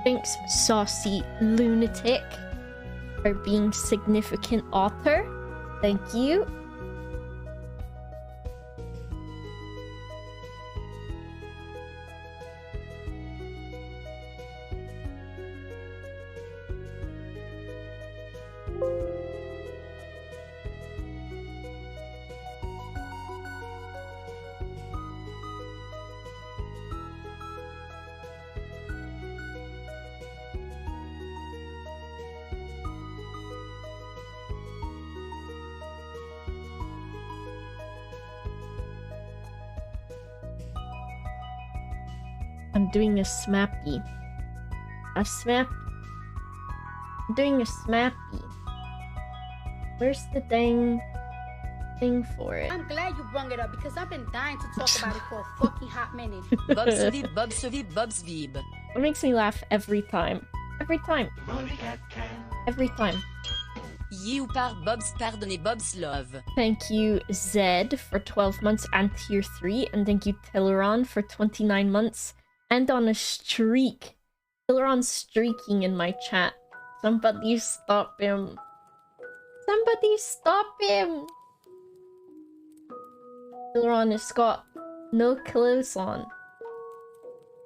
Thanks, Saucy Lunatic, for being significant author. Thank you. I'm doing a smappy. I'm doing a smappy. Where's the dang thing for it? I'm glad you brought it up because I've been dying to talk about it for a fucking hot minute. Bob's Vib. It makes me laugh every time. Every time. Every time. You par Bob's pardonne Bob's love. Thank you, Zed, for 12 months and tier 3. And thank you, Tilleron, for 29 months. And on a streak. Tilleron's streaking in my chat. Somebody stop him. Somebody stop him. Tilleron has got no clothes on.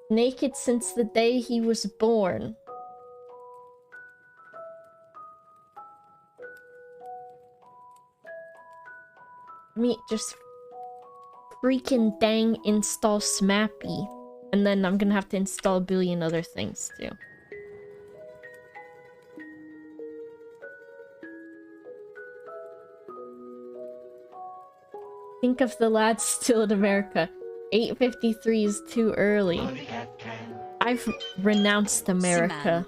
Naked since the day he was born. Me just freaking dang install Smappy. And then I'm gonna have to install a billion other things too. Think of the lads still in America. 8:53 is too early. I've renounced America.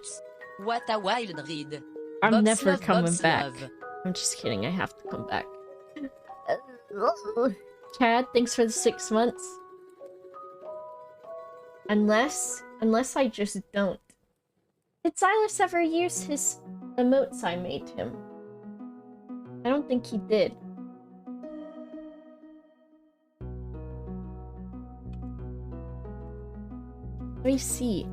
What a wild read. I'm Bob's never love, coming Bob's back. love. I'm just kidding, I have to come back. Chad, thanks for the 6 months. Unless I just don't. Did Silas ever use his emotes I made him? I don't think he did. Let me see.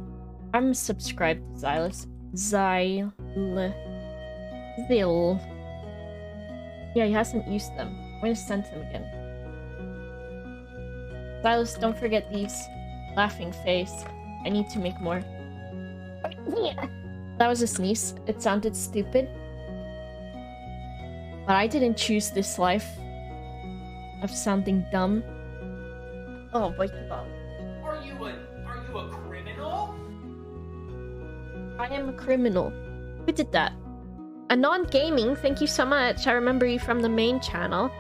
I'm subscribed to Silas. Zil. Yeah, he hasn't used them. I'm gonna send him again. Silas, don't forget these. Laughing face. I need to make more. That was a sneeze. It sounded stupid. But I didn't choose this life of sounding dumb. Oh, boy. Are you a criminal? I am a criminal. Who did that? Anon Gaming, thank you so much. I remember you from the main channel.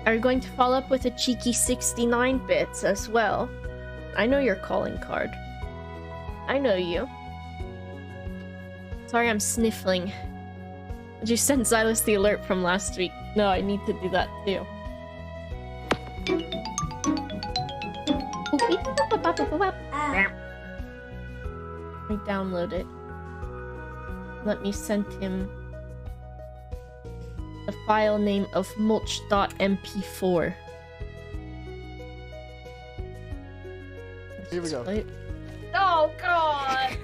Are you going to follow up with a cheeky 69 bits as well? I know your calling card. I know you. Sorry, I'm sniffling. Did you send Silas the alert from last week? No, I need to do that too. I download it. Let me send him the file name of mulch.mp4. Here we go. Oh god!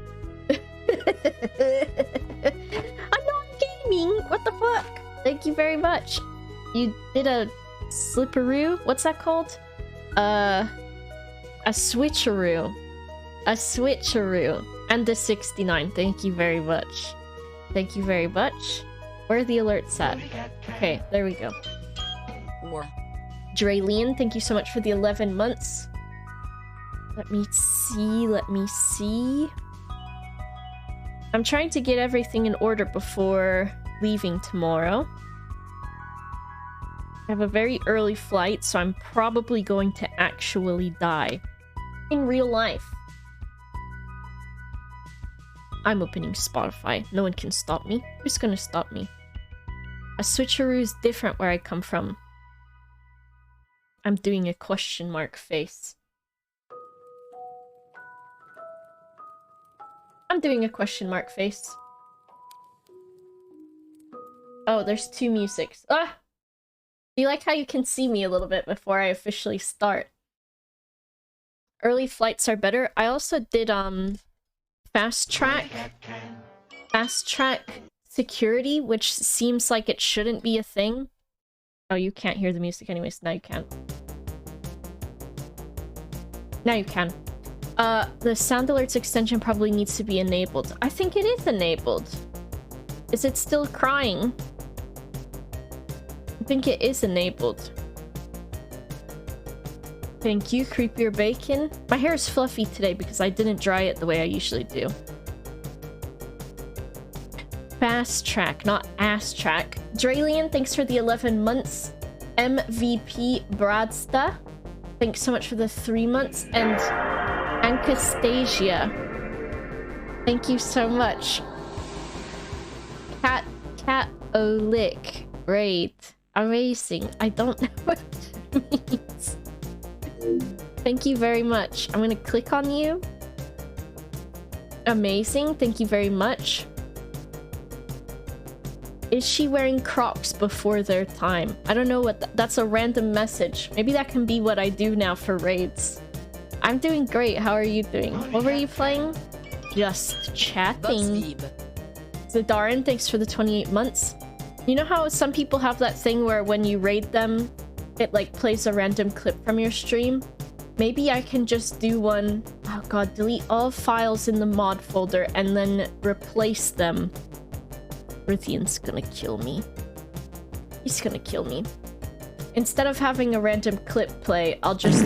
I'm not gaming! What the fuck? Thank you very much. You did a slipperoo? What's that called? A switcheroo. A switcheroo. And a 69. Thank you very much. Thank you very much. Where are the alerts at? Okay, there we go. Dralian, thank you so much for the 11 months. Let me see. I'm trying to get everything in order before leaving tomorrow. I have a very early flight, so I'm probably going to actually die. In real life. I'm opening Spotify. No one can stop me. Who's gonna stop me? A switcheroo is different where I come from. I'm doing a question mark face. I'm doing a question mark face. Oh, there's two musics. Ah! Do you like how you can see me a little bit before I officially start? Early flights are better. I also did Fast track security, which seems like it shouldn't be a thing. Oh, you can't hear the music anyways. Now you can. Now you can. The sound alerts extension probably needs to be enabled. I think it is enabled. Is it still crying? I think it is enabled. Thank you, Creepier Bacon. My hair is fluffy today because I didn't dry it the way I usually do. Fast track, not ass track. Dralian, thanks for the 11 months. MVP Bradsta, thanks so much for the 3 months. And Ancastasia, thank you so much. Cat Olick, great. Amazing. I don't know what it means. Thank you very much. I'm gonna click on you. Amazing. Thank you very much. Is she wearing Crocs before their time? I don't know what that's a random message. Maybe that can be what I do now for raids. I'm doing great. How are you doing? What were you playing? Just chatting. Zadarin, thanks for the 28 months. You know how some people have that thing where when you raid them, it like plays a random clip from your stream? Maybe I can just do one. Oh god, delete all files in the mod folder and then replace them. Rithian's gonna kill me. He's gonna kill me. Instead of having a random clip play, I'll just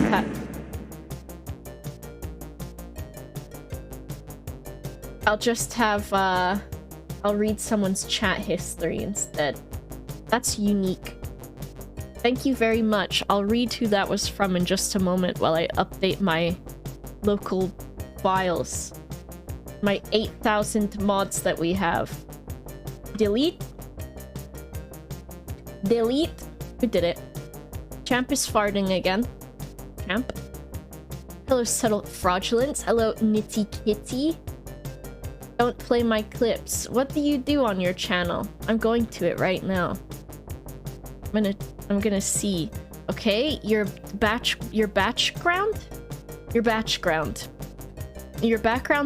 have I'll read someone's chat history instead. That's unique. Thank you very much. I'll read who that was from in just a moment while I update my local files. My 8,000 mods that we have. Delete. Delete. Who did it? Champ is farting again. Champ. Hello, Subtle Fraudulence. Hello, Nitty Kitty. Don't play my clips. What do you do on your channel? I'm going to it right now. I'm gonna see. Okay, your background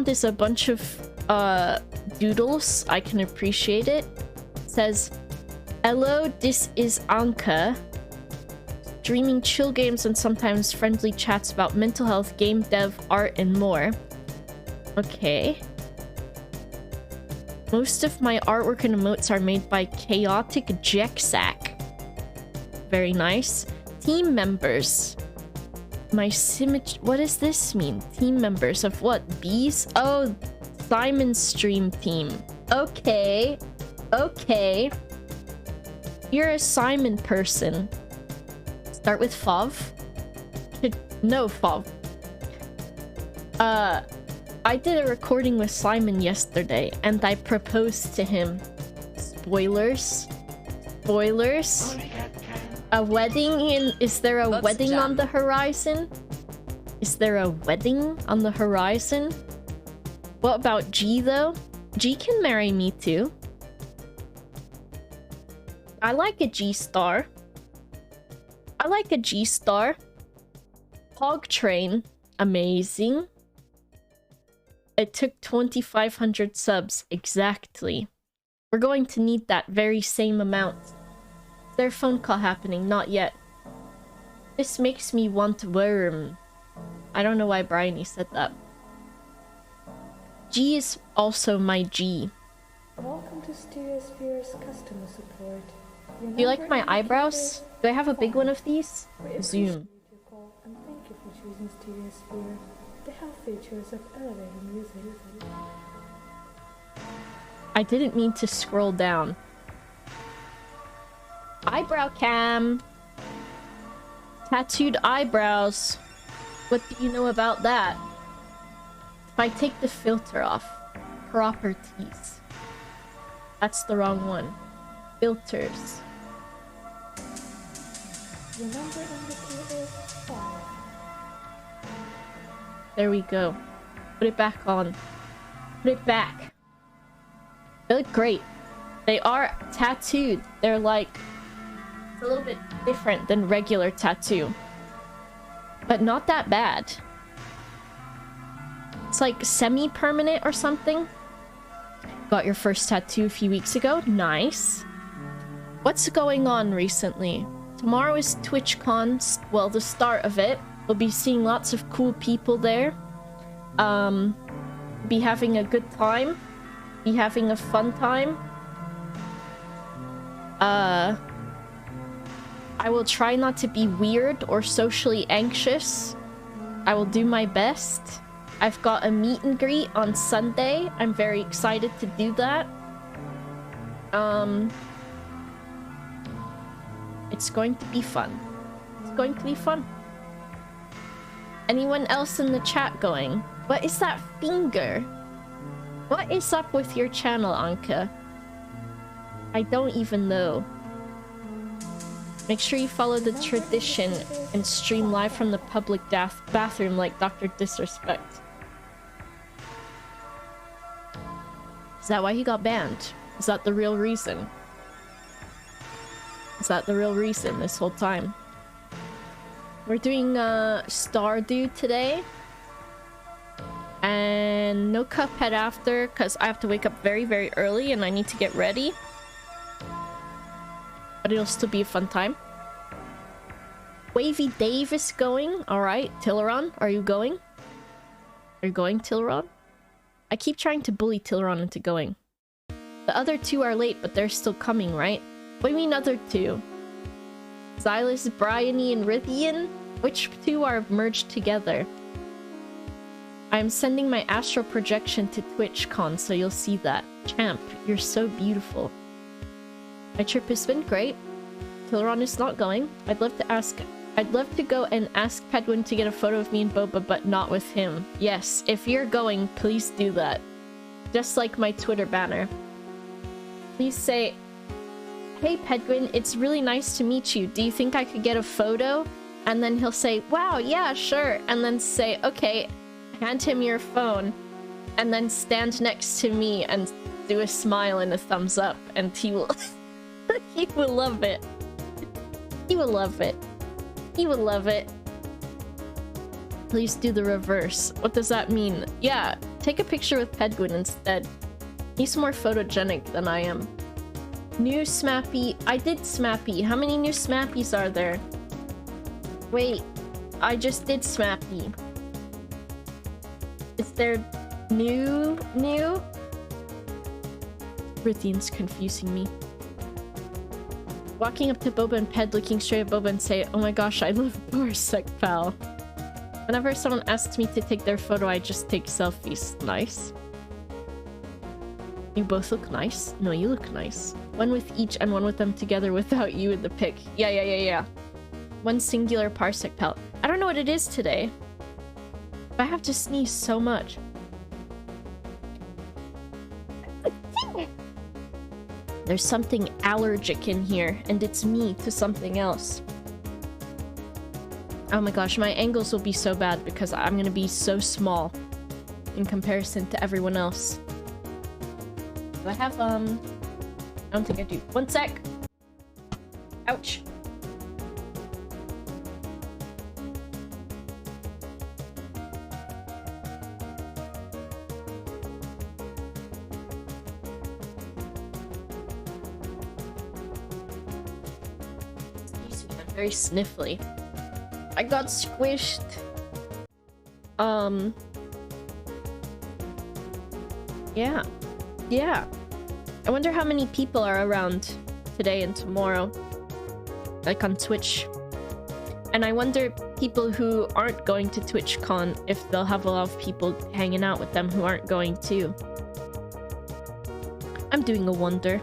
is a bunch of doodles. I can appreciate it. It says, hello, this is Anka. Streaming chill games and sometimes friendly chats about mental health, game dev, art, and more. Okay. Most of my artwork and emotes are made by Chaotic Jexac. Very nice. Team members. What does this mean? Team members of what? Bees? Oh, Simon's stream team. Okay. Okay. You're a Simon person. Start with Fov. No, Fov. I did a recording with Simon yesterday, and I proposed to him. Spoilers. Spoilers. A wedding in... Is there a wedding on the horizon? Is there a wedding on the horizon? What about G, though? G can marry me, too. I like a G-star. I like a G-star. Hog Train. Amazing. It took 2,500 subs. Exactly. We're going to need that very same amount. Is there a phone call happening? Not yet. This makes me want worm. I don't know why Bryony said that. G is also my G. Welcome to Stereosphere's customer support. Do you like my eyebrows? Do I have a big one of these? Zoom. And thank you for choosing Stereosphere. They have features of elevating music. I didn't mean to scroll down. Eyebrow cam. Tattooed eyebrows. What do you know about that? If I take the filter off. Properties. That's the wrong one. Filters. Your number indicator is 5. There we go. Put it back on. Put it back. They look great. They are tattooed. They're like... It's a little bit different than regular tattoo. But not that bad. It's like semi-permanent or something. Got your first tattoo a few weeks ago. Nice. What's going on recently? Tomorrow is TwitchCon. Well, the start of it. We'll be seeing lots of cool people there. Be having a good time. Be having a fun time. I will try not to be weird or socially anxious. I will do my best. I've got a meet and greet on Sunday. I'm very excited to do that. It's going to be fun. It's going to be fun. Anyone else in the chat going? What is that finger? What is up with your channel, Anka? I don't even know. Make sure you follow the tradition and stream live from the public bathroom like Dr. Disrespect. Is that why he got banned? Is that the real reason? Is that the real reason this whole time? We're doing Stardew today. And no Cuphead after, because I have to wake up very, very early and I need to get ready. But it'll still be a fun time. Wavy Dave is going. Alright, Tilleron, are you going? Are you going, Tilleron? I keep trying to bully Tilleron into going. The other two are late, but they're still coming, right? What do you mean other two? Xylus, Bryony, and Rithian? Which two are merged together? I'm sending my astral projection to TwitchCon, so you'll see that. Champ, you're so beautiful. My trip has been great. Tilleron is not going. I'd love to go and ask Pedwin to get a photo of me and Boba, but not with him. Yes, if you're going, please do that. Just like my Twitter banner. Please say, "Hey Pedwin, it's really nice to meet you. Do you think I could get a photo?" And then he'll say, "Wow, yeah, sure." And then say, "Okay," hand him your phone, and then stand next to me and do a smile and a thumbs up, and he will he will love it. He will love it. He will love it. Please do the reverse. What does that mean? Yeah, take a picture with Pedguin instead. He's more photogenic than I am. New Smappy. I did Smappy. How many new Smappies are there? Wait, I just did Smappy. Is there new? Rithian's confusing me. Walking up to Boba and Ped, looking straight at Boba and say, "Oh my gosh, I love Borsec, pal." Whenever someone asks me to take their photo, I just take selfies. Nice. You both look nice. No, you look nice. One with each and one with them together without you in the pic. Yeah. One singular parsec, pal. I don't know what it is today. I have to sneeze so much. There's something allergic in here, and it's me to something else. Oh my gosh, my angles will be so bad because I'm gonna be so small in comparison to everyone else. Do I have, I don't think I do. One sec! Ouch. Very sniffly. I got squished. Yeah. I wonder how many people are around today and tomorrow. Like on Twitch. And I wonder people who aren't going to TwitchCon if they'll have a lot of people hanging out with them who aren't going too. I'm doing a wonder.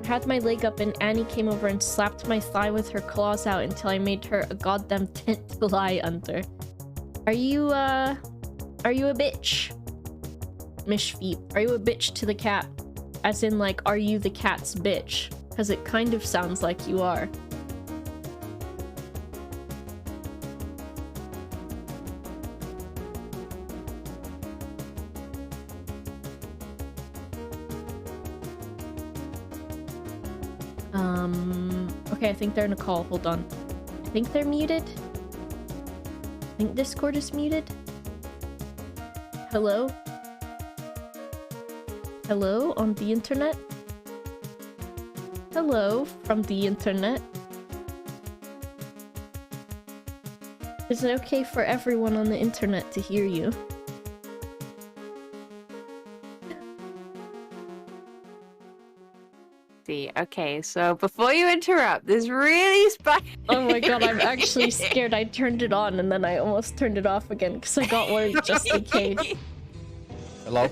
I had my leg up and Annie came over and slapped my thigh with her claws out until I made her a goddamn tent to lie under. Are you a bitch? Mishfeet, are you a bitch to the cat? As in, like, are you the cat's bitch? Because it kind of sounds like you are. Okay, I think they're in a call. Hold on. think they're muted. I think Discord is muted. Hello? Hello on the internet? Hello from the internet? Is it okay for everyone on the internet to hear you? Okay, so before you interrupt, this really spicy. Oh my god, I'm actually scared. I turned it on and then I almost turned it off again because I got worried just in case. Hello?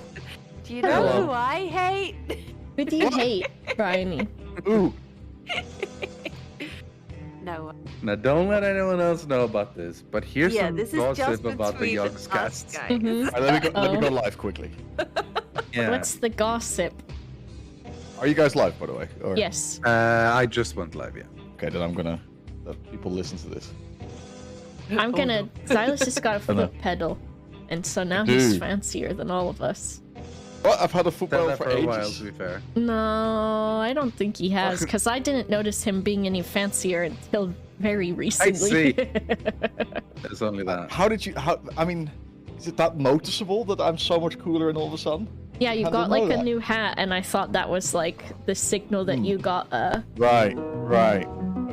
Do you know Hello. who I hate? Who do you hate, Bryony? Ooh. No. Now, don't let anyone else know about this, but here's some this is just gossip about the between Yogs us cast. guys. Mhm. Alright, let me Oh. go live quickly. Yeah. What's the gossip? Are you guys live, by the way? Or... Yes. I just went live, yeah. Okay, then I'm gonna let people listen to this. I'm gonna... Silas has got a Hello. foot pedal. And so now he's Dude. fancier than all of us. Well, I've had a Said football that for for a ages. while, to be fair. No, I don't think he has, because I didn't notice him being any fancier until very recently. see. There's only that. How did you? I mean, is it that noticeable that I'm so much cooler and all of a sudden? Yeah, you How got did I know like a that? new hat, and I thought that was like the signal that you got Right.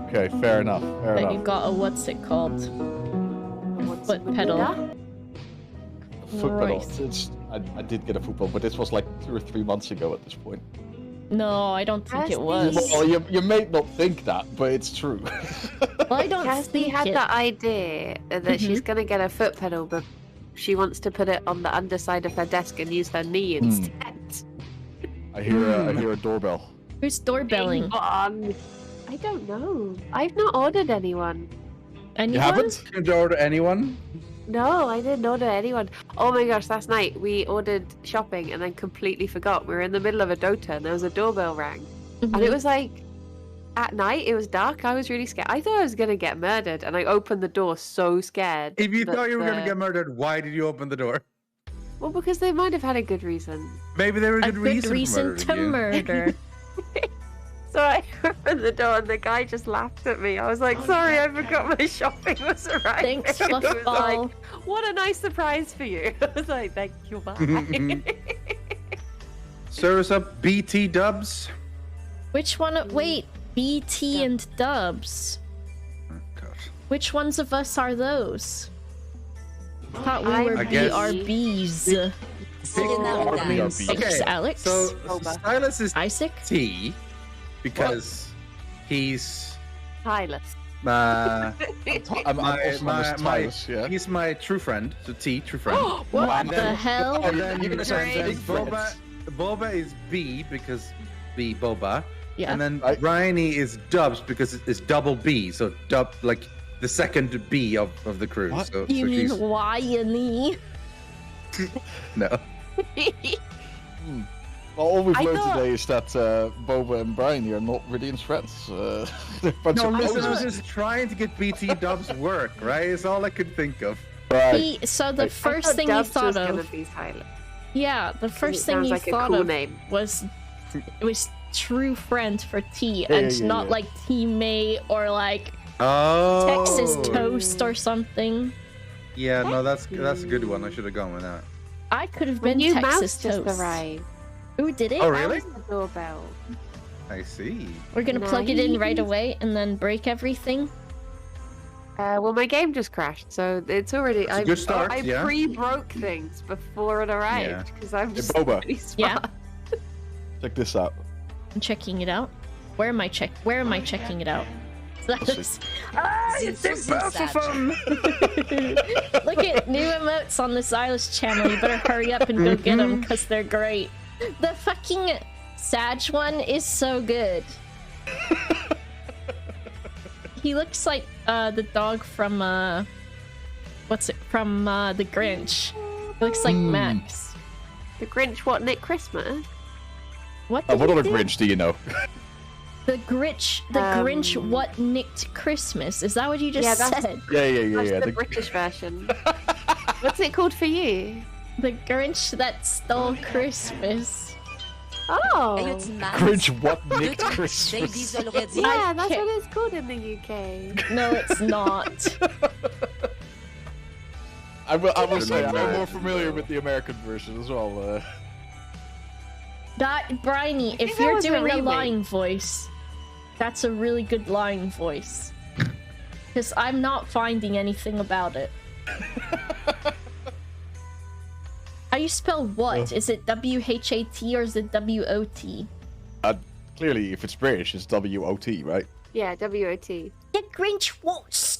Okay, fair enough. Fair that enough. you got a what's it called? Foot pedal. Foot pedal. Christ. I did get a football, but this was like 2 or 3 months ago at this point. No, I don't think it was. Well, you may not think that, but it's true. Well, I don't Cassie think had it. the idea that she's gonna get a foot pedal, but she wants to put it on the underside of her desk and use her knee instead. I hear a doorbell. Who's doorbelling? I don't know. I've not ordered anyone. Anyone? You haven't? Did you order anyone? No, I didn't order anyone. Oh my gosh, last night we ordered shopping and then completely forgot. We were in the middle of a Dota and there was a doorbell rang. And it was like at night, it was dark. I was really scared. I thought I was gonna get murdered and I opened the door so scared. If you that thought you were going to the- get murdered, why did you open the door? Well, because they might have had a good reason. Maybe there was a a good good reason to murder. So I opened the door and the guy just laughed at me. I was like, sorry, I forgot my shopping was arriving. Thanks, He was Fluffball. like, what a nice surprise for you. I was like, thank you, bye. Serve us up BT dubs. Which one? Wait, BT and Dubs. Oh, God. Which ones of us are those? Thought we were I guess- BRBs. Okay, Thanks, Alex. So Boba. Silas is Isaac? T because he's Silas. my I'm also my, on this Titus, yeah. he's my true friend. So T, true friend. What And the then- hell? Oh, And then, you're gonna say and then big friends. Boba is B because B Boba. Yeah. And then Right. Bryony is Dubs because it's double B. So dub like the second B of the crew. What? So, You so mean she's Wyanie? no. Well, all we've I learned thought- today is that Boba and Brian here are not really in friends. They're a bunch No, of listen, I was posers. just trying to get BT Dubs work, right? It's all I could think of. Right. So the I first thing you thought was of, gonna be Silas. yeah, the first It thing sounds you like a thought cool of name. was it was true friend for T, Yeah, and yeah, not yeah. like teammate or like Oh, Texas toast or something. Yeah, no, that's a good one. I should have gone with that. I could have The been new Texas mouse just toast. arrived. Ooh, did it? Oh, That really? was the doorbell. I see. We're gonna plug it in right Nice. away and then break everything. Well, my game just crashed, so it's already. That's a good start, I yeah. pre-broke things before it arrived because I'm just Boba. really Yeah. smart. Check this out. I'm checking it out. Where am I checking it out? That's... Ah, it's in both of them! Look at new emotes on the Silas channel. You better hurry up and go get them because they're great. The fucking Sag one is so good. He looks like the dog from the Grinch. He looks like Max. The Grinch, what, Nick Christmas? What? What did he other do? Grinch do you know? The Grinch what nicked Christmas. Is that what you just Yeah, that's- said? That's yeah. the British version. What's it called for you? The Grinch that stole Christmas. Oh. Ayun si Max. Cringe what Deux nicked trucs, Christmas? Babies already. Yeah, that's Okay. what it's called in the UK. No, it's not. I will say I'm Remember. more familiar with the American version as well. That Briny, if think that you're was a doing a remake. lying voice, that's a really good lying voice. Because I'm not finding anything about it. How you spell what? Is it W-H-A-T or is it W-O-T? Clearly, if it's British, it's W-O-T, right? Yeah, WOT. The Grinch what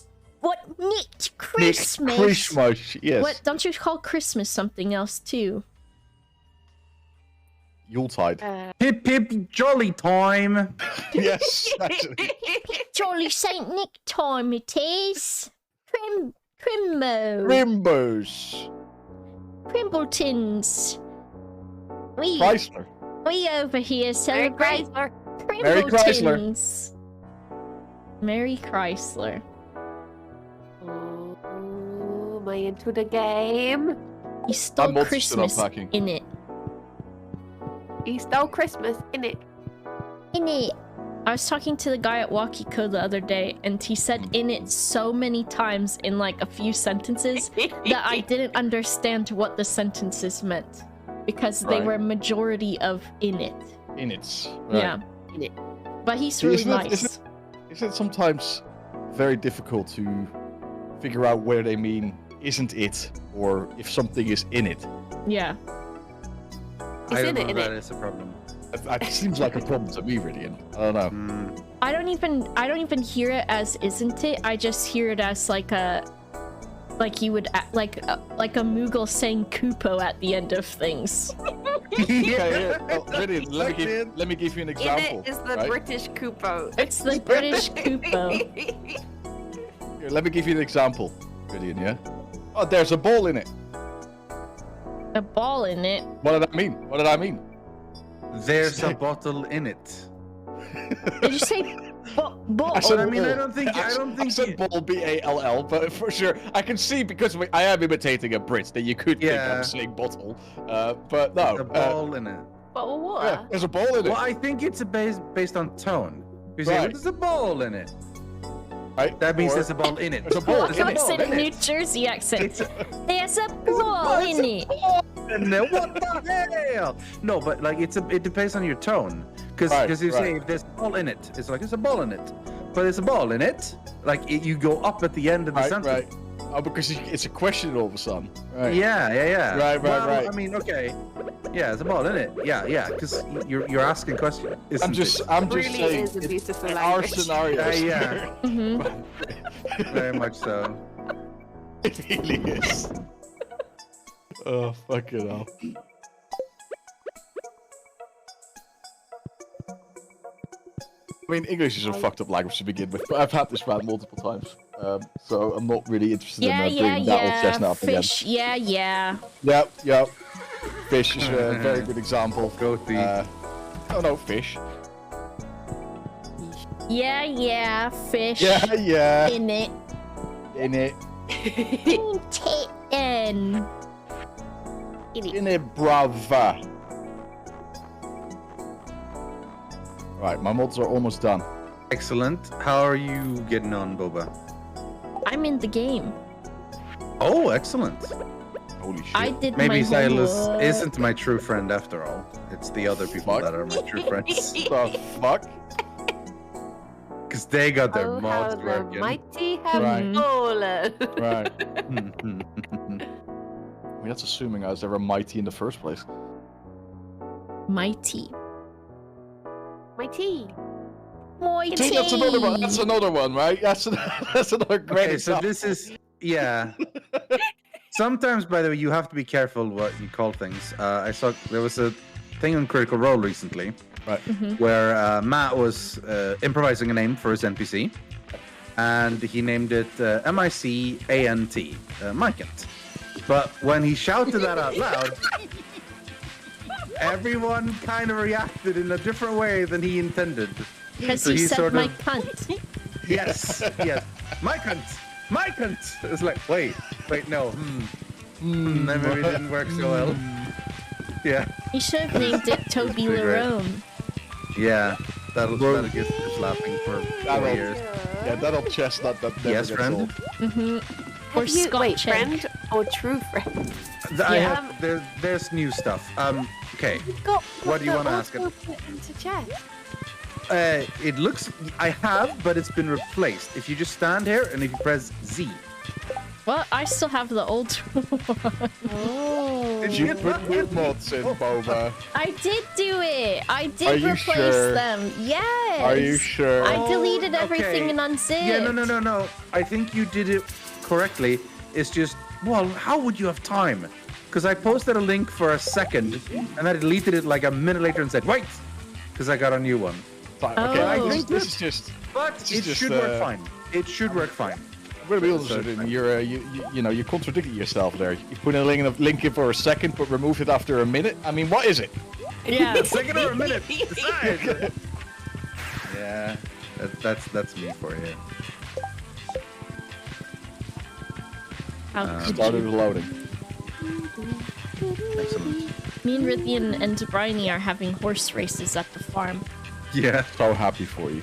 nicked Nicked Christmas? Christmas, yes. What, don't you call Christmas something else too? Yuletide. Hip hip jolly time. Yes, actually. Jolly Saint Nick time it is. Crimbo. Rimbos. Crimbletons. We Chrysler. over here Merry celebrate Chrysler. Merry Chrysler. Crimbletons. Merry Chrysler. Oh, am I into the game? He stole I'm also still Christmas unpacking. in it. He stole Christmas, innit? In it. I was talking to the guy at Wakiko the other day, and he said in it so many times in like a few sentences that I didn't understand what the sentences meant because they Right. were majority of in it. In it. Yeah. In it. But he's See, really isn't it- nice. Isn't it sometimes very difficult to figure out where they mean isn't it or if something is in it? Yeah. It's I in don't it, know innit? that is a problem. It seems like a problem to me, really. I don't know. Mm. I don't even hear it as isn't it? I just hear it as like you would like a Moogle saying Kupo at the end of things. Okay, here. Well, really, let Exactly. me give you an In example. it is the right? British Kupo. It's the British Kupo. Here, let me give you an example, Gideon, yeah? Oh, there's a ball in it. A ball in it. What did I mean? What did I mean? There's a bottle in it. Did you say ball? I said I mean, I ball. don't think I said ball, B-A-L-L, but for sure, I can see because I am imitating a Brit that you could think Yeah. I'm saying bottle, but no. A ball in it. What? Yeah, there's a ball in it. Well, I think it's based on tone. You say, Right. there's a ball in it. Right? That means Or- there's a ball in it. There's a ball I in can't it. say the in New it. Jersey accent. It's a- There's a ball in it. And then what the hell? No, but like it depends on your tone. Because Right, you say right. if there's a ball in it, it's like there's a ball in it. But there's a ball in it. Like you go up at the end of the Right, sentence. right. Oh, because it's a question all of a sudden. Right. Yeah. Right, well, right. I mean, okay. Yeah, there's a ball in it. Yeah. Because you're asking questions. I'm just Really saying. is a beautiful in our language. scenarios. Yeah. Mhm. Very much so. It really is. Oh, fucking hell. I mean, English is a fucked up language to begin with, but I've had this rant multiple times, so I'm not really interested Yeah, in bringing that old chestnut yeah. up again. Fish. Yeah. Yep. Fish is a very good example. Goatee. No, fish. Yeah. Fish. Yeah. In it. In it. Titten. In it, brava. Right, my mods are almost done. Excellent. How are you getting on, Boba? I'm in the game. Oh, excellent. Holy shit. Oh, I did Maybe my Silas homework. isn't my true friend after all. It's the other people Fuck. that are my true friends. The fuck? Because they got their Oh, how mods the working. mighty have Right. fallen. Right. I mean, that's assuming I was ever mighty in the first place. Mighty. Mighty. Mighty. See, that's another one. That's another one, right? That's another great Okay, so example. this is yeah. Sometimes, by the way, you have to be careful what you call things. I saw there was a thing on Critical Role recently where Matt was improvising a name for his NPC, and he named it M-I-C-A-N-T, Micant. But when he shouted that out loud, everyone kind of reacted in a different way than he intended. Because So he he's said sort my of- cunt. Yes, Micant! It's like, wait, no, that maybe didn't work so well. Yeah. You should have named it Toby pretty great. Lerone. Yeah. That'll get us laughing for 4 years. Yeah, that old chestnut that never Yes, gets friend. old. Or Have you, wait, Scotch egg. friend or true friend? There's new stuff. Okay. What do you want to ask it? Into chat. It looks. I have, but it's been replaced. If you just stand here and if you press Z. Well, I still have the old one. Oh. Did you put new mods in, Boba? I did do it. I Are did you replace sure? them. Yes. Are you sure? I deleted okay. everything and unzipped. Yeah, no. I think you did it correctly. It's just, well, how would you have time? Because I posted a link for a second, and I deleted it like a minute later and said, wait, because I got a new one. Fine, okay, Oh. I think this is just. But This it is just, should work fine. It should work fine. I'm gonna be honest with you. You contradicted yourself there. You put a link in for a second, but removed it after a minute. I mean, what is it? Yeah. A second or a minute? Decide. Yeah, that's me for you. How could Started you? loading. Excellent. Me and Rithian and Bryony are having horse races at the farm. Yeah. So happy for you.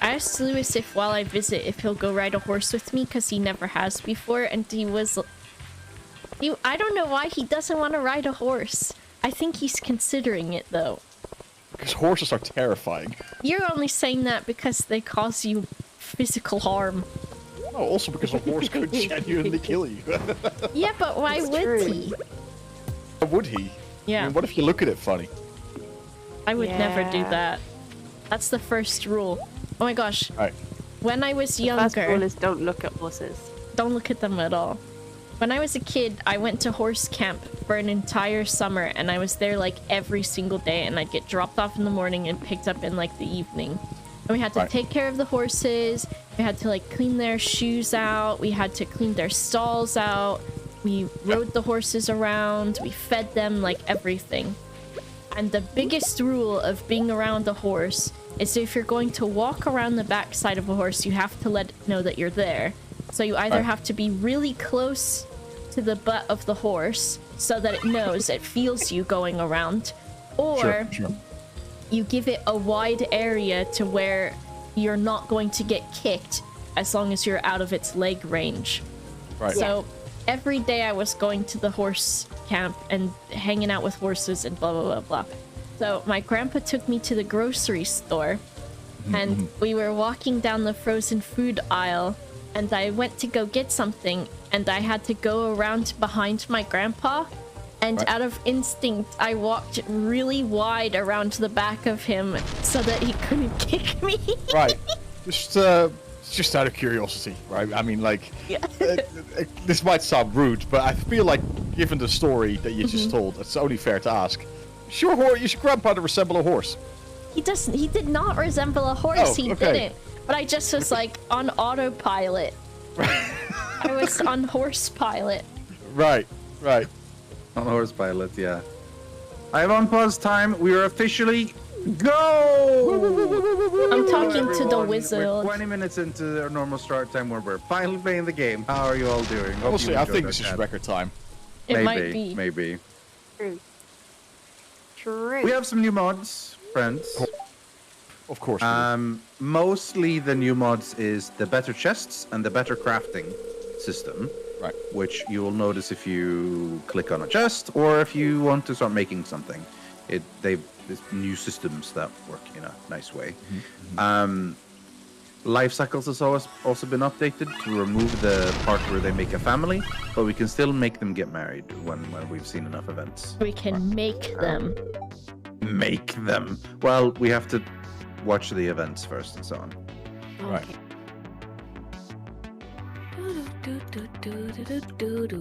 I asked Lewis if while I visit if he'll go ride a horse with me because he never has before, and he was. I don't know why he doesn't want to ride a horse. I think he's considering it though. Because horses are terrifying. You're only saying that because they cause you physical harm. No, also because a horse could genuinely kill you. Yeah, but why would true. he? Would he? I Yeah, mean, what if you look at it funny? I would never do Yeah. that. That's the first rule. Oh my gosh. Right. When I was First younger, rule is don't look at horses. don't look at them at all. When I was a kid, I went to horse camp for an entire summer, and I was there like every single day, and I'd get dropped off in the morning and picked up in like the evening. And we had to Right. take care of the horses. We had to like clean their shoes out. We had to clean their stalls out. We rode the horses around. We fed them, like everything. And the biggest rule of being around a horse is if you're going to walk around the backside of a horse, you have to let it know that you're there. So you either Right. have to be really close to the butt of the horse so that it knows, it feels you going around, or Sure. you give it a wide area to where you're not going to get kicked as long as you're out of its leg range. Right. So every day I was going to the horse camp and hanging out with horses and blah, blah, blah, blah. So my grandpa took me to the grocery store and we were walking down the frozen food aisle and I went to go get something and I had to go around behind my grandpa. And Right. out of instinct, I walked really wide around the back of him so that he couldn't kick me. Right. Just out of curiosity, right? I mean, like, Yeah. this might sound rude, but I feel like, given the story that you just told, it's only fair to ask. Your grandpa to resemble a horse. He did not resemble a horse. Oh, He okay. didn't. But I just was like on autopilot. I was on horse pilot. Right. On horse pilot, yeah. I have on pause time. We are officially go. I'm talking to the Everyone, wizard. We're 20 minutes into our normal start time where we're finally playing the game. How are you all doing? Hope you Honestly, I enjoyed think our this is chat. record time. It might be. Maybe. True. We have some new mods, friends. Of course. we do. Mostly the new mods is the better chests and the better crafting system. Right. Which you will notice if you click on a chest or if you want to start making something. There's new systems that work in a nice way. Life cycles has also been updated to remove the part where they make a family, but we can still make them get married when we've seen enough events. We can make them. Make them. Well, we have to watch the events first and so on. Right.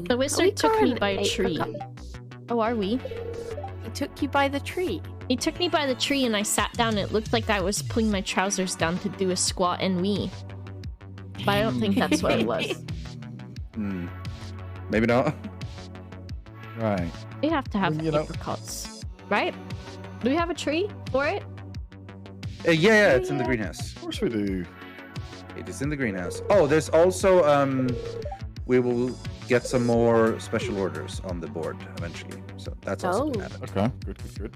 The wizard took me by a tree. Oh, are we? He took you by the tree. He took me by the tree and I sat down. It looked like I was pulling my trousers down to do a squat and wee. But I don't think that's what it was. Maybe not. Right. We have to have You know- apricots. Right? Do we have a tree for it? Yeah, it's in the greenhouse. Of course we do. It is in the greenhouse. Oh, there's also we will get some more special orders on the board eventually. So that's also been added. Okay, good.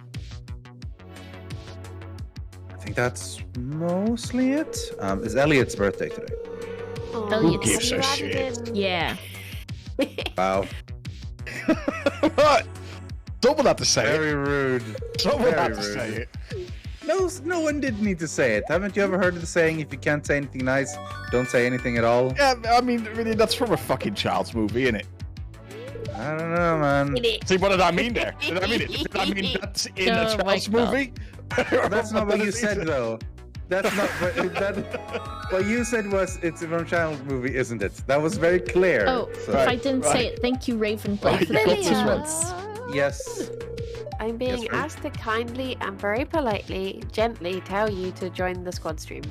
I think that's mostly it. It's Elliot's birthday today. Oh, Elliot's- Who gives a have you added shit? in- Yeah. Wow. What? Someone had to say Very it. rude. Someone very had to rude. say it. No one did need to say it. Haven't you ever heard the saying, if you can't say anything nice, don't say anything at all? Yeah, I mean, really, that's from a fucking child's movie, innit? I don't know, man. See, what did I mean there? Did I mean it? Did I mean that's in Oh a my child's God. movie? That's not what you said, though. That's not what you said was it's from a child's movie, isn't it? That was very clear. Oh, So- if I didn't say it, thank you, Ravenblade, Right, for you the got this pictures one. once. Yes. I'm being Yes, Ray. asked to kindly and very politely, gently tell you to join the squad stream.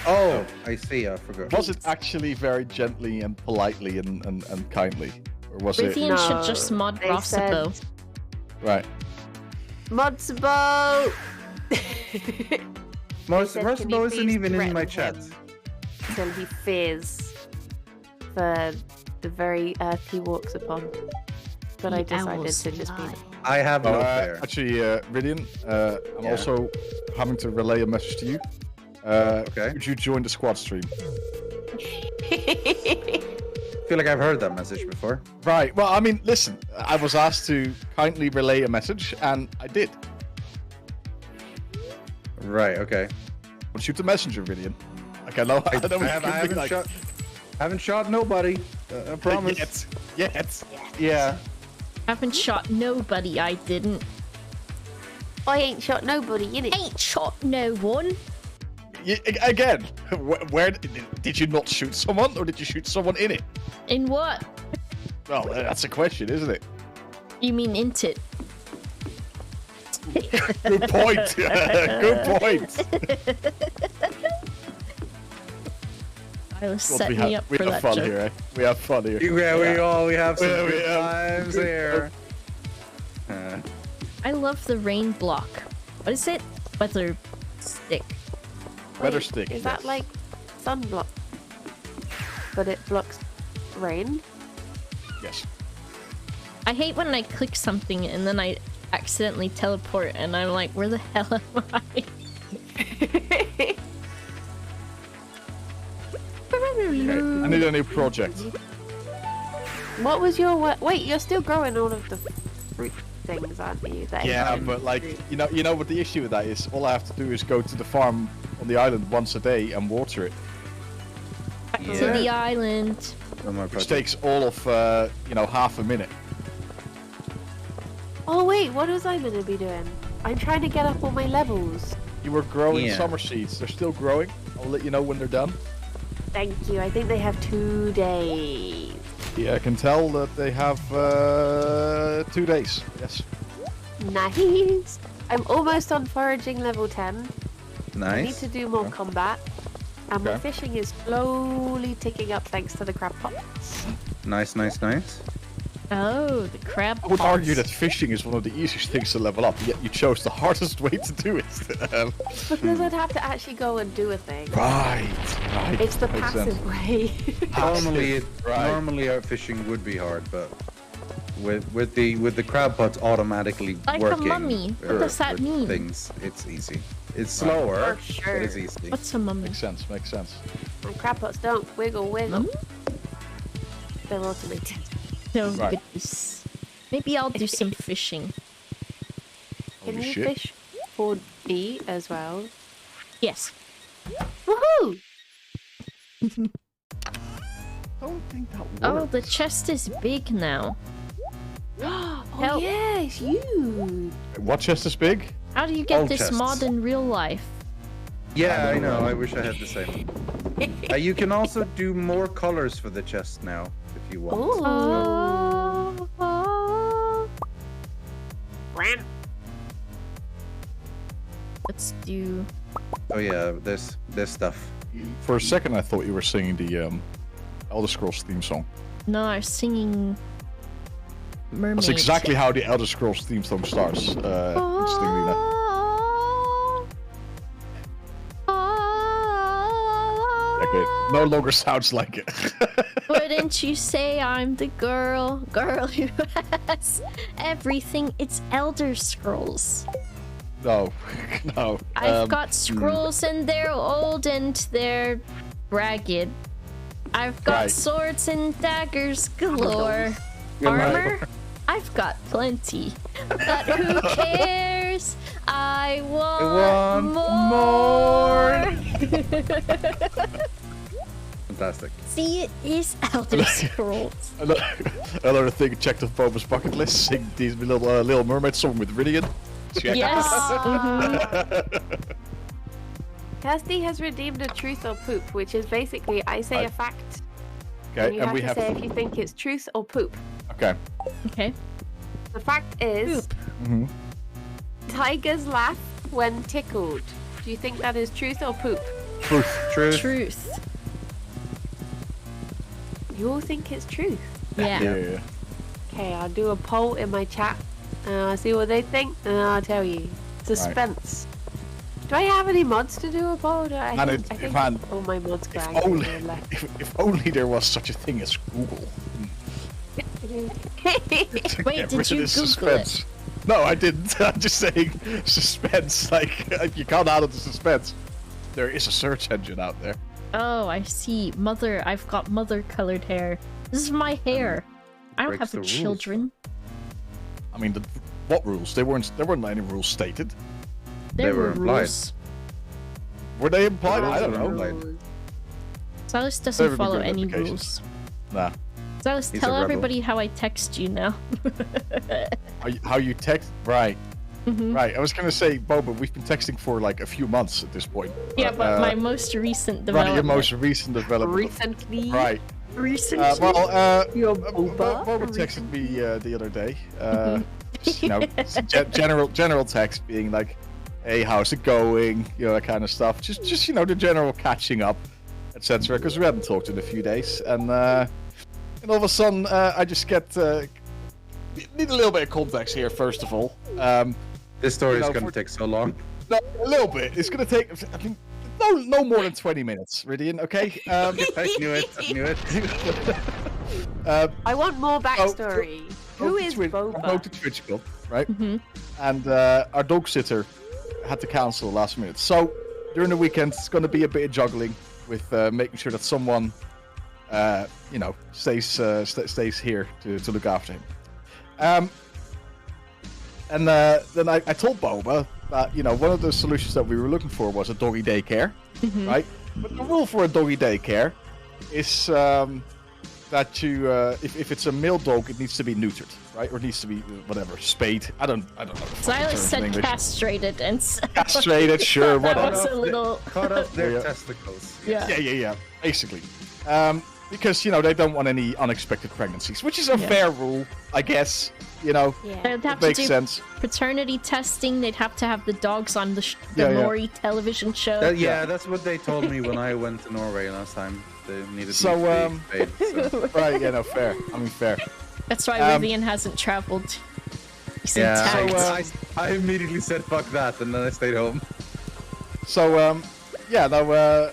Oh, I see. I forgot. Was it actually very gently and politely and kindly? Or was it... Rithian should just mod they Rossabo. said- Right. Modsabo! Rossabo isn't even in my chat. Till he fears for the very earth he walks upon. But I The decided owls to just be. lie. I have no fear. Actually, Ridian, I'm Yeah. also having to relay a message to you. Okay. Would you join the squad stream? I feel like I've heard that message before. Right. Well, I mean, listen. I was asked to kindly relay a message, and I did. Right. Okay. I'll shoot the messenger, Ridian. Like, I know. I know we can be like, haven't shot nobody. I promise. Yet. Yeah. Haven't shot nobody, I didn't. I ain't shot nobody in it. Ain't shot no one. Again, where did you not shoot someone, or did you shoot someone in it? In what? Well, that's a question, isn't it? You mean int it? Good point. Good point. I was Well, setting me up we for have that fun joke. here, eh? We have fun here. Yeah, we have some Yeah, we good have- times here. I love the rain block. What is it? Weather stick. Weather Wait, stick. Is that like sunblock? But it blocks rain? Yes. I hate when I click something and then I accidentally teleport and I'm like, where the hell am I? I need a new project. What was your wait? You're still growing all of the fruit things, aren't you? That Yeah, ain't but like, fruit. you know what the issue with that is? All I have to do is go to the farm on the island once a day and water it, Back to the island. No more which project. takes all of half a minute. Oh wait, what was I gonna be doing? I'm trying to get up all my levels. You were growing Yeah. summer seeds. They're still growing. I'll let you know when they're done. Thank you. I think they have 2 days. Yeah, I can tell that they have 2 days. Yes. Nice. I'm almost on foraging level 10. I need Nice. to do more combat. And my Okay. fishing is slowly ticking up thanks to the crab pots. Nice. Oh, the crab I would pots. argue that fishing is one of the easiest things to level up, yet you chose the hardest way to do it. Because I'd have to actually go and do a thing. Right. It's the Makes passive sense. way. Normally our fishing would be hard, but with the crab pots automatically Like a working mummy. What does that with mean? things, it's easy. It's slower, For sure. but it's easy. What's a mummy? Makes sense. Makes sense. My crab pots don't wiggle. Mummy? They're automated. No Right. goodness. Maybe I'll do some fishing. Can Holy you shit. fish for D as well? Yes. Woohoo! Don't think that works. Oh, the chest is big now. Oh Help. yeah, it's huge. What chest is big? How do you get All this chests. mod in real life? Yeah, I know. I wish I had the same. You can also do more colors for the chest now if you want. Oh. Let's do. Oh yeah, this stuff. For a second, I thought you were singing the Elder Scrolls theme song. No, I'm singing. Mermaid. That's exactly how the Elder Scrolls theme song starts. Interestingly enough. like it. No longer sounds like it. Wouldn't you say I'm the girl who has everything? It's Elder Scrolls. No, no. I've got scrolls and they're old and they're ragged. I've got swords and daggers galore. Armor? I've got plenty. But who cares? I want more. Fantastic. See, it is Elder Scrolls. Another thing checked off Boba's bucket list: sing these Little Mermaid song with Ridian. Check. Yes. Kirsty has redeemed a truth or poop, which is basically I say a fact. Okay, and you have we to have say if you think it's truth or poop. Okay. Okay. The fact is, tigers laugh when tickled. Do you think that is truth or poop? Truth. Truth. You all think it's truth. Yeah. Okay, I'll do a poll in my chat. I'll see what they think, and I'll tell you. Suspense. Do I have any mods to do a poll? I think all my mods if only there was such a thing as Google. Wait, did you Google it? No, I didn't. I'm just saying suspense. Like, you can't handle the suspense. There is a search engine out there. Oh, I see. I've got mother-colored hair. This is my hair. I don't have children. I mean, what rules? There weren't any rules stated. There were rules. Were they implied? I don't know. Silas doesn't follow any rules. Nah. Silas, tell everybody how I text you now. How you text? Right. Right. I was gonna say, Boba, we've been texting for like a few months at this point. Yeah, but my most recent development. Right, your most recent development. Recently. Right. Recently. Boba texted me the other day. You know, general text being like, "Hey, how's it going?" You know, that kind of stuff. Just you know, the general catching up, etc. Because we hadn't talked in a few days, and all of a sudden, I just get need a little bit of context here. First of all, this story is going to take so long. No, a little bit. It's going to take. I mean, no more than 20 minutes, Ridian. Okay. I knew it. I want more backstory. Who is Boba? I wrote to Twitch, right? And our dog sitter had to cancel last minute. So during the weekend, it's going to be a bit of juggling with making sure that someone, you know, stays here to look after him. And then I told Boba that, you know, one of the solutions that we were looking for was a doggy daycare, right? But the rule for a doggy daycare is that you, if it's a male dog, it needs to be neutered, right? Or it needs to be whatever, spayed. I don't know. Silas said castrated and castrated, sure. That was a little. Cut off their testicles. Yeah. Basically, because you know they don't want any unexpected pregnancies, which is a fair rule, I guess. You know, they'd have makes to do sense. Paternity testing. They'd have to have the dogs on the Maury television show. That's what they told me when I went to Norway last time. They needed to be paid, so. Right? Yeah, no, fair. I mean, fair. That's why Rivian hasn't traveled. I immediately said fuck that, and then I stayed home. So it's a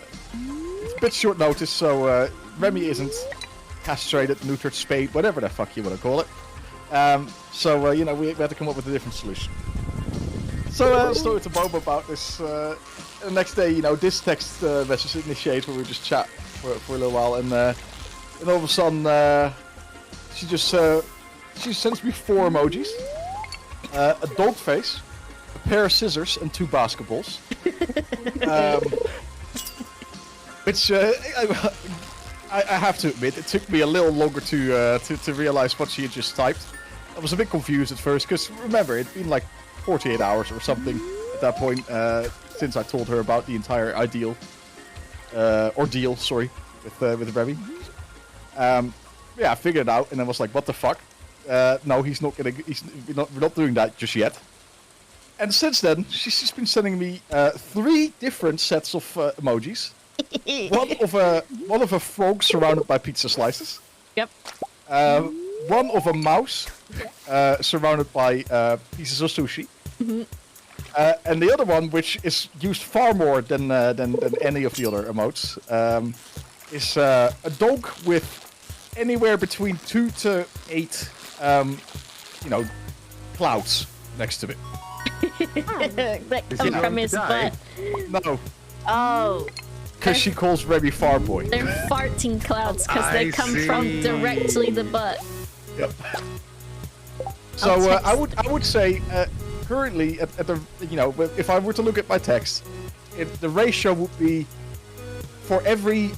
bit short notice. So Remy isn't castrated, neutered, spayed, whatever the fuck you want to call it. So you know, we had to come up with a different solution. So I started to Boba about this. The next day, you know, this text message initiates where we just chat for a little while, and all of a sudden, she sends me 4 emojis, a dog face, a pair of scissors, and 2 basketballs. Which I have to admit, it took me a little longer to realize what she had just typed. I was a bit confused at first, because remember, it'd been like 48 hours or something at that point since I told her about the entire ordeal, with Remy. I figured it out, and I was like, what the fuck? No, we're not doing that just yet. And since then, she's been sending me 3 different sets of emojis. One of a frog surrounded by pizza slices. Yep. One of a mouse surrounded by pieces of sushi. And the other one, which is used far more than any of the other emotes, is a dog with anywhere between 2 to 8, clouds next to it. That come from his butt. No. Oh. Because she calls Remy Farboy. They're farting clouds because they come from directly the butt. Yep. So I would say currently at the if I were to look at my text, the ratio would be for every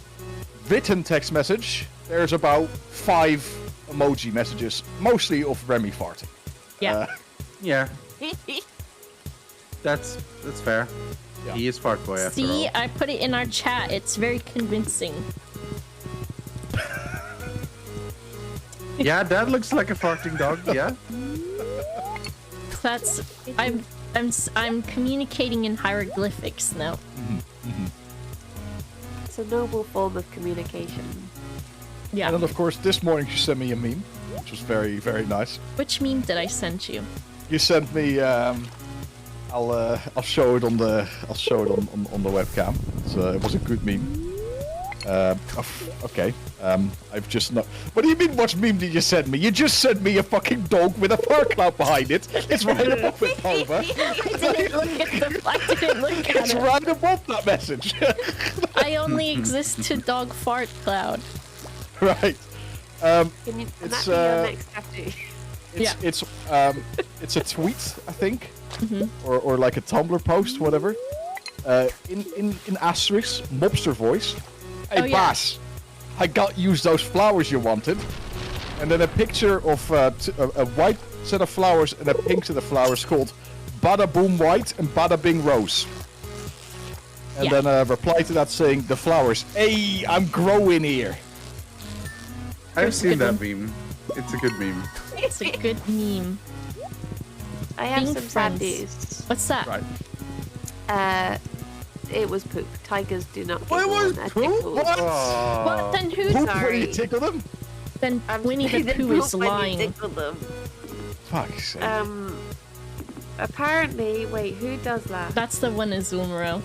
written text message there's about 5 emoji messages, mostly of Remy farting. Yeah. Yeah. That's fair. Yeah. He is fart boy after all. See, I put it in our chat. It's very convincing. Yeah, that looks like a farting dog. Yeah. That's I'm communicating in hieroglyphics now. It's a noble form of communication. Yeah. And then of course this morning she sent me a meme, which was very, very nice. Which meme did I send you? You sent me I'll show it on the webcam. So it was a good meme. Okay. I've just not. What do you mean? What meme did you send me? You just sent me a fucking dog with a fur cloud behind it. It's right above it, Boba. I didn't look at It's it. right above that message. I only exist to dog fart cloud. Right. Can that It's, be your next tattoo? It's a tweet, I think, or like a Tumblr post, whatever. In asterisk, mobster voice. Hey, boss, I got you those flowers you wanted. And then a picture of a white set of flowers and a pink set of flowers called Bada Boom White and Bada Bing Rose. And then a reply to that saying, the flowers, hey, I'm growing here. I've seen that meme. It's a good meme. It's a good meme. I have Being some sad friends. news. What's that? Right. It was poop. Tigers do not What giggle was when they're poop? tickled. What? What? Then who's Poop sorry. when you tickle them? Then I'm Winnie the saying Pooh is poop when you lying. tickle them. Fuck's sake. Apparently, wait, who does that? That's the one in Zoomero.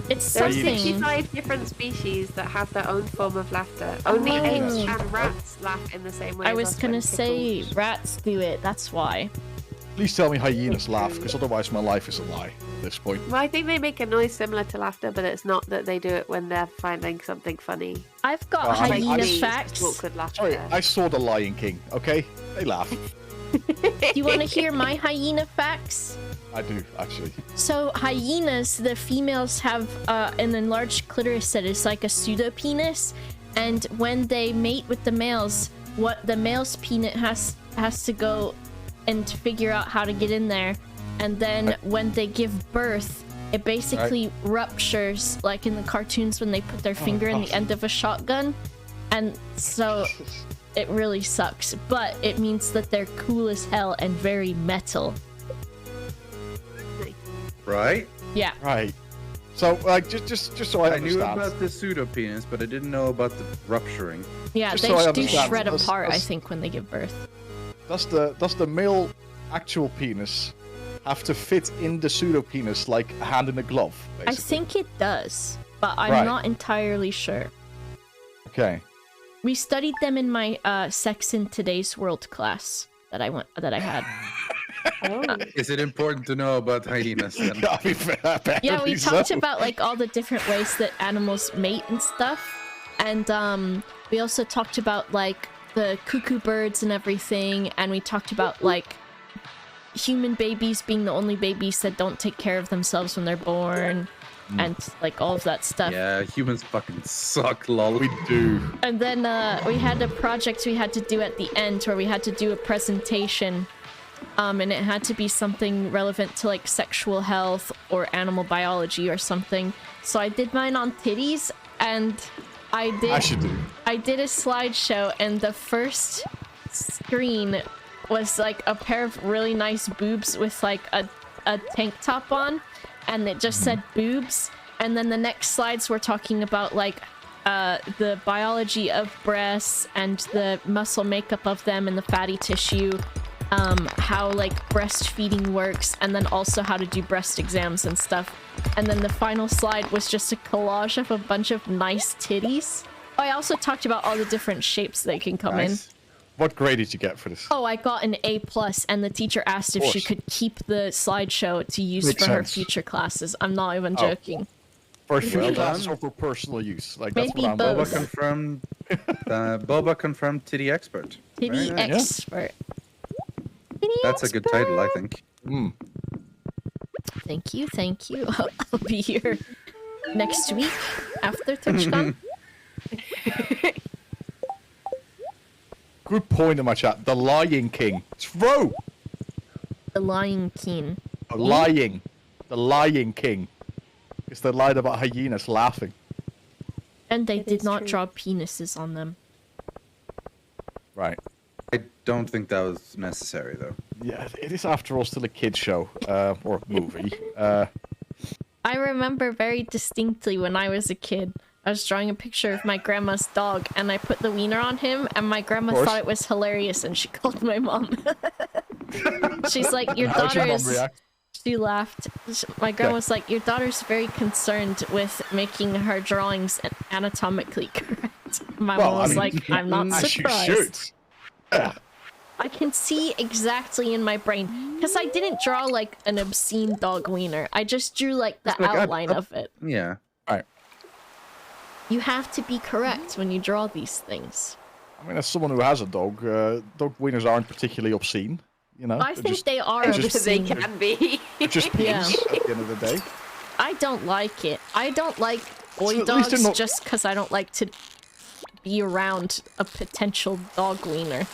It's There are something. 65 different species that have their own form of laughter. Only apes and rats laugh in the same way. I as was us gonna when say tickled. rats do it. That's why. Please tell me hyenas laugh, because otherwise my life is a lie at this point. Well, I think they make a noise similar to laughter, but it's not that they do it when they're finding something funny. I've got Well, I- hyena I- facts. Awkward laughter. Sorry, I saw The Lion King, okay? They laugh. Do you want to hear my hyena facts? I do, actually. So hyenas, the females have an enlarged clitoris that is like a pseudopenis, and when they mate with the males, what the male's penis has to go and figure out how to get in there, and then when they give birth, it basically ruptures, like in the cartoons when they put their finger in the end of a shotgun, and so it really sucks. But it means that they're cool as hell and very metal. Right? Yeah. Right. So, like, just so I I knew understand. about the pseudo penis, but I didn't know about the rupturing. Yeah, Just they so I do understand, shred does- apart, I does- think, when they give birth. Does the male actual penis have to fit in the pseudo penis like a hand in a glove? Basically? I think it does, but I'm Right. not entirely sure. Okay. We studied them in my Sex in Today's World class that I had. Is it important to know about hyenas then? Yeah, we talked about like all the different ways that animals mate and stuff, and we also talked about like the cuckoo birds and everything, and we talked about like human babies being the only babies that don't take care of themselves when they're born, and like all of that stuff. Yeah, humans fucking suck, lol. We do. And then we had a project we had to do at the end where we had to do a presentation, and it had to be something relevant to like sexual health or animal biology or something. So I did mine on titties, and I did a slideshow, and the first screen was like a pair of really nice boobs with like a tank top on, and it just said boobs. And then the next slides were talking about like the biology of breasts and the muscle makeup of them and the fatty tissue. how like breastfeeding works, and then also how to do breast exams and stuff. And then the final slide was just a collage of a bunch of nice titties. Oh, I also talked about all the different shapes they can come in. What grade did you get for this? Oh, I got an A+, and the teacher asked if she could keep the slideshow to use Makes for her sense. future classes. I'm not even joking. For future Well classes done. or for personal use? Like Maybe that's what I'm both. Boba confirmed. Boba confirmed titty expert. Titty Very nice. expert. Titty That's a good title, I think. Mm. Thank you, thank you. I'll be here next week after TwitchCon. Good point in my chat. The Lying King. Throw! The Lion King. The Lying King. It's the line about hyenas laughing. And they It did is not true. draw penises on them. Right. I don't think that was necessary, though. Yeah, it is after all still a kid's show. Or movie. I remember very distinctly when I was a kid, I was drawing a picture of my grandma's dog, and I put the wiener on him, and my grandma course. thought it was hilarious, and she called my mom. She's like, your How'd daughter your mom is... react? She laughed. My grandma was like, your daughter's very concerned with making her drawings anatomically correct. My Well, mom I was mean, like, I'm not as you surprised. should. I can see exactly in my brain, because I didn't draw like an obscene dog wiener. I just drew like the It's like outline of it. Yeah. Right. You have to be correct when you draw these things. I mean, as someone who has a dog, dog wieners aren't particularly obscene. You know, I they're think just, they are they're just- They obscene. can be. they're just Yeah. peas at the end of the day. I don't like it. I don't like boy So at least they're dogs not- just because I don't like to be around a potential dog wiener.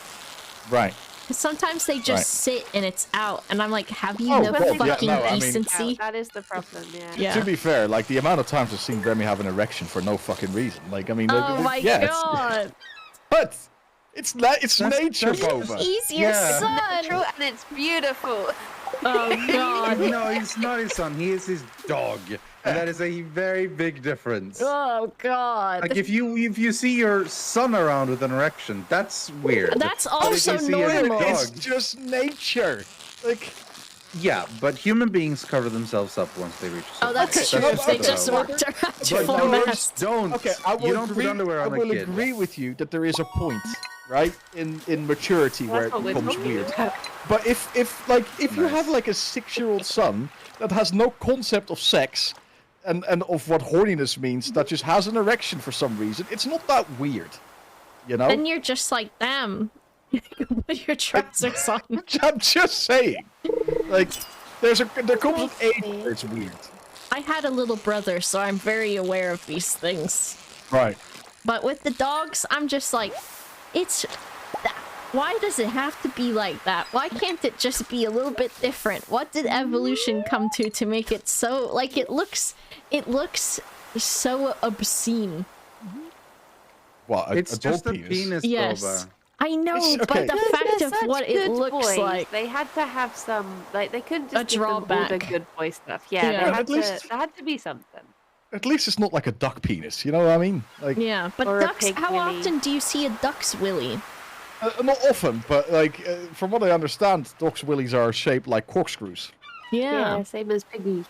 Right. 'Cause sometimes they just Right. sit and it's out, and I'm like, have you Oh, no well, yeah, fucking no, I mean- decency? That is the problem, yeah. Yeah. To be fair, like the amount of times I've seen Remy have an erection for no fucking reason. Like, I mean, Oh my yeah, god! but it's nature, Boba. He's your Yeah. son! True, and it's beautiful. Oh god. No, he's not his son. He is his dog, and that is a very big difference. Oh god. Like if you see your son around with an erection, that's weird. That's But if also you see a normal. It's dog- just nature. Like, Yeah, but human beings cover themselves up once they reach. a Oh, certain that's age. true. That's They okay. just walked around But full boys mast. don't. okay, I will you don't agree. put underwear I on will a kid. agree with you that there is a point, right, in maturity where That's it what we're becomes talking weird. about. But if you Nice. have like a 6-year-old son that has no concept of sex and of what horniness means, that just has an erection for some reason, it's not that weird, you know. Then you're just like, damn. Put your trousers on. I'm just saying, like, there comes an age where it's weird. I had a little brother, so I'm very aware of these things. Right. But with the dogs, I'm just like, why does it have to be like that? Why can't it just be a little bit different? What did evolution come to make it so, like, it looks so obscene. What? It's a just dog a penis, Yes. Boba. I know, It's- but okay. the They're fact of such what it good looks boys. like. They had to have some, like, they couldn't just A give them all the drawback. good boy stuff. Yeah, Yeah. At least- there had to be something. At least it's not like a duck penis, you know what I mean? Like, Yeah, but Or a ducks, pig how willy. often do you see a duck's willy? not often, but like from what I understand, ducks' willies are shaped like corkscrews. Yeah. Same as piggy.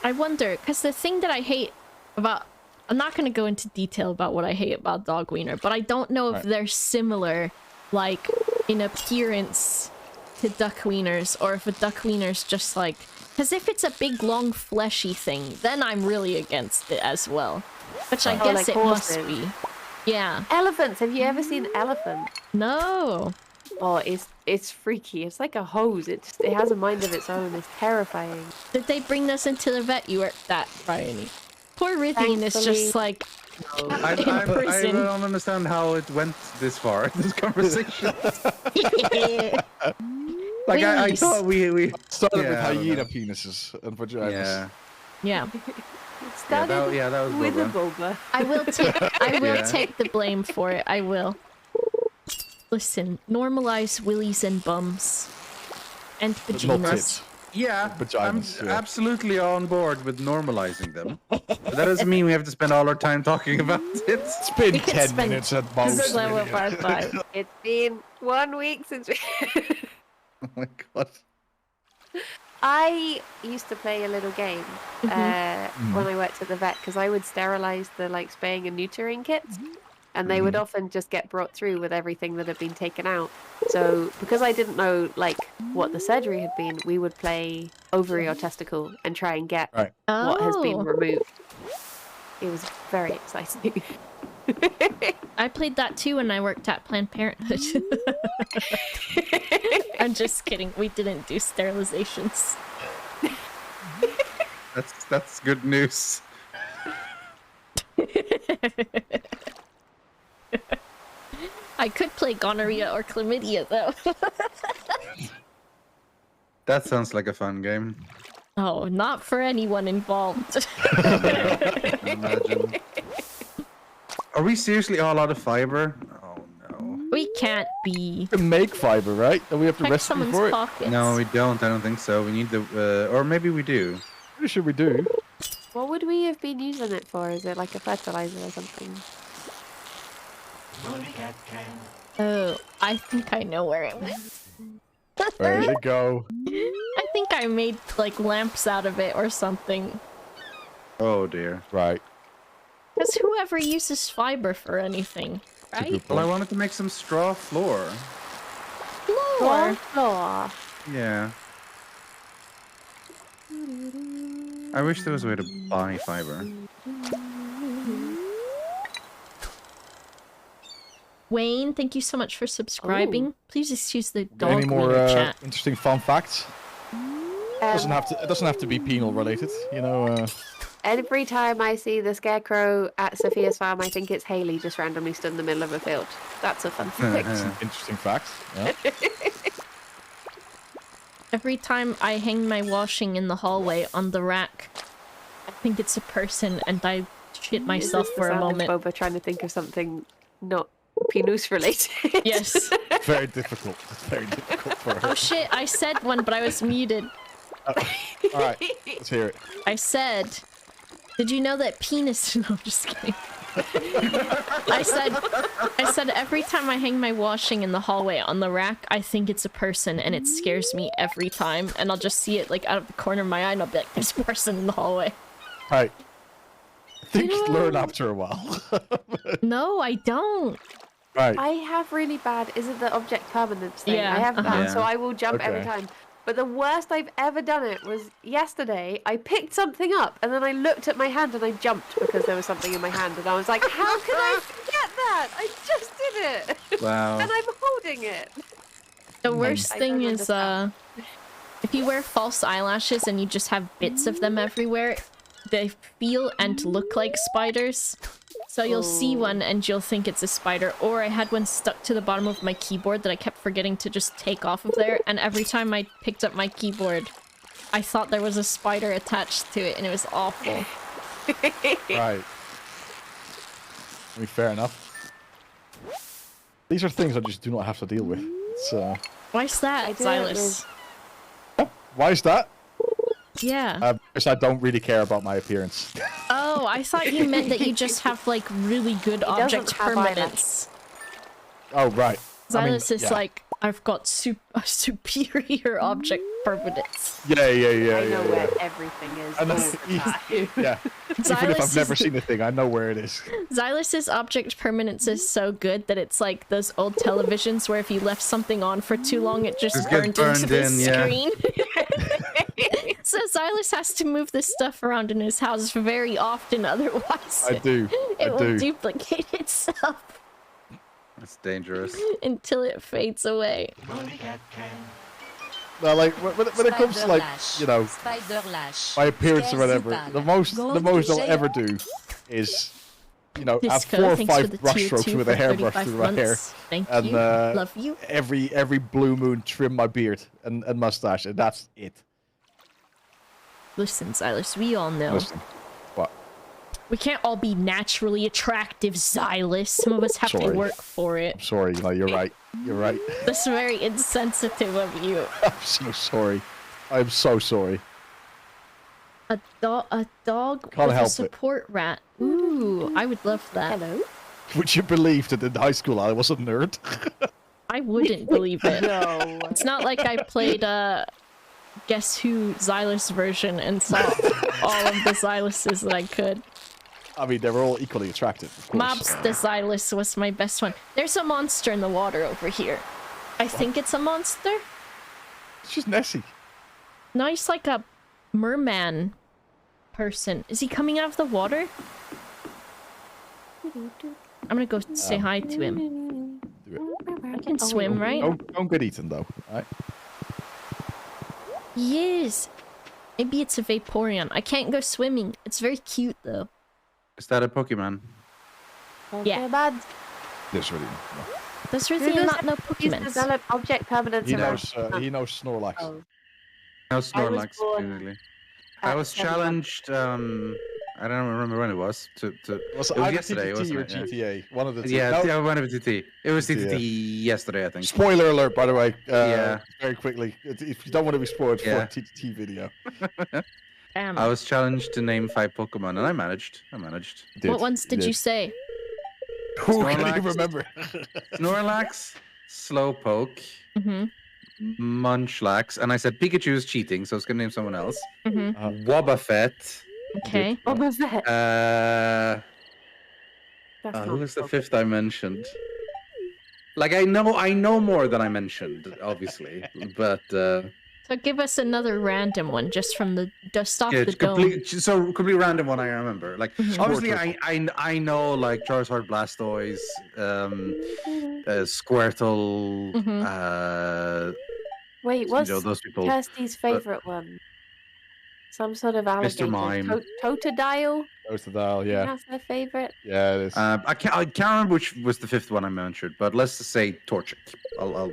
I wonder, because the thing that I hate about... I'm not going to go into detail about what I hate about dog wiener, but I don't know if Right. they're similar, like, in appearance to duck wieners, or if a duck wiener's just like... Because if it's a big, long, fleshy thing, then I'm really against it as well. Which I Oh, guess like it must horses. be. Yeah. Elephants. Have you ever seen elephant? No. Oh, it's freaky. It's like a hose. It has a mind of its own. It's terrifying. Did they bring this into the vet? You were that, Bryony. Poor Rithian is just Thankfully- like... I In prison. don't understand how it went this far in this conversation. Like I Willies. thought we Started Yeah, with I don't hyena know. penises and vaginas. yeah. Yeah. It started that was with a Boba. boba. I will Yeah. take the blame for it. I will. Listen, normalize willies and bums. And But not vaginas. tits. Yeah, Vaginas, I'm yeah. absolutely on board with normalizing them. But that doesn't mean we have to spend all our time talking about it. It's been We could 10 spend minutes at most. Level Lydia. part 5. It's been 1 week since we. Oh my god. I used to play a little game when I worked at the vet because I would sterilize the spaying and neutering kits, and they would often just get brought through with everything that had been taken out. So because I didn't know what the surgery had been, we would play ovary or testicle and try and get what has been removed. It was very exciting. I played that too when I worked at Planned Parenthood. I'm just kidding. We didn't do sterilizations. That's good news. I could play gonorrhea or chlamydia though. That sounds like a fun game. Oh, not for anyone involved. Imagine. Are we seriously all out of fiber? Oh no. We can't be. We can make fiber, right? And we have to Check recipe someone's for it. pockets. No, we don't. I don't think so. We need the, or maybe we do. Pretty sure we do. What would we have been using it for? Is it like a fertilizer or something? Oh, I think I know where it went. There you go. I think I made lamps out of it or something. Oh dear. Right. Because whoever uses fiber for anything, right? Well, I wanted to make some straw floor. Floor. Floor. Yeah. I wish there was a way to buy fiber. Wayne, thank you so much for subscribing. Please excuse the dog Any more chat. interesting fun facts? It doesn't have to be penal related, you know. Every time I see the scarecrow at Sophia's farm, I think it's Haley just randomly stood in the middle of a field. That's a fun fact. Interesting facts. Yeah. Every time I hang my washing in the hallway on the rack, I think it's a person, and I shit myself for a moment. Boba trying to think of something not penis related. Yes. Very difficult. Very difficult for her. Oh shit! I said one, but I was muted. All right, let's hear it. I said, "Did you know that penis?" No, I'm just kidding. I said every time I hang my washing in the hallway on the rack, I think it's a person, and it scares me every time. And I'll just see it out of the corner of my eye, and I'll be like, "There's a person in the hallway." Right. I think you learn after a while. No, I don't. Right. I have really bad. Is it the object permanence thing? Yeah, I have that, Yeah. so I will jump every time. But the worst I've ever done it was yesterday. I picked something up and then I looked at my hand and I jumped because there was something in my hand and I was like, how can I forget that? I just did it. Wow. And I'm holding it. The worst I thing don't is, understand. if you wear false eyelashes and you just have bits of them everywhere, they feel and look like spiders. So you'll see one and you'll think it's a spider. Or I had one stuck to the bottom of my keyboard that I kept forgetting to just take off of there. And every time I picked up my keyboard, I thought there was a spider attached to it, and it was awful. Right. I mean, fair enough. These are things I just do not have to deal with. It's, Why's that, Silas? Why is that? Yeah. Because I don't really care about my appearance. Oh, I thought you meant that you just have really good object permanence. Oh, right. Silas is I've got a superior object permanence. Yeah. I know where everything is. And all the time. yeah. Even if I've never seen a thing, I know where it is. Xylus's object permanence is so good that it's like those old televisions where if you left something on for too long, it just burned into the screen. So Xylus has to move this stuff around in his house very often, otherwise I do. it will duplicate itself. That's dangerous. Until it fades away. Well, when it comes to my appearance or whatever, the most I'll ever do is, have 4 or 5 brush strokes with a hairbrush through my hair. Thank and, you. Love you. Every blue moon trim my beard and mustache, and that's it. Listen, Xylus, we all know. Listen. What? We can't all be naturally attractive, Xylus. Some of us have to work for it. I'm sorry, you're right. You're right. That's very insensitive of you. I'm so sorry. I'm so sorry. A dog Can't with help a support rat. Ooh, I would love that. Hello. Would you believe that in high school I was a nerd? I wouldn't believe it. No. It's not like I played Guess Who Xylus version and saw all of the Xyluses that I could. I mean, they were all equally attractive, of course. Mobs the Xylus was my best one. There's a monster in the water over here. I think it's a monster. It's just Nessie. No, he's like a merman person. Is he coming out of the water? I'm gonna go say hi to him. Do I can swim, right? Don't get eaten, though. All right? Yes. Maybe it's a Vaporeon. I can't go swimming. It's very cute, though. Is that a Pokemon? Yeah. Bad. There's really no. There's really not no He's Pokemons. developed object permanence. He around- knows Snorlax. Oh. No I was Snorlax, born usually. I at was 7 challenged, I don't remember when it was, to Was it was either yesterday, TTT wasn't or it? Yeah. GTA? One of the two. Yeah, No. yeah, one of the TT. It was Yeah. TTT yesterday, I think. Spoiler alert, by the way. Yeah. Very quickly. If you don't want to be spoiled for Yeah. a TTT video. Damn. I was challenged to name 5 Pokemon, and I managed. What ones did you say? Who can you Snorlax. remember? Snorlax, Slowpoke, Mm-hmm. Munchlax, and I said Pikachu's cheating, so I was gonna name someone else. Mm-hmm. Wobbuffet. Okay. What was that? Who That's was the not 5th I mentioned? Like I know more than I mentioned, obviously, but So give us another random one, just from the dust off yeah, the it's dome. complete random one I remember. Like Mhm. obviously I know like Charizard, Blastoise, Squirtle, Mhm. Wait, what's those people. Kirsty's favorite one? Some sort of alligator. Mime. Totodile? Goes to dial, yeah. That's my favorite. Yeah, it is. I can't remember which was the 5th one I mentioned, but let's just say Torchic. I'll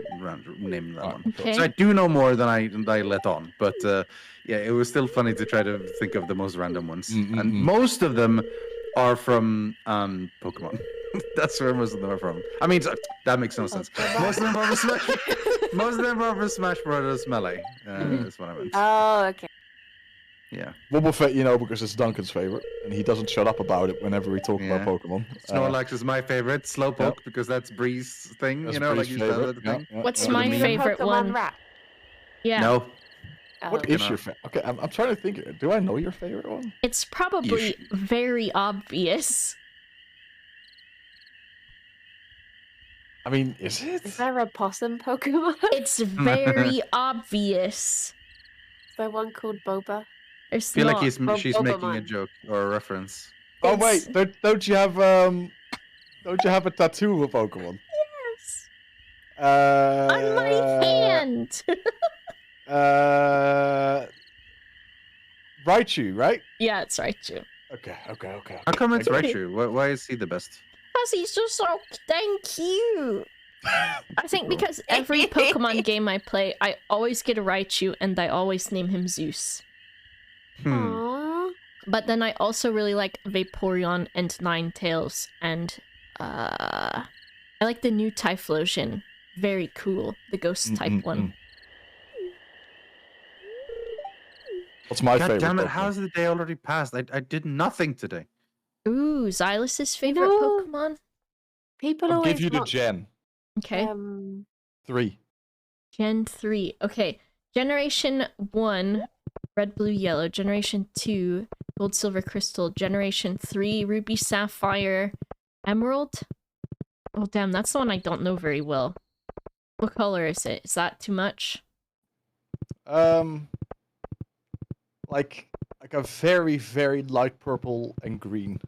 name that one. Okay. So I do know more than I let on, but yeah, it was still funny to try to think of the most random ones, and most of them are from Pokemon. That's where most of them are from. I mean, that makes no sense. Most of them are from Smash. Most of them are from Smash Brothers Melee. That's what I meant. Oh, okay. Yeah. Wobbuffet, because it's Duncan's favorite, and he doesn't shut up about it whenever we talk about Pokemon. Snorlax is my favorite. Slowpoke because that's Bree's thing. That's like Bree's you favorite. said. Thing. What's Yeah. my The meme. favorite Pokemon one? Rat. Yeah. No. What is your favorite? Okay, I'm trying to think. Do I know your favorite one? It's probably very obvious. I mean, is it? Is there a possum Pokemon? It's very obvious. Is there one called Boba? There's I feel like not. she's Boba making a Man. joke or a reference. Oh It's- wait, don't you have a tattoo of a Pokemon? Yes. On my hand. Raichu, right? Yeah, it's right too. Okay. How come it's Okay. Raichu? Why is he the best? Because he's just so dang cute. I think because every Pokemon game I play, I always get a Raichu and I always name him Zeus. Hmm. Aww. But then I also really like Vaporeon and Ninetales, and I like the new Typhlosion. Very cool, the ghost type one. What's my God favorite? damn it! Pokemon? How's the day already passed? I did nothing today. Ooh, Xylus's favorite know- Pokemon. People I'll always give you the mock, Gen Okay, 3. Gen 3. Okay, Generation 1, Red, Blue, Yellow. Generation 2, Gold, Silver, Crystal. Generation 3, Ruby, Sapphire, Emerald. Oh damn, that's the one I don't know very well. What color is it? Is that too much? Like a very, very light purple and green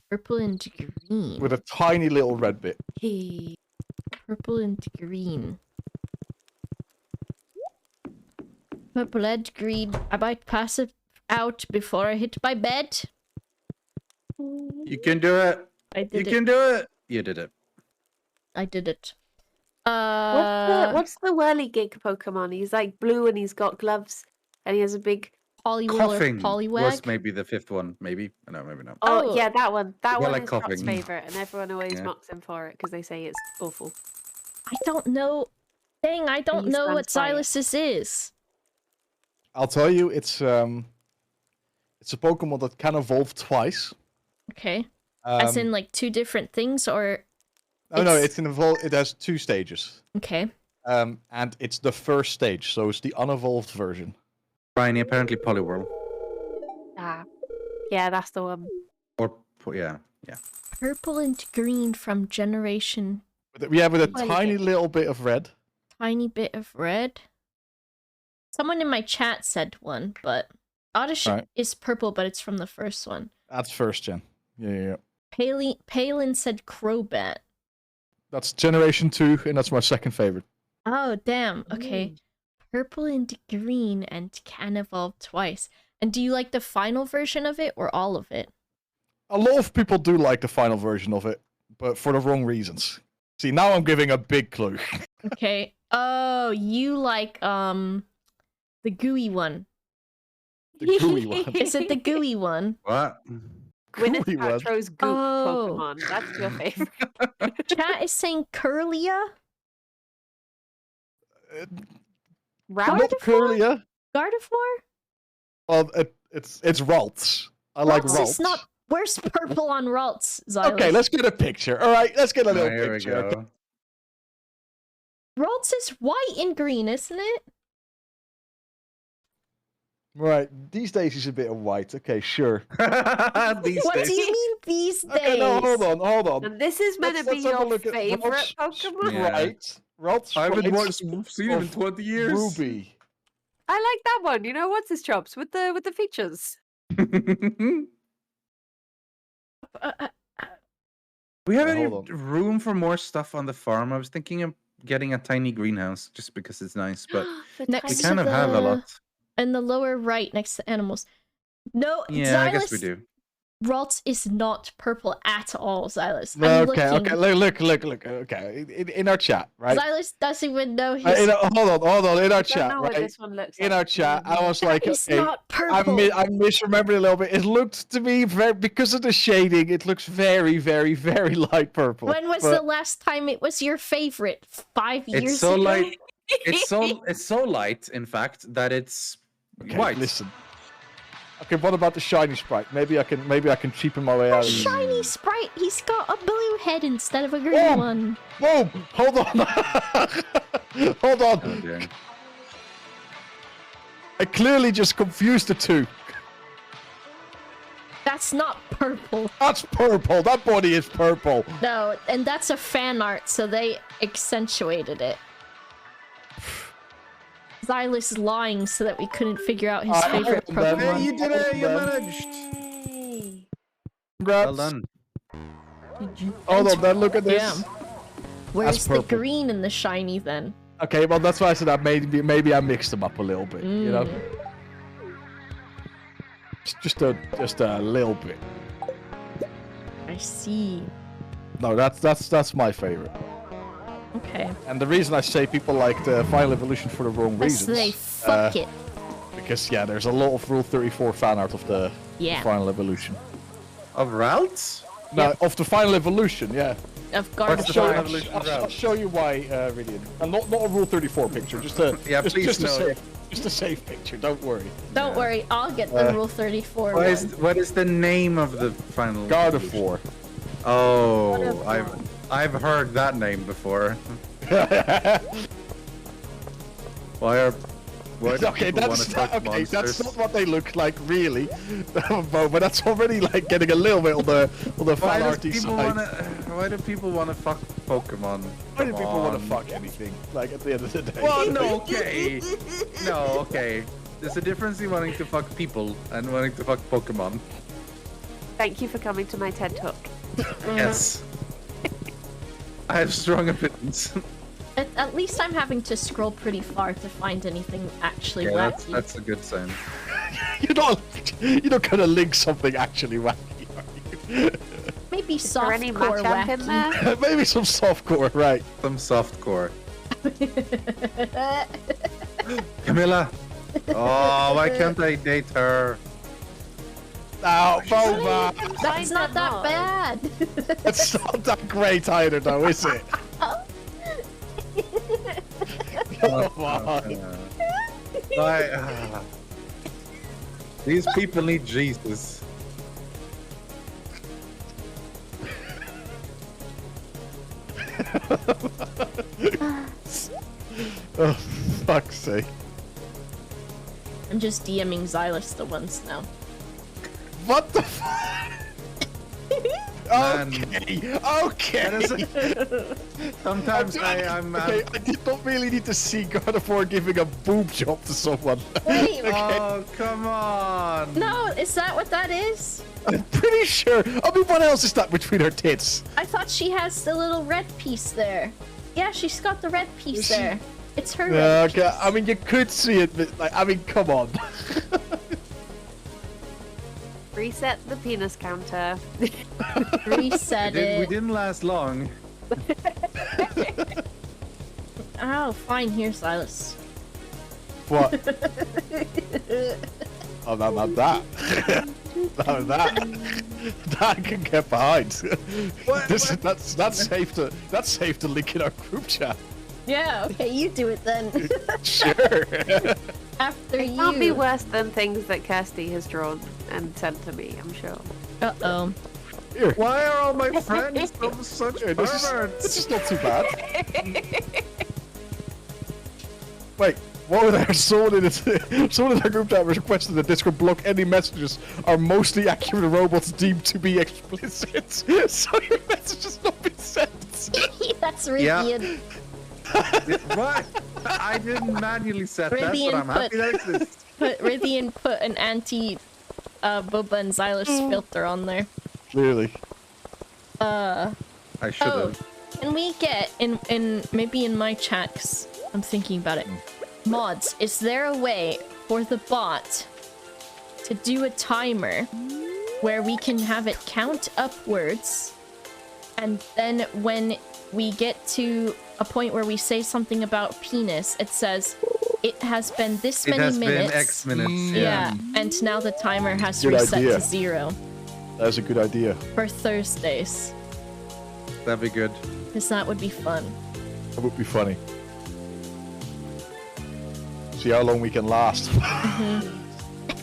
Purple and green. with a tiny little red bit. Purple and green. Purple and green. I might pass it out before I hit my bed. You can do it. I You did it. can do it. You did it. I did it. What's the whirligig Pokemon? He's like blue and he's got gloves and he has a big. Poliwhirl Coughing or Poliwag? was maybe the 5th one. Maybe. No, maybe not. Oh, Oh. yeah, that one. That Yeah, one like is Scott's coughing. favorite, and everyone always Yeah. mocks him for it because they say it's awful. I don't know. Dang, I don't he know what stands by it. Xylus's is. I'll tell you, it's a Pokemon that can evolve twice. Okay. As Um, in like two different things, or Oh no, it's involved. It has 2 stages. Okay. And it's the first stage, so it's the unevolved version. Shiny, apparently Poliwhirl. Yeah, that's the one. Or yeah. Purple and green from generation. Yeah, with a Well, tiny little bit of red. Tiny bit of red. Someone in my chat said one, but Oddish is purple, but it's from the first one. That's first gen. Yeah. Palin said Crobat. That's generation 2, and that's my second favorite. Oh, damn. Okay. Purple and green and can evolve twice. And do you like the final version of it or all of it? A lot of people do like the final version of it, but for the wrong reasons. See, now I'm giving a big clue. Okay. Oh, you like the gooey one. The gooey one. Is it the gooey one? What? Gwyneth Gooey one. Paltrow's goop Oh. Pokemon. That's your favorite. Chat is saying Curlia? Not Gardevoir? Curlia. Gardevoir? Well, it's Ralts. I like Ralts Ralts. is not... Where's purple on Ralts, Xylus? Okay, let's get a picture. All right, let's get a little Here we picture. Okay. go. Ralts is white and green, isn't it? Right, these days he's a bit of white. Okay, sure. These What days. do you mean these days? Okay, no, hold on. And this is meant to be Let's have a your look at favorite Ralts Pokemon? Yeah. Right. Ralts I haven't Sprites seen him in of 20 years. Ruby. I like that one. You know, what's his chops with the features? We have any Hold on. room for more stuff on the farm? I was thinking of getting a tiny greenhouse just because it's nice, but The Next we to kind of have a lot. In the lower right, next to animals. No, Yeah, I guess we Xylus, do. Ralts is not purple at all, Xylus. I'm Okay, looking. look. Okay, in our chat, right? Xylus doesn't even know his... Hold on. In our I don't chat, know what right? this one looks In like. our chat, I was That like, is okay, not purple. I misremembered a little bit. It looked to me because of the shading. It looks very, very, very light purple. When was the last time it was your favorite? 5 years It's so ago? light. It's so light, in fact, that it's Okay, white. listen. Okay, what about the shiny sprite? Maybe I can cheapen my way out. A shiny sprite. He's got a blue head instead of a green Oh! one. Whoa! Hold on. Hold on. Oh, dear. I clearly just confused the two. That's not purple. That's purple. That body is purple. No, and that's a fan art, so they accentuated it. Xylus is lying so that we couldn't figure out his favorite hold on, Pokemon. Hey, you did it! You Well managed! Yay. Congrats. Well done. Hold on, then look at this. Yeah. Where's That's the purple. green and the shiny then? Okay, well that's why I said that maybe I mixed them up a little bit. You know, just a little bit. I see. No, that's my favorite. Okay. And the reason I say people like the Final Evolution for the wrong Let's reasons. say fuck it. Because yeah, there's a lot of Rule 34 fan art of the Yeah. Final Evolution. Of Ralts? No, of the Final Evolution, yeah. Of What's the Gardevoir. Final Evolution of I'll Ralts? show you why, Ridian. And not a Rule 34 picture, just a Yeah, please just a no. safe, just a safe picture. Don't worry. Don't worry, I'll get the Rule 34 one. What is the name of the final? Gardevoir. Oh, I've heard that name before. Why do Okay, people want that's to touch not, okay. monsters? That's not what they look like really, but that's already like getting a little bit on the fan arty side. Why do people want to fuck Pokemon? Why do Come people want to on. fuck anything? Like at the end of the day. Well, no, okay. No, okay. There's a difference in wanting to fuck people and wanting to fuck Pokemon. Thank you for coming to my TED Talk. Yes. I have strong opinions. At least I'm having to scroll pretty far to find anything actually Yeah, wacky. that's a good sign. You're not gonna link something actually wacky, are you? Maybe Is there any softcore Machamp in wacky. there? Maybe some softcore, right? Some softcore. Camilla! Oh, why can't I date her? Now, Boba! That's not that bad. It's not that great either, though, is it? Come on. Why? These people need Jesus. Oh, fuck's sake. I'm just DMing Xylus the ones now. What the fuck? Man. Okay. Sometimes I'm. Okay, I don't really need to see God of War giving a boob job to someone. Wait, Oh, come on. no, is that what that is? I'm pretty sure. I mean, what else is that between her tits? I thought she has the little red piece there. Yeah, she's got the red piece there. It's her red Okay, piece. I mean, you could see it, but like, I mean, come on. Reset the penis counter. Reset We it. didn't last long. Oh, fine. Here, Silas. What? Oh, not that. No, that. That I can get behind. That's safe to link in our group chat. Yeah, okay, you do it then. Sure. After It you. can't be worse than things that Kirsty has drawn and sent to me, I'm sure. Uh-oh. Here. Why are all my friends such Here, this perverts? is not too bad. Wait, what was there? Someone in our group chat requested that Discord block any messages are mostly accurate robots deemed to be explicit. So your messages not be sent. That's Yeah. Rivian. What? I didn't manually set that, Rivian but I'm happy that exists. Rivian put an anti Boba and Xylus filter on there. Clearly. I should Oh, have. can we get in maybe in my chat? 'Cause I'm thinking about it. Mods, is there a way for the bot to do a timer where we can have it count upwards, and then when we get to a point where we say something about penis, it says it has been this It many has minutes. been X minutes. Yeah, and now the timer has Good reset idea. to 0 That's a good idea. for Thursdays, That'd be good. because that would be fun. That would be funny. See how long we can last.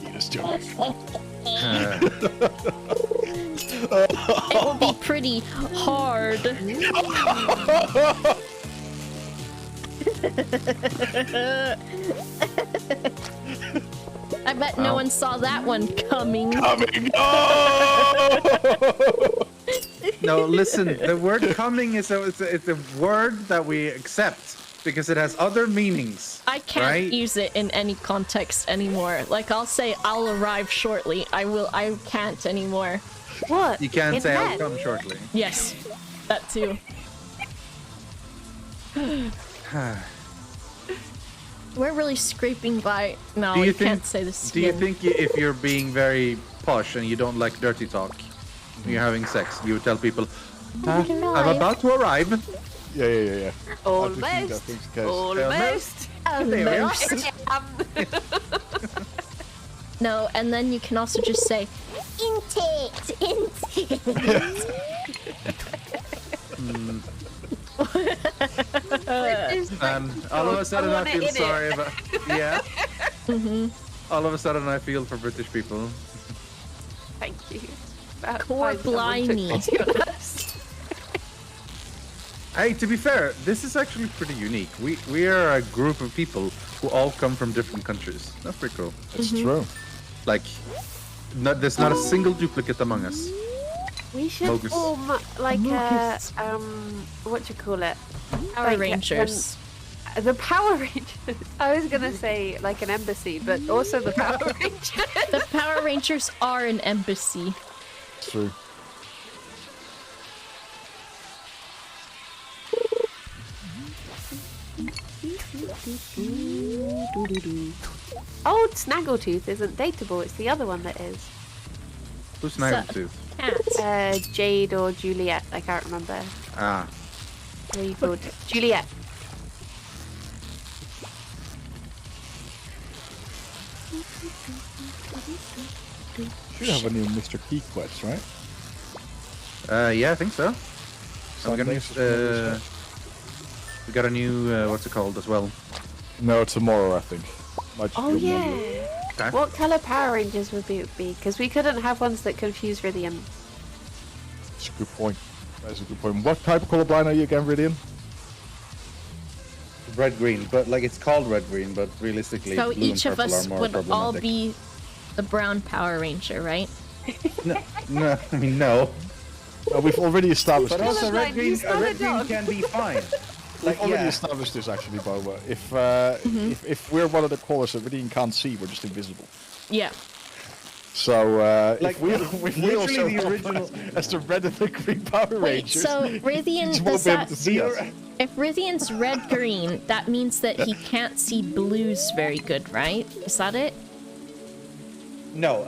Penis joke. It will be pretty hard. I bet no one saw that one coming. Coming. Oh! No, listen. The word "coming" it's a word that we accept because it has other meanings. I can't right? use it in any context anymore. Like, I'll say I'll arrive shortly. I can't anymore. What? You can't In say "I'll bed? come shortly." Yes, that too. We're really scraping by. No, you can't say this. Do you think if you're being very posh and you don't like dirty talk, when you're having sex, you would tell people, "I'm about to arrive." Yeah. Almost. Just in case. Almost. Almost. No, and then you can also just say, intake. And all of a sudden I feel sorry about. Yeah. All of a sudden I feel for British people. Thank you. Core blimey. Hey, to be fair, this is actually pretty unique. We are a group of people who all come from different countries. That's pretty cool. It's true. Like, there's not a single duplicate among us. We should Bogus. form like a what do you call it? Power Like, Rangers. The Power Rangers. I was gonna say like an embassy, but also the Power Rangers. The Power Rangers are an embassy. It's true. Oh, Snaggletooth isn't dateable. It's the other one that is. Who's Snaggletooth? Cat. Jade or Juliet. I can't remember. Ah. What are you called? Juliet. Should have a new Mr. Key quest, right? Yeah, I think so. We got a Sunday? Uh, new, we got a new what's it called as well? No, tomorrow I think. Might just Oh be on Monday. yeah. Okay. What color Power Rangers would be? Because we couldn't have ones that confuse Rithium. That's a good point. That's a good point. What type of colorblind are you again, Ridian? Red-green, but like it's called red-green, but realistically, So blue each and of purple us are more would all problematic. be the brown Power Ranger, right? No, I mean no. We've already established But this. also Colorblind, red-green, you smell a red-green dog. can be fine. We've already yeah. established this actually, Boba. If we're one of the colors that Ridian can't see, we're just invisible. Yeah. So Like, if we literally also the original- as the red and the green Power Wait, Rangers, so you Rithian, just does won't be able that... to see us. If Rithian's red-green, that means that he can't see blues very good, right? Is that it? No,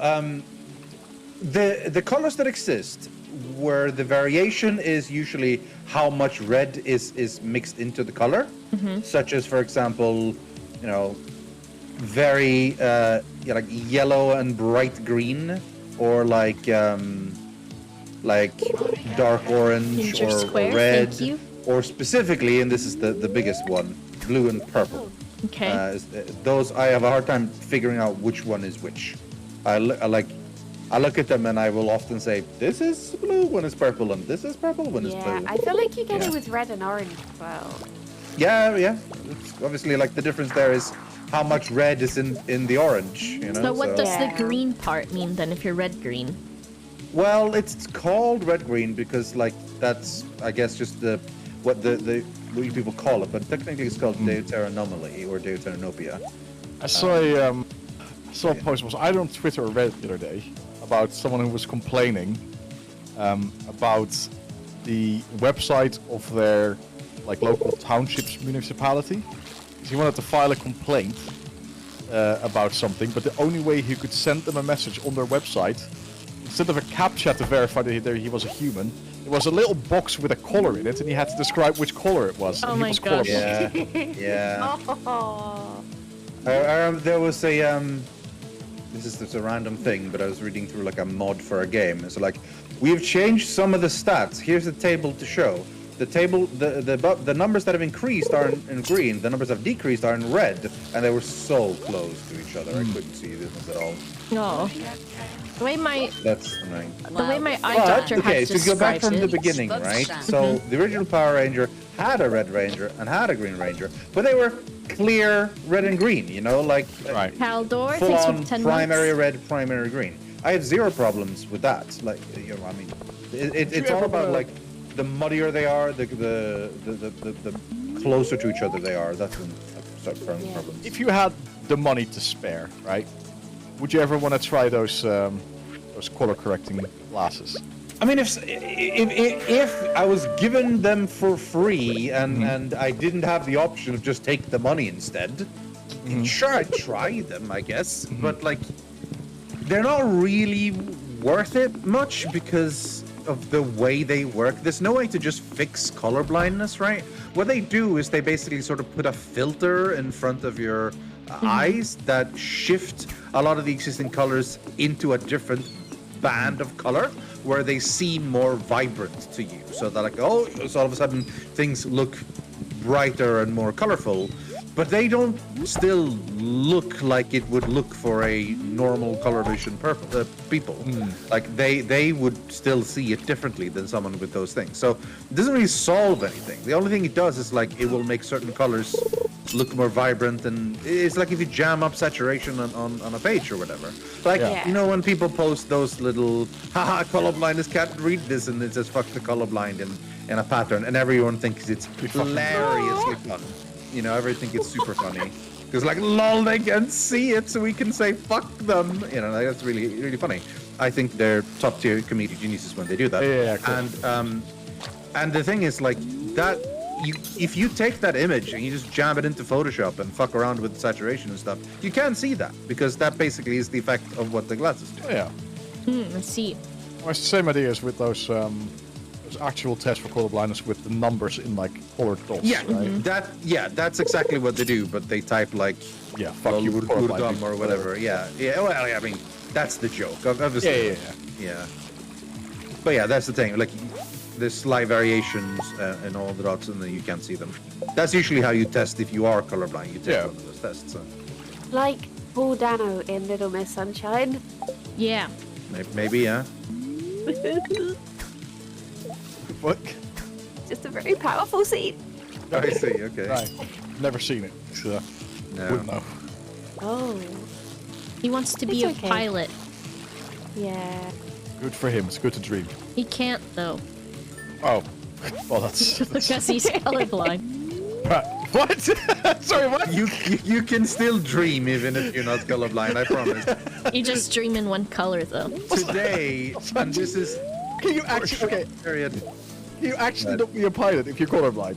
the colors that exist, where the variation is usually how much red is mixed into the color, such as, for example, you know, very like yellow and bright green, or like dark orange Ginger or square, red, thank you. or specifically, and this is the biggest one, blue and purple. Okay. Those I have a hard time figuring out which one is which. I look at them and I will often say, this is blue when it's purple, and this is purple when it's Yeah, blue. I feel like you get it with red and orange as well. Yeah. It's obviously, like, the difference there is how much red is in the orange, you know? So what does Yeah. the green part mean then if you're red-green? Well, it's called red-green because, like, that's, I guess, just what you people call it, but technically it's called deuteranomaly or deuteranopia. I saw a post, was either on Twitter or Reddit the other day, about someone who was complaining about the website of their local township's municipality. He wanted to file a complaint about something, but the only way he could send them a message on their website, instead of a CAPTCHA to verify that he was a human, there was a little box with a color in it, and he had to describe which color it was. Oh and he my was gosh. colorblind. Yeah. Oh. There was a this is just a random thing, but I was reading through like a mod for a game. It's like, we've changed some of the stats. Here's a table to show. The table, the numbers that have increased are in green. The numbers that have decreased are in red, and they were so close to each other. I couldn't see this at all. No. The way my That's annoying. eye But, doctor okay, has so go back described from the it. beginning, Bubs right? shine. So the original Power Ranger had a Red Ranger and had a Green Ranger, but they were clear red and green, you know, like Right. Haldor, full thanks for on the 10 primary months. red, primary green. I had zero problems with that. Like, you know, I mean, it's all about like the muddier they are, the closer to each other they are. That's when I start having problems. If you had the money to spare, right, would you ever want to try those color correcting glasses? I mean, if I was given them for free and I didn't have the option of just take the money instead, sure, I'd try them, I guess. But like, they're not really worth it much because of the way they work. There's no way to just fix color blindness, right? What they do is they basically sort of put a filter in front of your eyes that shift a lot of the existing colors into a different band of color where they seem more vibrant to you. So they're like, oh, so all of a sudden things look brighter and more colorful, but they don't still look like it would look for a normal color vision people. Like they would still see it differently than someone with those things. So it doesn't really solve anything. The only thing it does is like it will make certain colors look more vibrant, and it's like if you jam up saturation on a page or whatever. Like, Yeah. you know, when people post those little, haha, colorblindness can't read this, and it says fuck the colorblind in a pattern, and everyone thinks it's hilariously fun. You know, everyone thinks it's super funny. Because like, lol, they can see it, so we can say fuck them. You know, like, that's really, really funny. I think they're top tier comedic geniuses when they do that. Yeah, cool. And the thing is, like, that, if you take that image and you just jam it into Photoshop and fuck around with saturation and stuff, you can see that, because that basically is the effect of what the glasses do. Oh, yeah. Let's see. Well, it's the same idea as with those actual tests for color blindness with the numbers in like colored dots. Yeah, right? that's exactly what they do, but they type like, Yeah, fuck you, colorblind Gurdam people. or whatever. Yeah, well, I mean, that's the joke, obviously. Yeah. But yeah, that's the thing. Like, there's slight variations in all the dots, and then you can't see them. That's usually how you test if you are colorblind. You take one of those tests. So. Like Paul Dano in Little Miss Sunshine. Yeah. Maybe, yeah. What? Just a very powerful scene. I see. Okay. Right. Never seen it, so No. wouldn't know. Oh. He wants to be It's a okay. pilot. Yeah. Good for him. It's good to dream. He can't though, Oh. Well, that's... because he's colorblind. Right. What? Sorry, what? You can still dream even if you're not colorblind. I promise. You just dream in one color though. Today, and this is Can you actually... Okay. period. Can you actually not be a pilot if you're colorblind?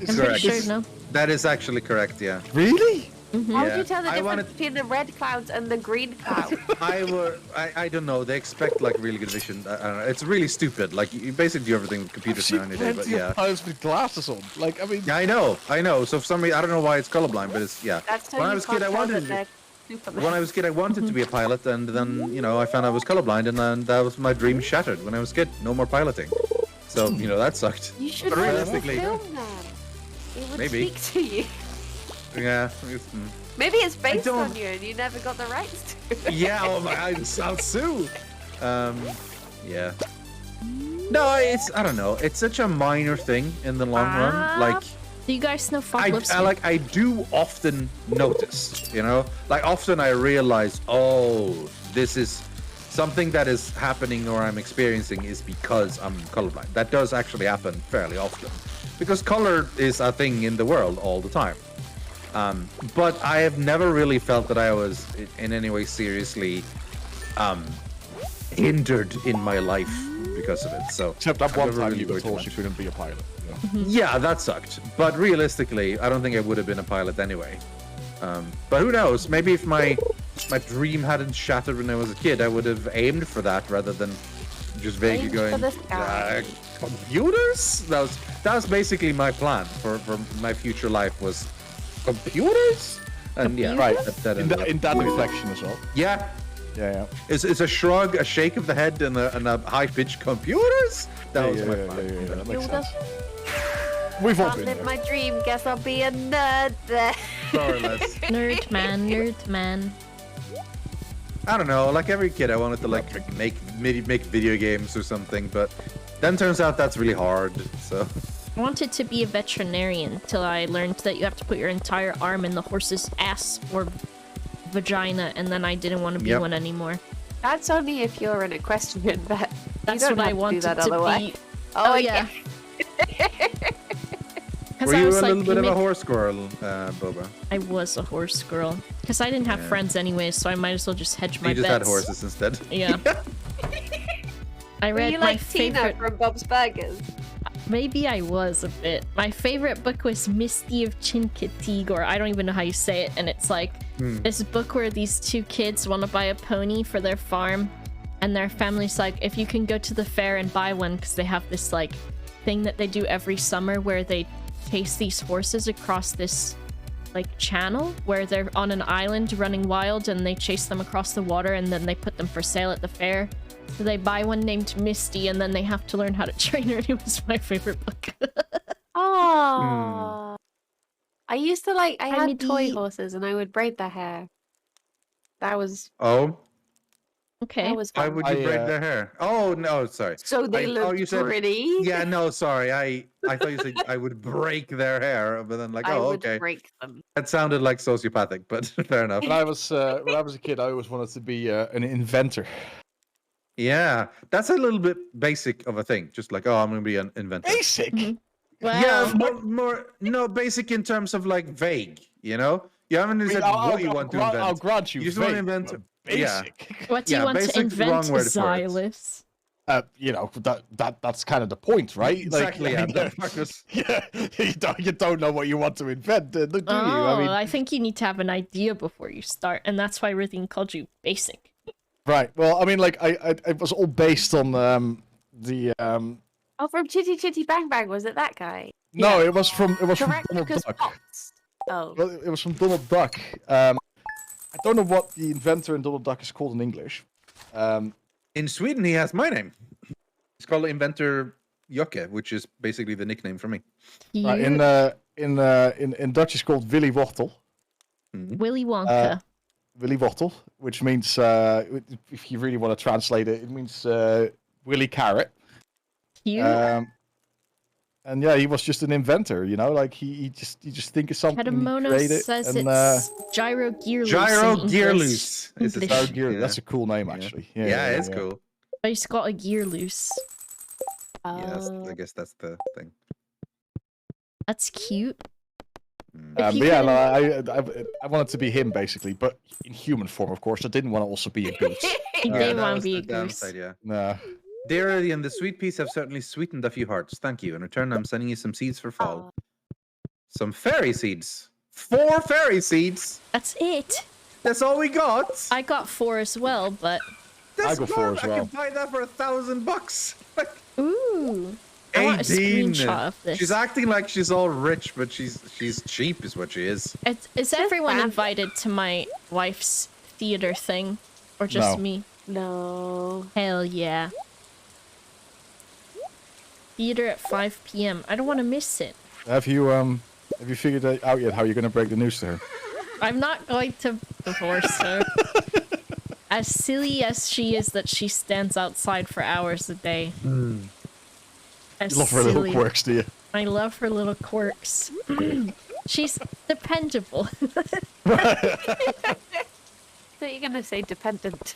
I'm pretty sure, no? That is actually correct. Yeah. Really? How would Yeah. you tell the I difference wanted- between the red clouds and the green cloud? I don't know. They expect like really good vision. I don't know. It's really stupid. Like you basically do everything with computers now nowadays. But yeah. Pilots with glasses on. Like, I mean... Yeah, I know. So for some reason, I don't know why it's colorblind, but it's yeah. That's how When I you was a kid, can't I tell wanted that they're Superman. when I was a kid, I wanted to be a pilot, and then I found I was colorblind, and then that was my dream shattered. When I was a kid, no more piloting. So that sucked. You should But write a realistically- film then. It would Maybe. speak to you. Yeah. Maybe it's based don't- on you and you never got the rights to. Yeah. Oh my! I'll sue. Yeah. No, I don't know. It's such a minor thing in the long run. Like. Do you guys know Fog I Lipstick? I do often notice, like often I realize, oh, this is something that is happening or I'm experiencing is because I'm colorblind. That does actually happen fairly often because color is a thing in the world all the time. But I have never really felt that I was in any way seriously hindered in my life because of it. So Except that I've one never time really you were worried too told much. you couldn't be a pilot. Yeah, that sucked. But realistically, I don't think I would have been a pilot anyway. But who knows? Maybe if my dream hadn't shattered when I was a kid, I would have aimed for that rather than just vaguely Aimed going. for the sky. Computers? That was basically my plan for my future life was computers. And yeah, Right. that ended up- In that reflection as well. yeah. Yeah, It's a shrug, a shake of the head, and a high-pitched computers. That was my plan. That makes Yoda. sense. We've all Can't been live there. my dream, guess I'll be a nerd then. More or less. Nerd man. I don't know. Like every kid, I wanted to like make video games or something, but then turns out that's really hard. So I wanted to be a veterinarian till I learned that you have to put your entire arm in the horse's ass or vagina, and then I didn't want to be Yep. one anymore. That's only if you're an equestrian vet. That's you don't what I have wanted to do that to otherwise. be. Oh, yeah. were you a little bit of a horse girl, Boba? I was a horse girl. Because I didn't have friends anyways, so I might as well just hedge my You just bets. had horses instead. Yeah. I Were read you my like Tina favorite... from Bob's Burgers? Maybe I was a bit. My favorite book was Misty of Chincoteague, or I don't even know how you say it, and it's like this book where these two kids want to buy a pony for their farm, and their family's like, if you can go to the fair and buy one, because they have this like thing that they do every summer where they chase these horses across this like channel where they're on an island running wild, and they chase them across the water, and then they put them for sale at the fair. So they buy one named Misty, and then they have to learn how to train her. It was my favorite book. Oh. I used to like, I had made toy the- horses and I would braid their hair. That was, Oh, Okay. that was why fun. would you I, braid their hair? Oh no, sorry. So they looked you said, pretty. Yeah, no, sorry. I thought you said I would break their hair, but then like, I oh, would okay. break them. That sounded like sociopathic, but fair enough. When I was a kid, I always wanted to be an inventor. Yeah, that's a little bit basic of a thing. Just like, oh, I'm gonna be an inventor. Basic. Wow. Yeah, more no basic in terms of like vague. You haven't said what you want to invent. I'll grant you. You just want to vague, invent. but Yeah. Basic. What do you Yeah, want to basic, invent, wrong word for it. Xylus? That's kind of the point, right? Exactly. Like, Yeah. Marcus. yeah. You don't know what you want to invent, do you? Oh, I mean, I think you need to have an idea before you start, and that's why Rithine called you basic. right. Well, I mean, like, it was all based on the Oh, from Chitty Chitty Bang Bang, was it that guy? No, it was from Correct, Donald because Duck. Pops. Oh. Well, it was from Donald Duck. I don't know what the inventor in Donald Duck is called in English. In Sweden, he has my name. He's called Inventor Jokke, which is basically the nickname for me. Right, in Dutch, it's called Willy Wortel. Willy Wonka. Willy Wortel, which means, if you really want to translate it, it means Willy Carrot. Cute. And yeah, he was just an inventor, you know, like he just think of something, Kedamono create it, says and it's gyro gear loose. Gyro in English. gear loose. Is it? Gyro gear. Yeah. That's a cool name, actually. Yeah, it's cool. But he's got a gear loose. Yeah, I guess that's the thing. That's cute. But yeah, no, I wanted to be him basically, but in human form, of course. I didn't want to also be a goose. He didn't want to be a the goose. downside, yeah. No. Dear Eddie and the sweet peas have certainly sweetened a few hearts. Thank you. In return, I'm sending you some seeds for fall. Some fairy seeds. 4 fairy seeds. That's it. That's all we got. I got 4 as well, but I got 4 as well. I can buy that for $1,000. ooh, I want a 18. screenshot of this. She's acting like she's all rich, but she's cheap, is what she is. Is everyone invited to my wife's theater thing, or just me? No. Hell yeah. Theater at 5 p.m. I don't want to miss it. Have you figured out yet how you're gonna break the news to her? I'm not going to divorce her. As silly as she is that she stands outside for hours a day. You love her little quirks, do you? I love her little quirks. She's dependable. I thought you were gonna say dependent.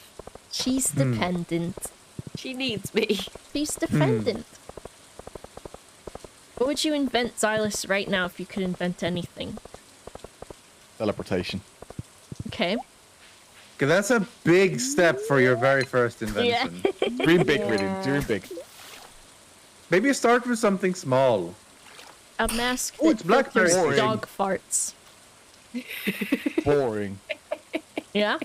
She's dependent. She needs me. She's dependent. What would you invent, Xylus, right now if you could invent anything? Teleportation. Okay. Okay, that's a big step for your very first invention. Yeah. Dream big, really. Dream big. Maybe you start with something small. A mask Oh, it's that filters blackberry. dog farts. Boring. Yeah?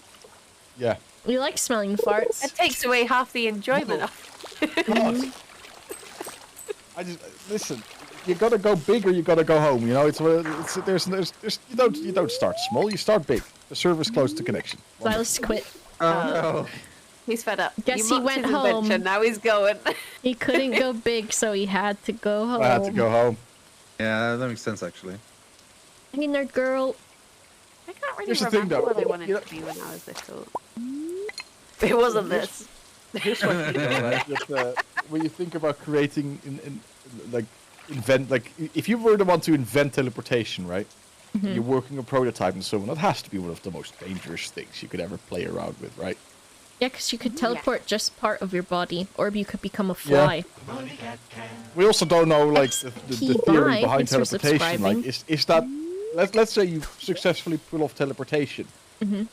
Yeah. We like smelling farts. That takes away half the enjoyment of God. I just listen. You gotta go big or you gotta go home. You know, there's you don't start small. You start big. The server's close to connection. Xylus quit. Oh no. He's fed up. Guess You he mocked went his home. invention, now he's going. He couldn't go big, so he had to go home. I had to go home. Yeah, that makes sense actually. Hey, nerd girl. I can't really Here's the thing, remember though. what I wanted to be when I was little. It wasn't this. Here's what you know, right? That, when you think about creating, if you were the one to invent teleportation, right? You're working a prototype and so on. That has to be one of the most dangerous things you could ever play around with, right? Yeah, because you could teleport just part of your body, or you could become a fly. Yeah. We also don't know, like, the theory behind Thanks for teleportation. Like, is that... Let's say you successfully pull off teleportation.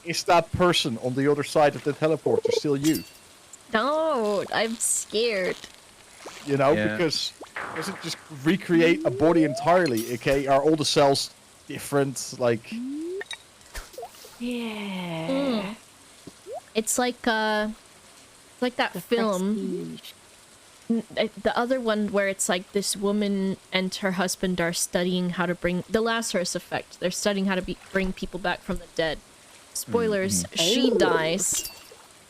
Is that person on the other side of the teleporter still you? No, I'm scared. You know, because does it just recreate a body entirely? Okay, are all the cells different? Like, Yeah. It's like that film. The other one where it's like this woman and her husband are studying how to bring the Lazarus effect. They're studying how to bring people back from the dead. Spoilers: she dies,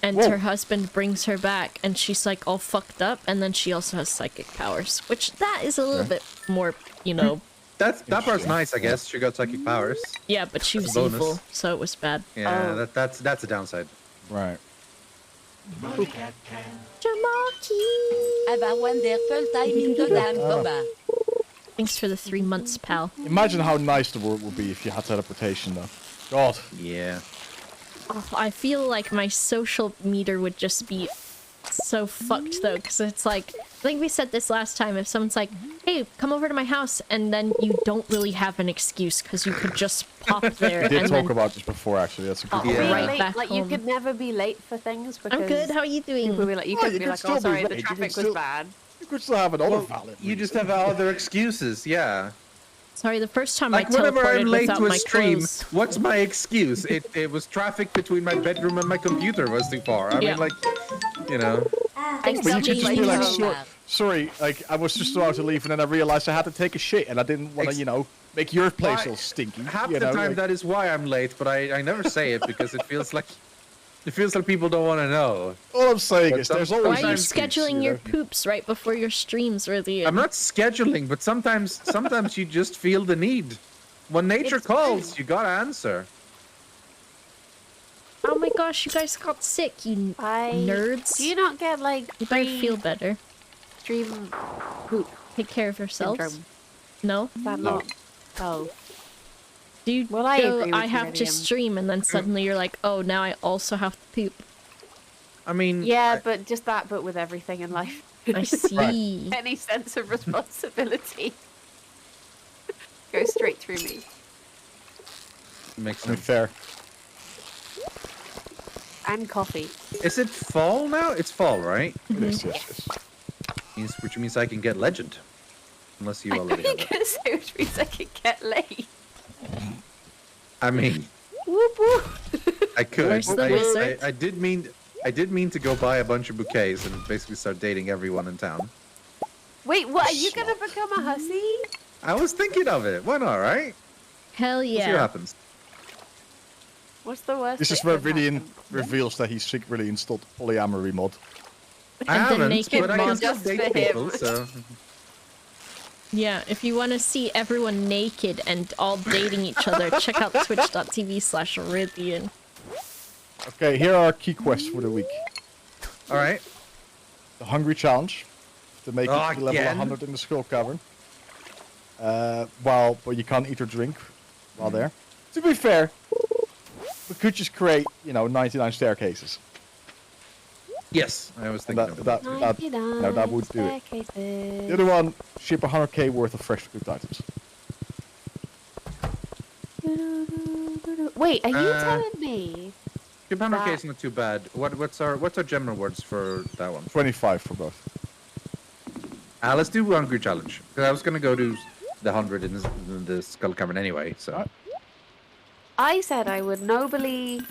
and her husband brings her back, and she's like all fucked up, and then she also has psychic powers, which that is a little bit more, you know. That part's nice, I guess. She got psychic powers. Yeah, but she was bonus. evil, so it was bad. Yeah, that's a downside. right. Have a wonderful time in the damn boba. Thanks for the 3 months, pal. Imagine how nice the world would be if you had teleportation, though. God. Yeah. Oh, I feel like my social meter would just be so fucked though, because it's like, I think we said this last time, if someone's like, hey, come over to my house, and then you don't really have an excuse because you could just pop there. We did and talk then about this before, actually. That's a good Be point. right late, back like home. you could never be late for things because I'm good. How are you doing? people be like, you Oh, couldn't you be could like, still oh be sorry, late. the You traffic could was still- bad. You could still have another valid You reason. just have other excuses, yeah. Sorry, the first time Like I whenever teleported I'm late without to a my stream, clothes. what's my excuse? It was traffic between my bedroom and my computer was too far. I Yeah. mean, like, you know. Thanks, But you could just be Jamie. like, Jamie. sorry, like, I was just about to leave and then I realized I had to take a shit and I didn't want to, you know, make your place all stinky. Half you the know, time like- that is why I'm late, but I never say it because it feels like people don't want to know. All I'm saying But is there's some- Why always are you an excuse, scheduling you your know? poops right before your streams, really? I'm not scheduling, but sometimes you just feel the need. When nature calls, you gotta answer. Oh my gosh, you guys got sick, you nerds. Do you not get like You better free feel better. stream poop take care of yourselves? Syndrome. No? Is that No. not? Oh. Do you Well, I go, agree with I you, have to William. stream, and then suddenly you're like, oh, now I also have to poop. I mean, Yeah, but just that, but with everything in life. I see. Any sense of responsibility goes straight through me. makes I mean, sense. fair. And coffee. Is it fall now? It's fall, right? It is, yes. Which means I can get legend. Unless you I already think have it. it's so which means I can get laid. I mean, Whoop whoop. I could. Where's the wizard? I did mean to go buy a bunch of bouquets and basically start dating everyone in town. Wait, what? Are you gonna become a hussy? I was thinking of it. Why not, right? Hell We'll see what yeah. happens. What's the worst? This is that where could Vidian happen? reveals that he secretly installed polyamory mod. I And the haven't, naked but I can mod. still Just date for people, him. so... Yeah, if you want to see everyone naked and all dating each other, check out twitch.tv/Ridian. Okay, here are our key quests for the week. Alright. The Hungry Challenge, to make it Oh, to level again? 100 in the Skull Cavern. Well, you can't eat or drink while there. To be fair, we could just create, 99 staircases. Yes, I was And thinking that, of it. that, that, that would do it. The other one, ship 100k worth of fresh cooked items. Wait, are you Uh, telling me? Japan that- is not too bad. What's our general words for that one? 25 for both. Let's do Hungry Challenge. 'Cause I was gonna go do the 100 in the Skull Cavern anyway, so... Alright. I said I would nobly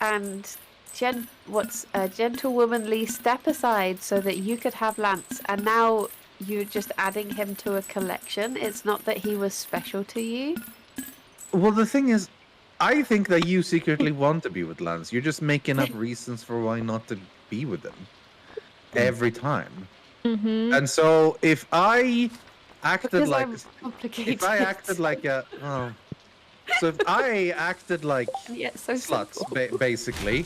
and gentlewomanly step aside so that you could have Lance, and now you're just adding him to a collection. It's not that he was special to you. Well, the thing is, I think that you secretly want to be with Lance. You're just making up reasons for why not to be with him. Every time. Mm-hmm. And so, if I acted Because like... I'm complicated. If I acted like a... Oh. So if I acted like Yeah, so sluts, simple. basically,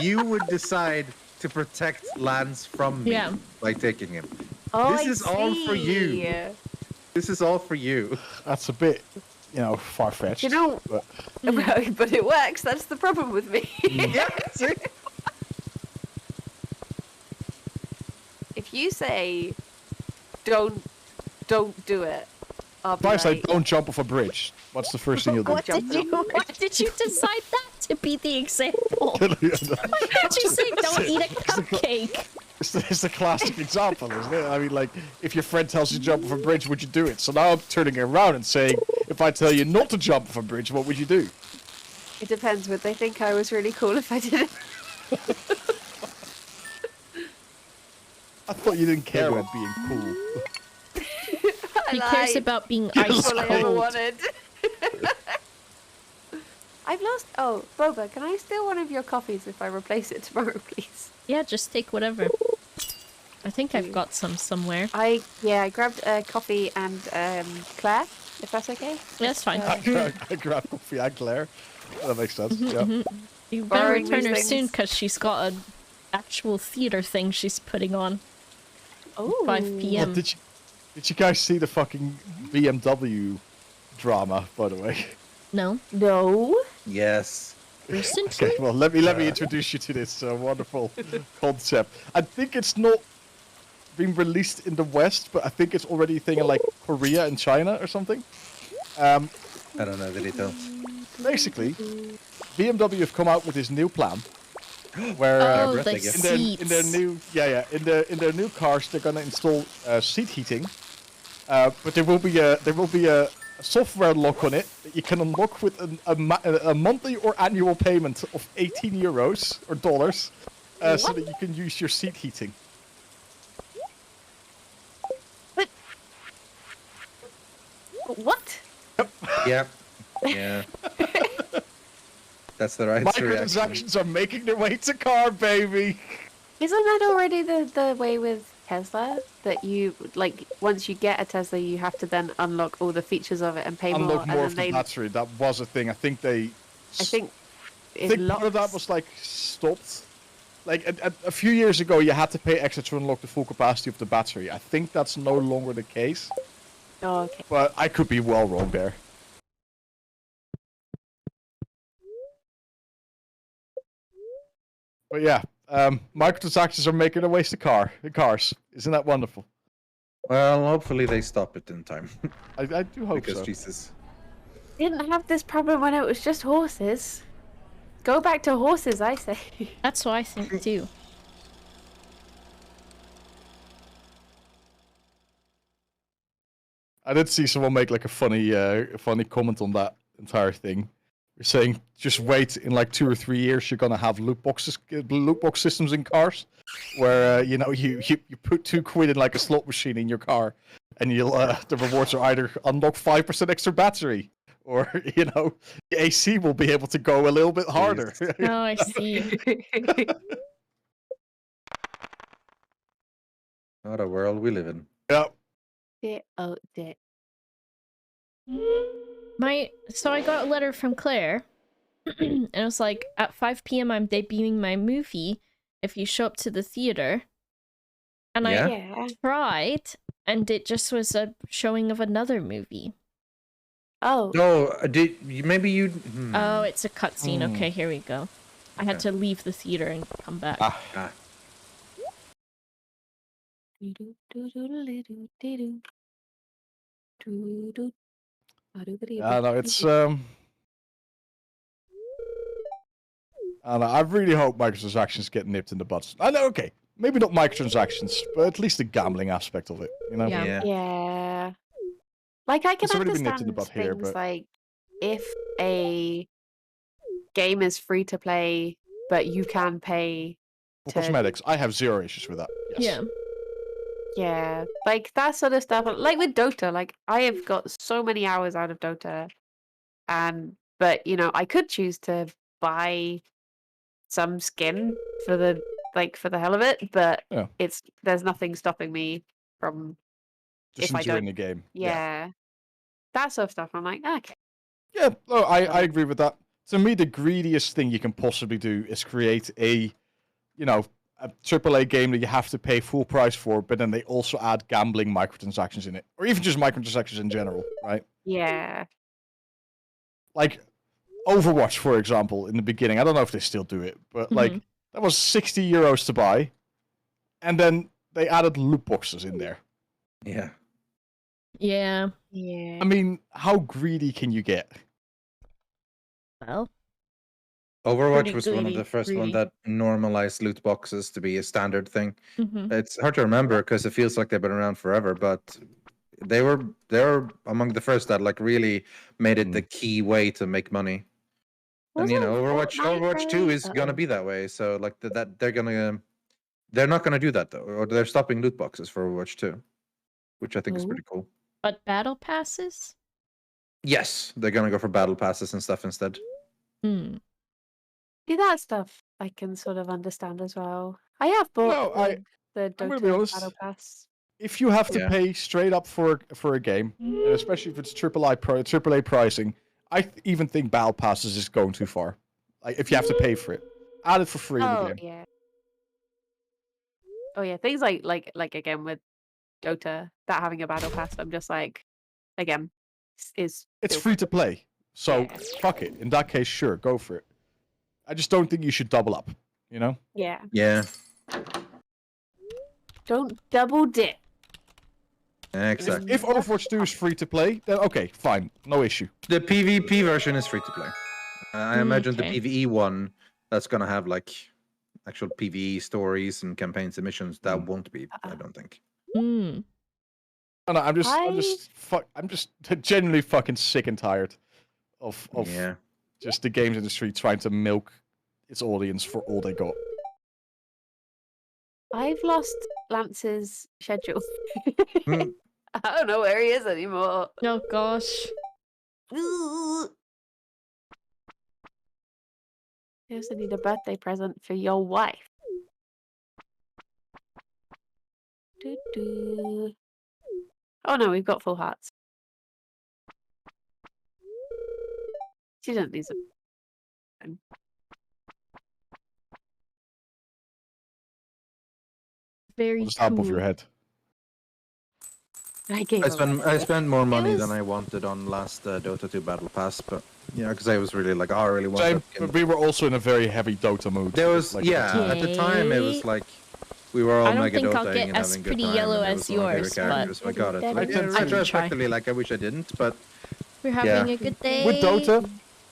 you would decide to protect Lance from me Yeah. by taking him. Oh, This I is all for you. see. This is all for you. That's a bit, far-fetched. You know, but but it works. That's the problem with me. Yeah, see? If you say, don't do it, I'll if be I say like, don't jump off a bridge, what's the first thing you'll do? What did you decide that to be the example? Why did you say don't eat a cupcake? It's the classic example, isn't it? I mean, like, if your friend tells you to jump off a bridge, would you do it? So now I'm turning it around and saying, if I tell you not to jump off a bridge, what would you do? it depends. Would they think I was really cool if I did it? I thought you didn't care about being cool. He cares about being ice all I ever cold. wanted. I've lost. Oh, Boba, can I steal one of your coffees if I replace it tomorrow, please? Yeah, just take whatever. I think I've got some somewhere. I grabbed a coffee and Claire, if that's okay. Yeah, that's fine. I grab coffee and Claire. That makes sense. Yeah. You better Borrowing return these her things. soon because she's got an actual theater thing she's putting on. Oh, 5 Oh, p.m. did you guys see the fucking BMW drama, by the way? No. No. Yes. Recently? Okay, well, let me introduce you to this wonderful concept. I think it's not being released in the West, but I think it's already a thing in like Korea and China or something. I don't know the details. Basically, BMW have come out with this new plan where Oh, breath, the I guess. seats. in their new in their new cars they're gonna install seat heating, but there will be a software lock on it that you can unlock with a monthly or annual payment of 18 euros or dollars, so that you can use your seat heating. What? Yeah. Yeah. That's the right reaction. Microtransactions are making their way to car, baby. Isn't that already the way with Tesla? That you, like, once you get a Tesla, you have to then unlock all the features of it and pay more. Unlock more and of the then battery. That was a thing. I think I think I think part of that was like stopped like a few years ago, you had to pay extra to unlock the full capacity of the battery. I think that's no longer the case. Oh, okay. But I could be well wrong there. But yeah, microtransactions are making their ways to cars. Isn't that wonderful? Well, hopefully they stop it in time. I do hope Because so. Jesus. Didn't have this problem when it was just horses. Go back to horses, I say. That's what I think too. I did see someone make like a funny comment on that entire thing. You're saying just wait, in like 2 or 3 years you're gonna have loot box systems in cars, where you put £2 in like a slot machine in your car, and you'll the rewards are either unlock 5% extra battery, or the AC will be able to go a little bit harder. Oh, I see. What a world we live in. Yeah. Oh, dear. So I got a letter from Claire, and it was like, at 5 p.m. I'm debuting my movie if you show up to the theater. And I tried, and it just was a showing of another movie. Oh. No, maybe you? Oh, it's a cutscene. Okay, here we go. I had to leave the theater and come back. Ah. No, it's I really hope microtransactions get nipped in the bud. I know, okay, maybe not microtransactions, but at least the gambling aspect of it, Yeah. Like, I can It's already been nipped understand in the bud things here, but like if a game is free to play, but you can pay for to... cosmetics, I have zero issues with that. Yes. Yeah, like that sort of stuff. Like with Dota, like I have got so many hours out of Dota, but I could choose to buy some skin for the hell of it, but there's nothing stopping me from just if I enjoying don't. the game. Yeah, that sort of stuff. I'm like, okay. Yeah, no, I agree with that. To me, the greediest thing you can possibly do is create a AAA game that you have to pay full price for, but then they also add gambling microtransactions in it, or even just microtransactions in general, right? Yeah. Like Overwatch, for example, in the beginning, I don't know if they still do it, but like that was €60 to buy, and then they added loot boxes in there. Yeah. Yeah. Yeah. I mean, how greedy can you get? Well, Overwatch was one of the first one that normalized loot boxes to be a standard thing. It's hard to remember because it feels like they've been around forever, but they were among the first that like really made it the key way to make money. And Overwatch 2 is gonna be that way. So like that they're not gonna do that though, or they're stopping loot boxes for Overwatch 2, which I think is pretty cool. But battle passes? Yes, they're gonna go for battle passes and stuff instead. See, that stuff I can sort of understand as well. I have bought the Dota Battle Pass. If you have to pay straight up for a game, and especially if it's AAA pricing, I even think battle passes is going too far. Like if you have to pay for it, add it for free in the game. Yeah. Oh yeah, things like again with Dota, that having a battle pass, I'm just like, again, it's free to play, so fuck it. In that case, sure, go for it. I just don't think you should double up, Yeah. Yeah. Don't double dip. Exactly. If Overwatch 2 is free to play, then okay, fine, no issue. The PvP version is free to play. I imagine the PvE one that's gonna have like actual PvE stories and campaigns and missions that won't be. I don't think. No, I'm just genuinely fucking sick and tired of just the games industry trying to milk its audience for all they got. I've lost Lance's schedule. I don't know where he is anymore. Oh gosh. I also need a birthday present for your wife. Oh no, we've got full hearts. She doesn't need some. very Just top cool. of your head. I gave I spent more money was- than I wanted on last Dota 2 Battle Pass, but yeah, because I was really like, oh, I really want Same, that. but we were also in a very heavy Dota mood. There was like, at the time it was like we were all I don't mega think I'll Dotaing get and as having good pretty time, yellow and it as was one of my yours, favorite characters, so I got it. I Like, can in try. retrospectively, like I wish I didn't, but We're having Yeah. a good day. With Dota,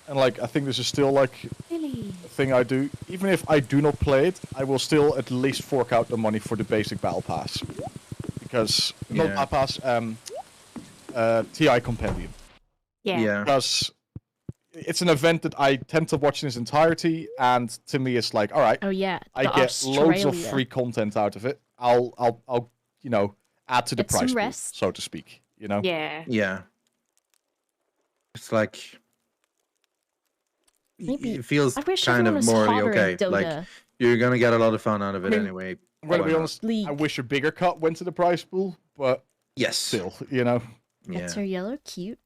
and like I think this is still like Really? a thing I do. Even if I do not play it, I will still at least fork out the money for the basic battle pass, because not Yeah. battle pass, TI compendium. Yeah. Because it's an event that I tend to watch in its entirety, and to me it's like, all right, Oh yeah, I the get loads of Australia. free content out of it. I'll you know, add to the Get some price pool, rest. so to speak. You know. Yeah. yeah, it's like Maybe- it feels I wish kind everyone of was morally hotter okay. at Dota. Like you're gonna get a lot of fun out of it I mean, anyway. I'm gonna Why be not? honest. League. I wish a bigger cut went to the price pool, but Yes. still, you know. Yeah. That's our yellow cute.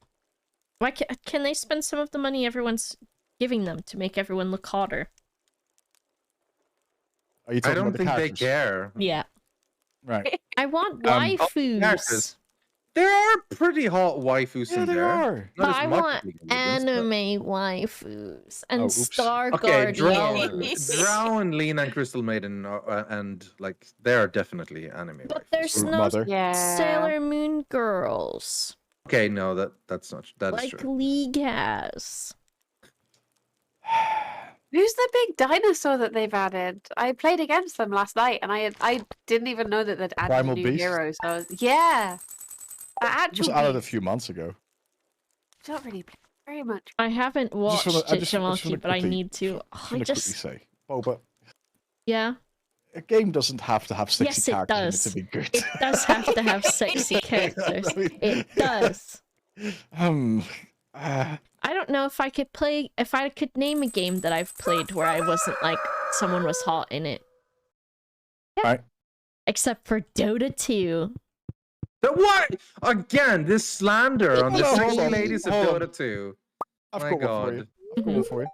Why can they spend some of the money everyone's giving them to make everyone look hotter? Are you I talking don't about the think they characters? Mm. care. Yeah. Right. I want characters. waifus. There are pretty hot waifus Yeah, in there there. are. Not But as I much as want League of Legends, but- anime waifus and Oh, oops. Star Okay, Guardians. Drow and Lena and Crystal Maiden and like they are definitely anime. But waifus. there's Fruit no Mother. Yeah. Sailor Moon girls Okay, no, that's not that is like true. League has. Who's the big dinosaur that they've added? I played against them last night, and I didn't even know that they'd added Primal a new Beast? hero. So I was, yeah, that It actual was added a beast. few months ago. I don't really play very much. I haven't wanna- watched I it, just wanna Jamalki, but I quickly- need to. I'm Oh, gonna I just quickly say, Boba, yeah. a game doesn't have to have sexy Yes, it characters does. in it to be good. It does have to have sexy characters. It does. I don't know if I could name a game that I've played where I wasn't like someone was hot in it. Right. Except for Dota 2. But what? Again, this slander on the Hold on, sexy hold on, ladies of hold on. Dota 2. I've My got one for God. you. I've got one for you.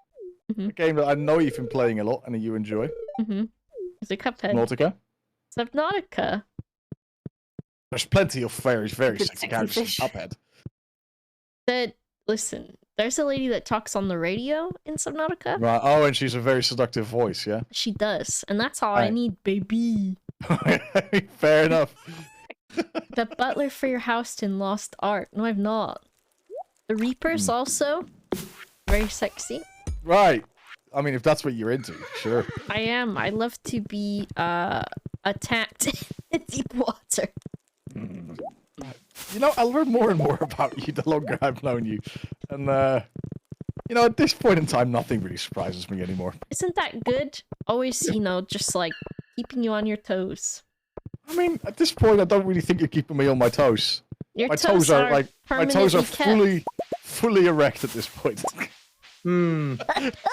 Mhm. A game that I know you've been playing a lot and that you enjoy. Mm-hmm. Is it Cuphead? Nautica. Subnautica. There's plenty of very, very Good sexy sexy characters in fish. Cuphead. Listen, there's a lady that talks on the radio in Subnautica. Right. Oh, and she's a very seductive voice, yeah? She does, and that's all I Right. need, baby. Fair enough. The butler for your house in Lost Ark. No, I've not. The Reapers also. Very sexy. Right. I mean, if that's what you're into, sure. I am. I love to be attacked in deep water. You know, I learn more and more about you the longer I've known you. And, you know, at this point in time, nothing really surprises me anymore. Isn't that good? Always, just like keeping you on your toes. I mean, at this point, I don't really think you're keeping me on my toes. Your My toes are like, my toes are permanently kept. fully erect at this point. Hmm.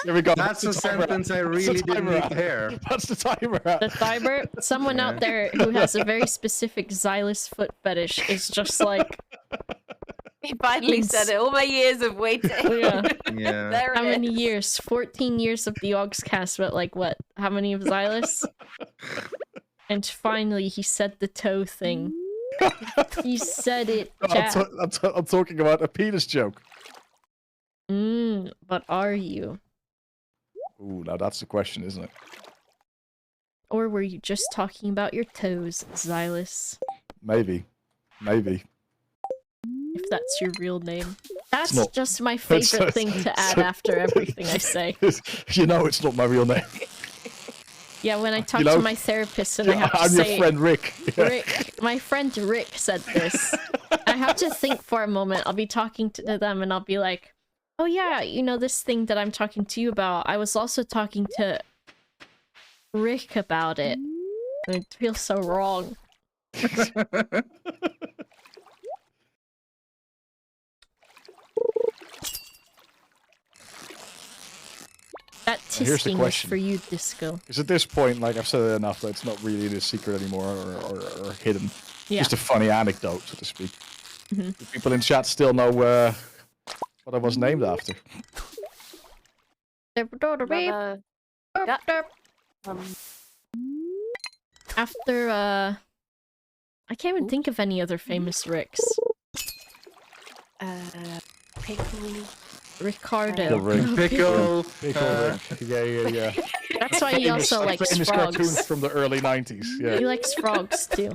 Here we go. That's the a timer sentence I out. That's really the didn't timer need out. to hear. That's the timer out. The timer, someone out there who has a very specific Xylus foot fetish is just like, He finally said it. All my years of waiting. yeah. Yeah. There How it many is. years? 14 years of the Ogscast, but like what? How many of Xylus? And finally, he said the toe thing. He said it, chat. I'm talking about a penis joke. But are you? Ooh, now that's the question, isn't it? Or were you just talking about your toes, Xylus? Maybe. Maybe. If that's your real name. That's not. just my favorite thing to add after everything I say. You know it's not my real name. Yeah, when I talk You know, to my therapist and I have to I'm say... your friend Rick. Rick, my friend Rick said this. I have to think for a moment. I'll be talking to them and I'll be like, oh yeah, this thing that I'm talking to you about, I was also talking to Rick about it. And it feels so wrong. That Here's the tisking is question. for you, Disco. Because at this point, like I've said it enough, that it's not really a secret anymore or hidden. Yeah. Just a funny anecdote, so to speak. Mhm. Do people in chat still know what I was named after? Another- Derp, um, After, I can't even think of any other famous Ricks. Pickle. Ricardo. Pickle. Yeah. That's why he also likes famous cartoons frogs. from the early 90s. Yeah. He likes frogs too.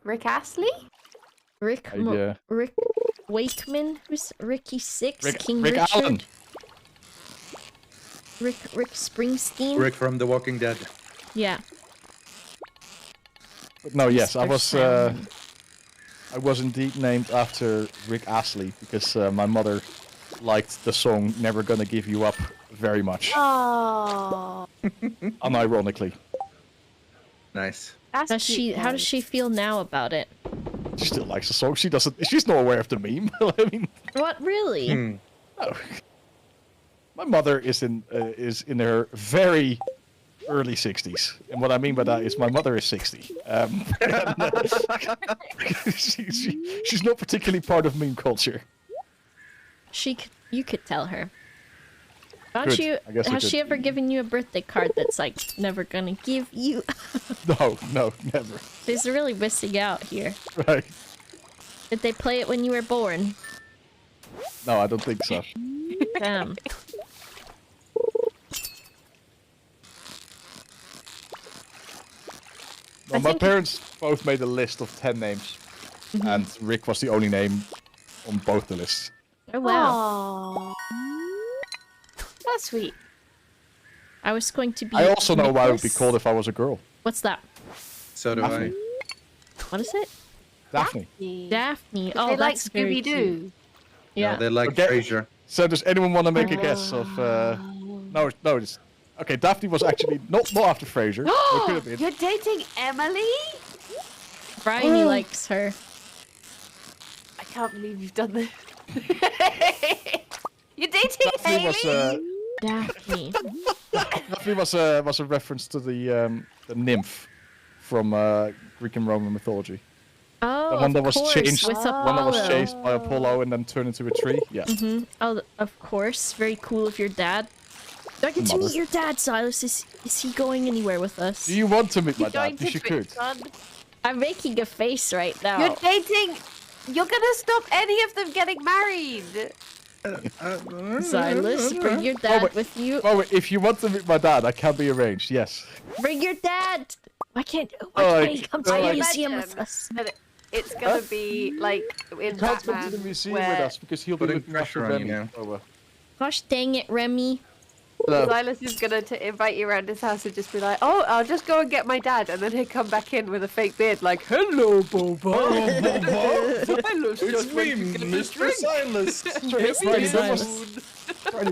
Rick Astley? Rick Wakeman, who's Ricky Six, King Rick Richard, Allen. Rick Springsteen. Rick from The Walking Dead. Yeah. But no, yes, I Mr. was Salmon. I was indeed named after Rick Astley because my mother liked the song "Never Gonna Give You Up" very much, Oh. unironically. Nice. That's Does she? How does she feel now about it? She still likes the song. She doesn't. She's not aware of the meme. I mean, What really? no. My mother is in her very early 60s, and what I mean by that is my mother is 60. She's not particularly part of meme culture. You could tell her. Good. You? I guess I Has could. she ever given you a birthday card that's like never gonna give you? No, never. She's really missing out here. Right? Did they play it when you were born? No, I don't think so. Damn. Well, my parents both made a list of 10 names, and Rick was the only name on both the lists. Oh wow. That's sweet. I was going to be. I also know what I would be Nicholas. called if I was a girl. What's that? So do I. What is it? Daphne. Daphne. Oh, They like that's very Scooby cute. Doo. Yeah. No, they like Okay. Frasier. So does anyone want to make a guess of? No. It's okay. Daphne was actually not after Frasier. It could have been. You're dating Emily? Bryony likes her. I can't believe you've done this. You're dating Daphne was Haley? Daphne. Daphne was a reference to the nymph from Greek and Roman mythology. Oh, The one that was of course, changed. with One that was Apollo. chased by Apollo and then turned into a tree. Yeah. Oh, of course. Very cool of your dad. Do I get to Mother. meet your dad, Silas? Is he going anywhere with us? Do you want to meet my Going dad? to Yes, you could. Twitch, I'm making a face right now. You're dating. You're gonna stop any of them getting married. Silas, bring your dad wait. with you. Oh, wait, if you want to meet my dad, I can be arranged. Yes. Bring your dad. Why can't like- he come to oh, the like- museum Imagine with us? that It's gonna be like in He can't come Batman, to the museum where with us because he'll be Putting looking after pressure on you Remy. now. Oh, well. Gosh dang it, Remy. No. Silas is gonna invite you around his house and just be like, "Oh, I'll just go and get my dad," and then he'll come back in with a fake beard, like, "Hello, Boba." Silas It's just went me, to get his Mr. drink. Silas. Brady, Silas.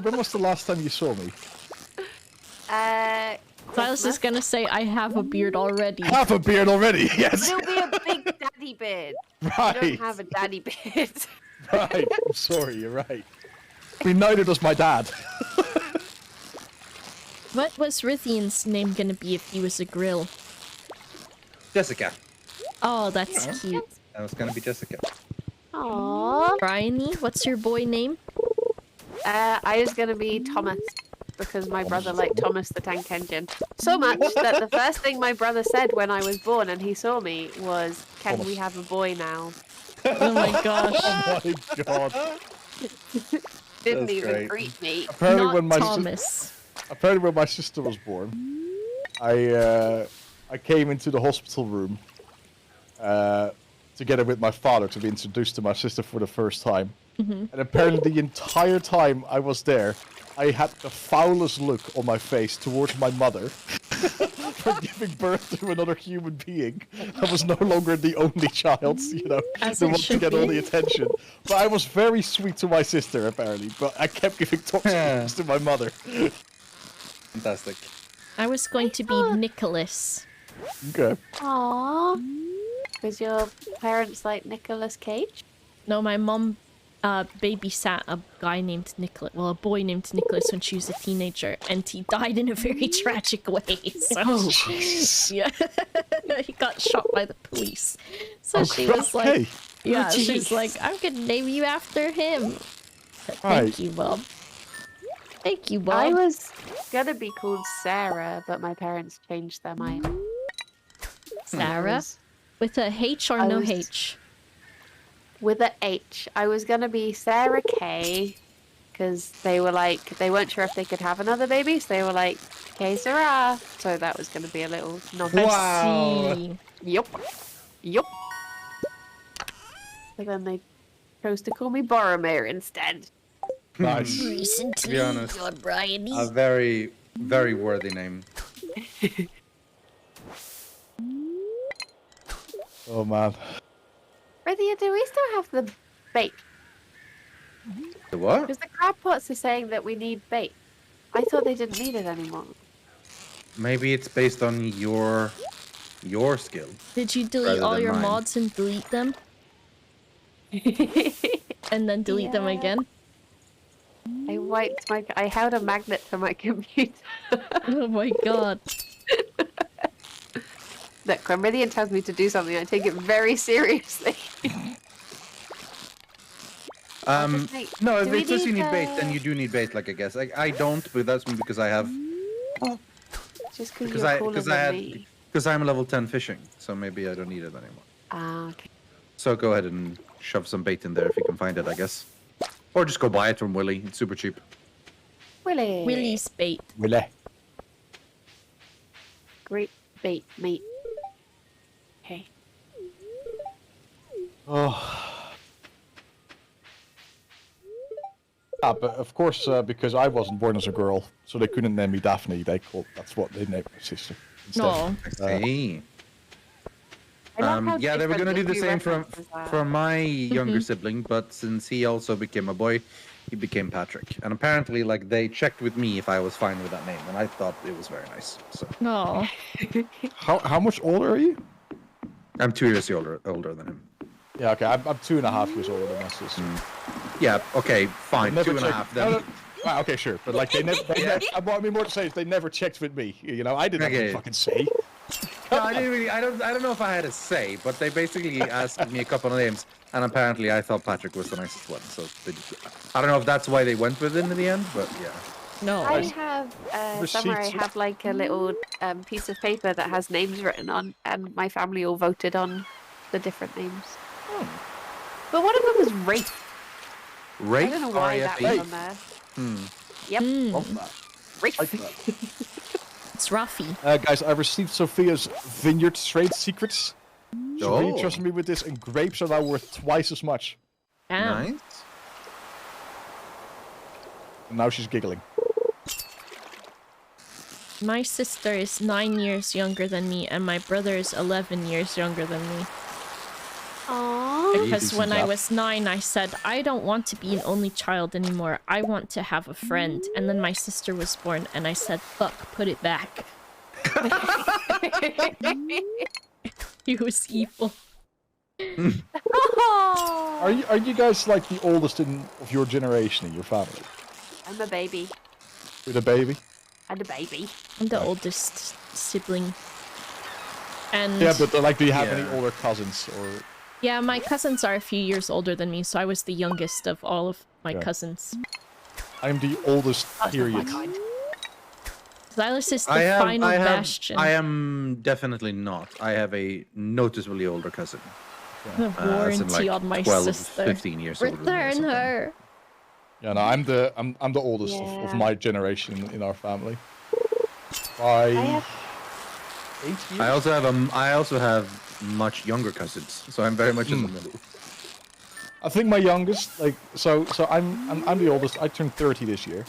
when was the last time you saw me? Silas Christmas. is gonna say, I have a beard already. I have a beard already. Yes. It'll be a big daddy beard. I Right. don't have a daddy beard. Right. I'm sorry. You're right. I mean, neither does my dad. What was Rithian's name gonna be if he was a grill? Jessica. Oh, that's cute. That was gonna be Jessica. Aww. Bryony, what's your boy name? I was gonna be Thomas because my brother liked Thomas the Tank Engine so much that the first thing my brother said when I was born and he saw me was, "Can we have a boy now?" Oh my gosh. Oh my god. Didn't That's even great. greet me. Apparently, Not when my Thomas. apparently when my sister was born, I came into the hospital room together with my father to be introduced to my sister for the first time. And apparently the entire time I was there, I had the foulest look on my face towards my mother for giving birth to another human being. I was no longer the only child, As the it one to should get all be. the attention. But I was very sweet to my sister, apparently. But I kept giving toxic looks to my mother. Fantastic. I was going to be Nicholas. Okay. Aww. Was your parents like Nicolas Cage? No, my mom babysat a guy named Nicholas, well, a boy named Nicholas when she was a teenager, and he died in a very tragic way. So, yeah, he got shot by the police. So she was like, Okay. yeah, Oh, she's jeez. like, I'm gonna name you after him. Thank Right. you, Bob. Thank you, Bob. I was gonna be called Sarah, but my parents changed their mind. Sarah? With a H or no H? With a H. I was gonna be Sarah K, because they weren't sure if they could have another baby, so they were like, K Sarah. So that was gonna be a little Wow. Yup. So then they chose to call me Boromir instead. Nice. To be honest, a very, very worthy name. Oh man. Rythia, do we still have the bait? The what? Because the crab pots are saying that we need bait. I thought they didn't need it anymore. Maybe it's based on your skill. Did you delete rather all than your mine. mods and delete them? And then delete them again? I held a magnet to my computer. Oh my god. Look, when Rythian tells me to do something, I take it very seriously. No, if Do we it says you need, need bait, then you do need bait. Like I guess I don't, but that's because I have Just because you're cooler than me. because I'm level 10 fishing, so maybe I don't need it anymore. Ah, okay. So go ahead and shove some bait in there if you can find it, I guess, or just go buy it from Willy. It's super cheap. Willie's bait. Willy. Great bait, mate. Okay. Oh. But of course, because I wasn't born as a girl, so they couldn't name me Daphne. That's what they named my sister instead. No. See. I love how Yeah, they were gonna different do the two same references are. from my younger sibling, but since he also became a boy, he became Patrick. And apparently, like, they checked with me if I was fine with that name, and I thought it was very nice. So No. How much older are you? I'm 2 years older than him. Yeah, okay. I'm 2.5 years older than my sister. Yeah, okay, fine. Never 2.5 checked- then. No, no. Ah, okay, sure. But like they never. What I mean more to say is they never checked with me. You know, I didn't have Okay. to fucking say. No, I didn't really. I don't know if I had a say, but they basically asked me a couple of names, and apparently I thought Patrick was the nicest one. So I don't know if that's why they went with it in the end, but yeah. No. I have somewhere I Receipts. have like a little piece of paper that has names written on, and my family all voted on the different names. But one of them was Rafe. Rafe. I don't know why that was on there. Yep. Rafe. It's Rafi. Guys, I received Sophia's vineyard trade secrets. She really trusted me with this, and grapes are now worth twice as much. Damn. Nice. And now she's giggling. My sister is 9 years younger than me, and my brother is 11 years younger than me. Aww. Because when I Decent was 9, I said, I don't want to be an only child anymore. I want to have a friend. And then my sister was born, and I said, fuck, put it back. He was evil. Are you guys like the oldest of your generation in your family? I'm a baby. With a baby? I'm a baby. I'm the oldest sibling. And Yeah, but like, do you have any older cousins or? yeah, my cousins are a few years older than me, so I was the youngest of all of my Yeah. cousins. I'm the oldest. Period. Silas is the final bastion. I am definitely not. I have a noticeably older cousin. The as in, warranty like, on my 12, sister. 15 years older than me or Return something. her. Yeah, no, I'm the oldest of my generation in our family. By 8 years. I also have much younger cousins, so I'm very much in the middle. I think my youngest, like, so I'm the oldest. I turned 30 this year.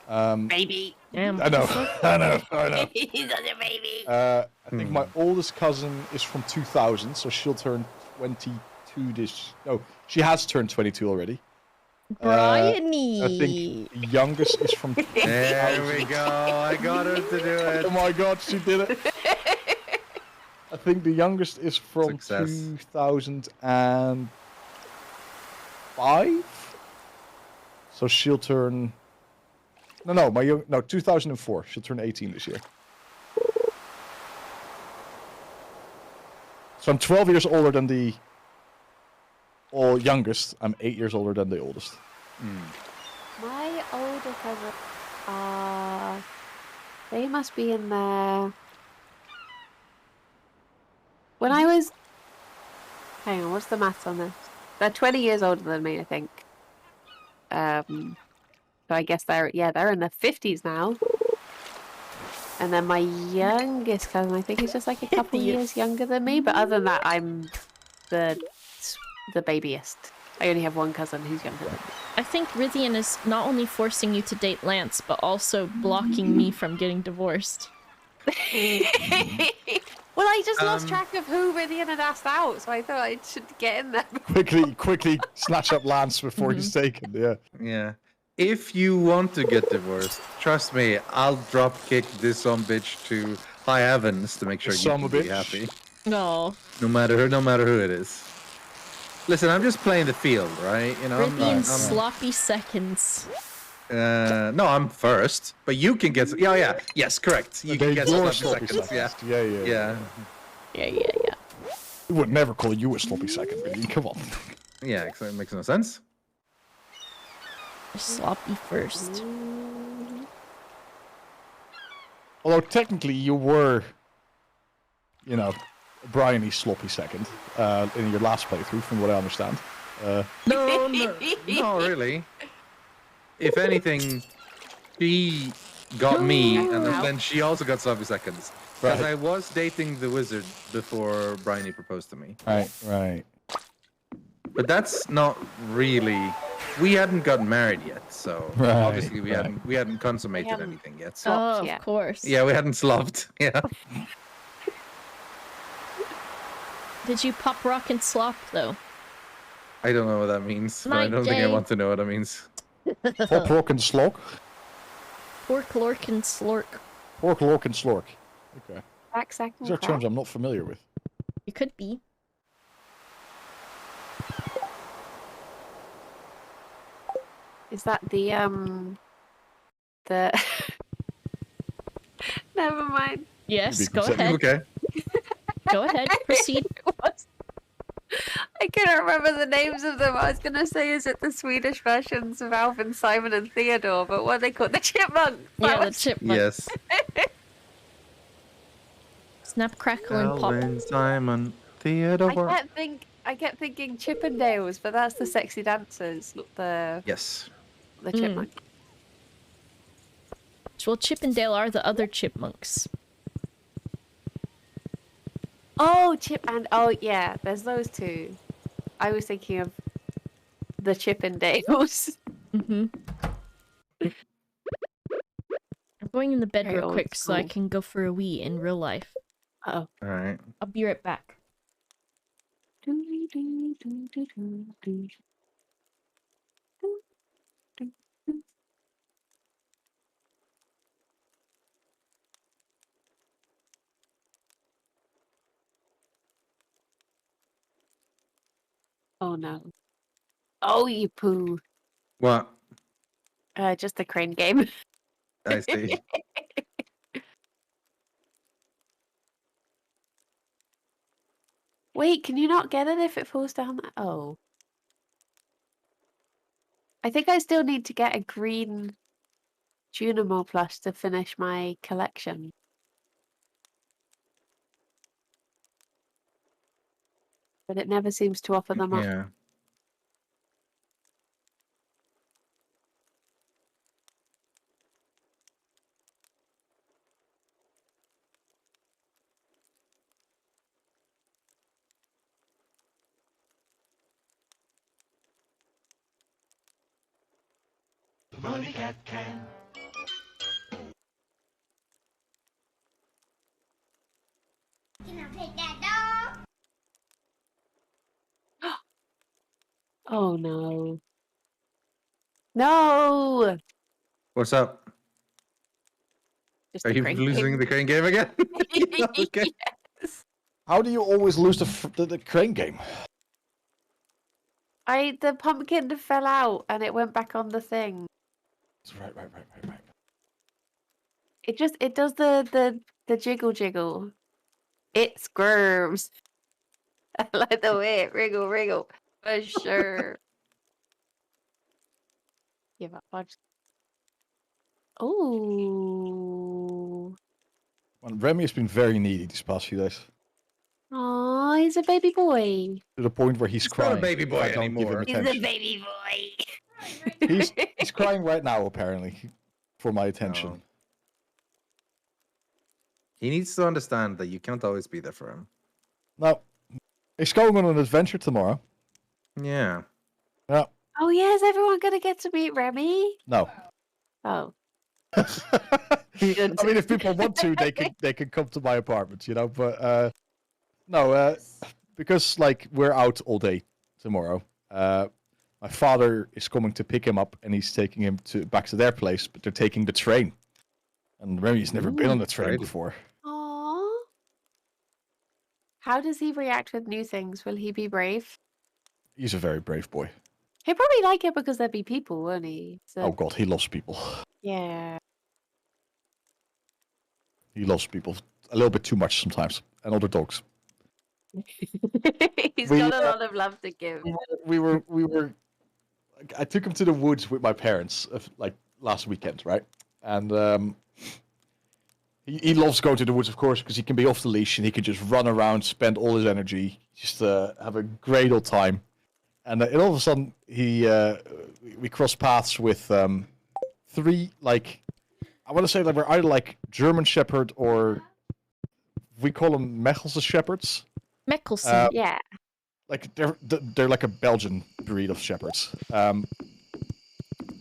Baby. Damn. I know. He's a baby. I think my oldest cousin is from 2000, so she'll turn 22 this. No, she has turned 22 already. Bryony. I think the youngest is from. There we go. I got her to do it. Oh my god, she did it. I think the youngest is from Success. 2005. So she'll turn. No, 2004. She'll turn 18 this year. So I'm 12 years older than the youngest. I'm 8 years older than the oldest. My older cousin. They must be in there. When I was... Hang on, what's the maths on this? They're 20 years older than me, I think. So I guess they're in their 50s now. And then my youngest cousin, I think, is just like a couple years younger than me. But other than that, I'm the babyest. I only have one cousin who's younger than me. I think Rithian is not only forcing you to date Lance, but also blocking me from getting divorced. Well, I just lost track of who Rithian had asked out, so I thought I should get in there. Quickly snatch up Lance before he's taken. Yeah. Yeah. If you want to get divorced, trust me, I'll drop kick this son bitch to high heavens to make sure you can be happy. No. No matter who it is. Listen, I'm just playing the field, right? You know, Rithian sloppy seconds. No, I'm first, but you can get. Yeah, yes, correct. You can get sloppy seconds. Yeah. We would never call you a sloppy second, really. Come on. Yeah, it makes no sense. Sloppy first. Although technically you were, Bryony sloppy second in your last playthrough, from what I understand. No, really. If anything, she got me, and then she also got sloppy seconds. Because I was dating the wizard before Bryony proposed to me. Right. But that's not really. We hadn't gotten married yet, so obviously we hadn't consummated anything yet. So. Oh, of course. Yeah, we hadn't slopped. Yeah. Did you pop, rock, and slop though? I don't know what that means. But I don't think I want to know what that means. Pop, rock, and slog. Pork, lork, and slork. Pork, lork, and slork. Okay. These are terms I'm not familiar with. You could be. Is that the Never mind. Yes, go ahead. Okay. Go ahead, proceed. I couldn't remember the names of them. I was gonna say, is it the Swedish versions of Alvin, Simon, and Theodore? But what are they called? The chipmunk. Yeah, the chipmunk. Yes. Snap, crackle, and pop. Alvin, Simon, Theodore. I kept thinking Chippendales, but that's the sexy dancers. Yes. The chipmunk. Well, Chippendale are the other chipmunks. Oh, yeah, there's those two. I was thinking of the Chippendales. I'm going in the bed real quick so I can go for a wee in real life. Oh. Alright. I'll be right back. Oh no. Oh, you poo. What? Just the crane game. I see. Wait, can you not get it if it falls down there? Oh. I think I still need to get a green Junimo plush to finish my collection. But it never seems to offer them up. Yeah. Money cat can. Can I take that dog? Oh no. No! What's up? Just Are the you crane losing game. the crane game again? Okay. Yes. How do you always lose the crane game? The pumpkin fell out and it went back on the thing. Right. It does the jiggle. It squirms. I like the way it wriggle for sure. Give up, Fudge. Oh. Well, Remy has been very needy these past few days. Oh, he's a baby boy. To the point where he's He's crying. not a baby boy if I don't give him anymore. He's a attention. baby boy. He's crying right now, apparently, for my attention. No. He needs to understand that you can't always be there for him. Now, he's going on an adventure tomorrow. Yeah. Yeah. Oh, yeah, is everyone going to get to meet Remy? No. Oh. I mean, if people want to, they can come to my apartment, you know. But no, because like we're out all day tomorrow. My father is coming to pick him up, and he's taking him back to their place. But they're taking the train, and Remy's never been on the train before. Aww. How does he react with new things? Will he be brave? He's a very brave boy. He'll probably like it because there'll be people, won't he? So, Oh God, he loves people. yeah. He loves people a little bit too much sometimes, and other dogs. He's We, got a lot of love to give. We were. I took him to the woods with my parents, like last weekend, right? And he loves going to the woods, of course, because he can be off the leash and he can just run around, spend all his energy, just have a great old time. And all of a sudden, we crossed paths with three, like, I want to say that we're either like German Shepherd or we call them Mechelse Shepherds. Meckelson. Yeah. Like they're like a Belgian breed of shepherds. And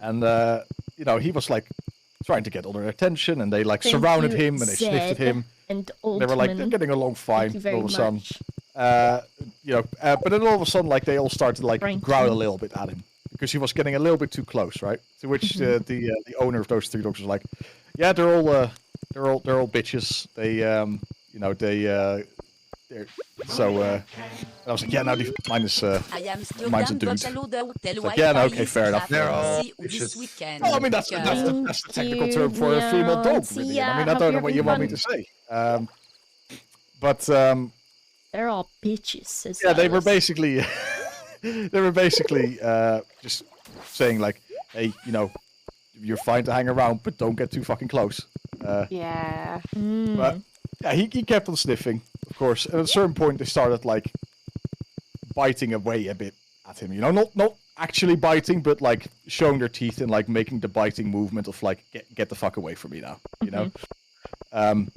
you know, he was like trying to get all their attention, and they like surrounded him and they sniffed at him. And They were like, they're getting along fine. Thank you All of a very sudden, much. you know, but then all of a sudden, like they all started to like growl a little bit at him because he was getting a little bit too close, right? To which the owner of those three dogs was like, "Yeah, they're all bitches. They you know they're so I was like, yeah, no, mine's a dude. Like, yeah, no, okay, fair enough. They're all Well, I mean, that's the technical term for a female dog. Really. I mean, I don't know what you want me to say. But they're all bitches. As yeah, they were well as- basically just saying like, hey, you know, you're fine to hang around, but don't get too fucking close. Yeah. But yeah, he kept on sniffing, of course. And at a certain point, they started like biting away a bit at him. You know, not actually biting, but like showing their teeth and like making the biting movement of like get the fuck away from me now. You know. And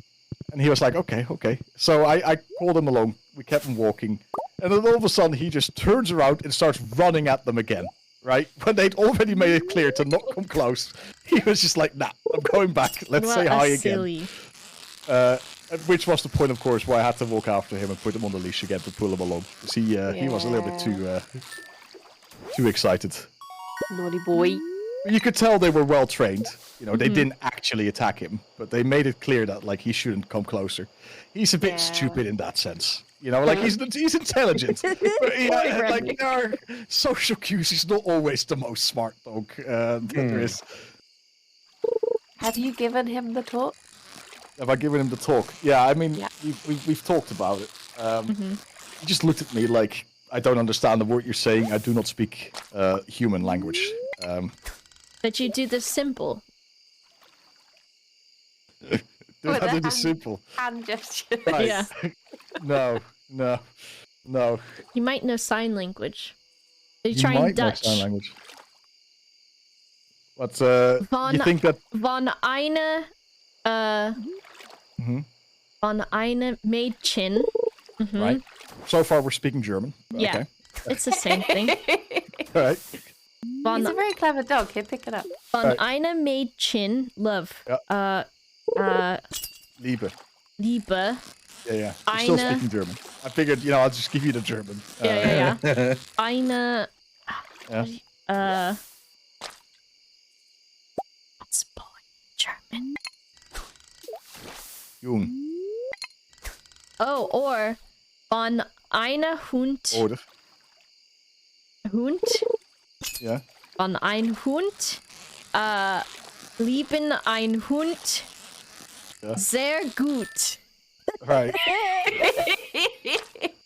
he was like, okay. So I called him along. We kept him walking, and then all of a sudden he just turns around and starts running at them again. Right when they'd already made it clear to not come close, he was just like, "Nah, I'm going back. Let's say hi again." Silly. Which was the point, of course, why I had to walk after him and put him on the leash again to pull him along. Because he was a little bit too excited. Naughty boy. You could tell they were well trained. You know, they didn't actually attack him, but they made it clear that like he shouldn't come closer. He's a bit stupid in that sense. You know, like he's intelligent, but like in our social cues, he's not always the most smart dog that there is. Have you given him the talk? Have I given him the talk? Yeah, I mean, we've talked about it. He just looked at me like, I don't understand the word you're saying. I do not speak human language. But you do the simple. I did the simple. Hand gesture. Right. Yeah. No. You might know sign language. Are you You trying might know Dutch? sign language. But Van, you think that... Van eine... Van eine Mädchen. Right. So far we're speaking German. Yeah. Okay. It's the same thing. All right. Van, He's a very clever dog. He'll pick it up. Van eine Mädchen. Love. Liebe. Liebe. Yeah. We're still Eine- speaking German. I figured, you know, I'll just give you the German. Yeah. Eine... Yeah. What's boy in German? Jung. Oh, or von einer Hund. Oder. Hund. Yeah. Von ein Hund. Lieben ein Hund. Ja. Sehr gut. Right.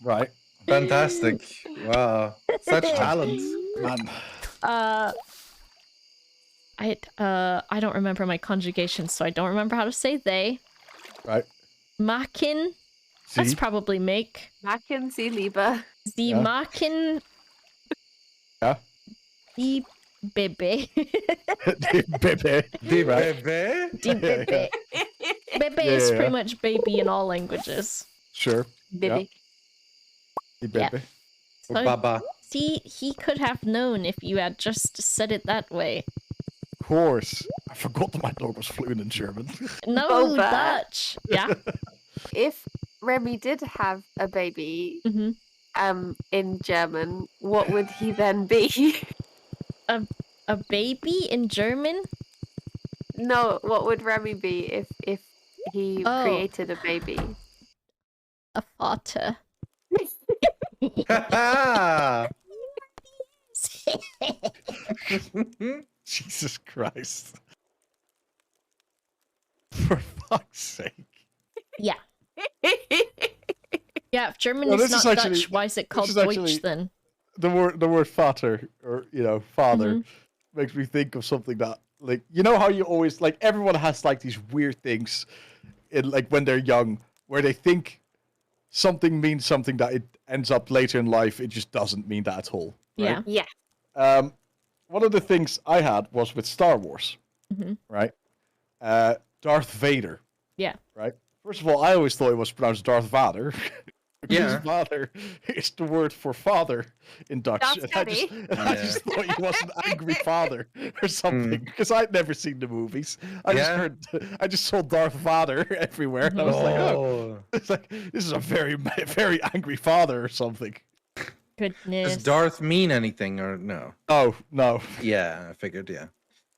Right. Fantastic. Wow. Such talent. Man. I don't remember my conjugation, so I don't remember how to say they. Right. Machen. That's See? probably make. Machen Sie lieber. Sie Yeah. machen Yeah. die Bebe. Bebe. The Right. bebe? Die Bebe. Bebe is Yeah. pretty much baby in all languages. Sure. Bibi. The Yeah. Bebe. So, Baba. see, he could have known if you had just said it that way. Of course. I forgot that my dog was fluent in German. No, Boba. Dutch. Yeah. If Remy did have a baby, hmm in German, what would he then be? A baby in German? No, what would Remy be if he Oh. created a baby? A Vater. Jesus Christ. For fuck's sake. Yeah. Yeah, if German No, is this not is actually- Dutch, why is it called is Deutsch actually- then? The word Vater, or father, makes me think of something that, like, you know how you always, like, everyone has like these weird things in, like, when they're young, where they think something means something that it ends up later in life, it just doesn't mean that at all. Right? Yeah. Yeah. One of the things I had was with Star Wars, hmm right? Darth Vader. Yeah. Right? First of all, I always thought it was pronounced Darth Vader. Because Yeah. Vader is the word for father in Dutch. Darth And I just thought he was an angry father or something. Because I'd never seen the movies. I just saw Darth Vader everywhere. And I was like, oh, it's like, this is a very, very angry father or something. Goodness. Does Darth mean anything or no? Oh, no. Yeah, I figured, yeah.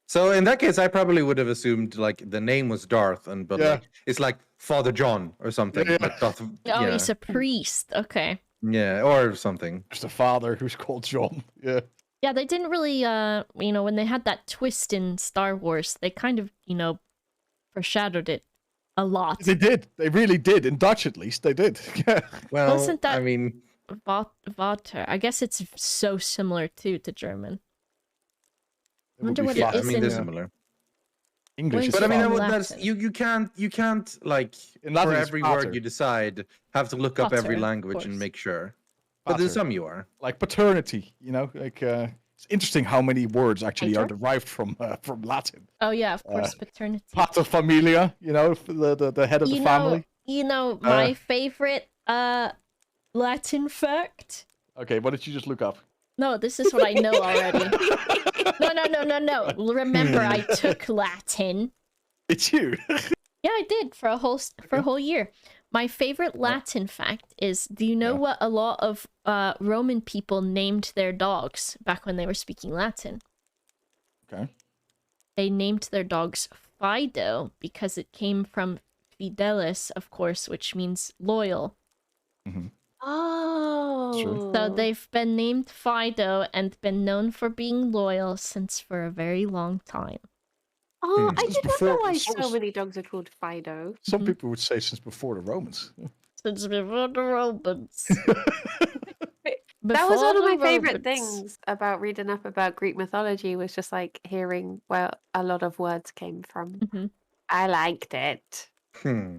So in that case, I probably would have assumed like the name was Darth, but like it's like Father John or something. Yeah. Like Darth, Oh, he's a priest. Okay. yeah, or something. Just a father who's called John. Yeah. Yeah, they didn't really, when they had that twist in Star Wars, they kind of, foreshadowed it a lot. They did. They really did. In Dutch, at least, they did. Yeah. Well, Wasn't that- I mean, Vater. I guess it's so similar to German. It would Wonder be what fine. it I is mean, in they're similar. English is Where's But I mean, from that's Latin. you can't like In Latin for it's every pater. word you decide have to look up every Pater, of language and course. make sure. But there's Pater. some you are. like paternity, like it's interesting how many words actually are Pater? derived from Latin. Oh yeah, of course, paternity. Pater familia, the head of the family. My favorite Latin fact. Okay, what did you just look up? No, this is what I know already. No. Remember, I took Latin. It's you. Yeah, I did for a whole year. My favorite Latin fact is: do you know what a lot of Roman people named their dogs back when they were speaking Latin? Okay. They named their dogs Fido because it came from fidelis, of course, which means loyal. Oh. So they've been named Fido and been known for being loyal since for a very long time. Oh, I Since did not before- know why so- so many dogs are called Fido. Some people would say since before the Romans. Since before the Romans. That was one of my Before the favorite Romans. things about reading up about Greek mythology was just like hearing where a lot of words came from. Mhm. I liked it. Hmm.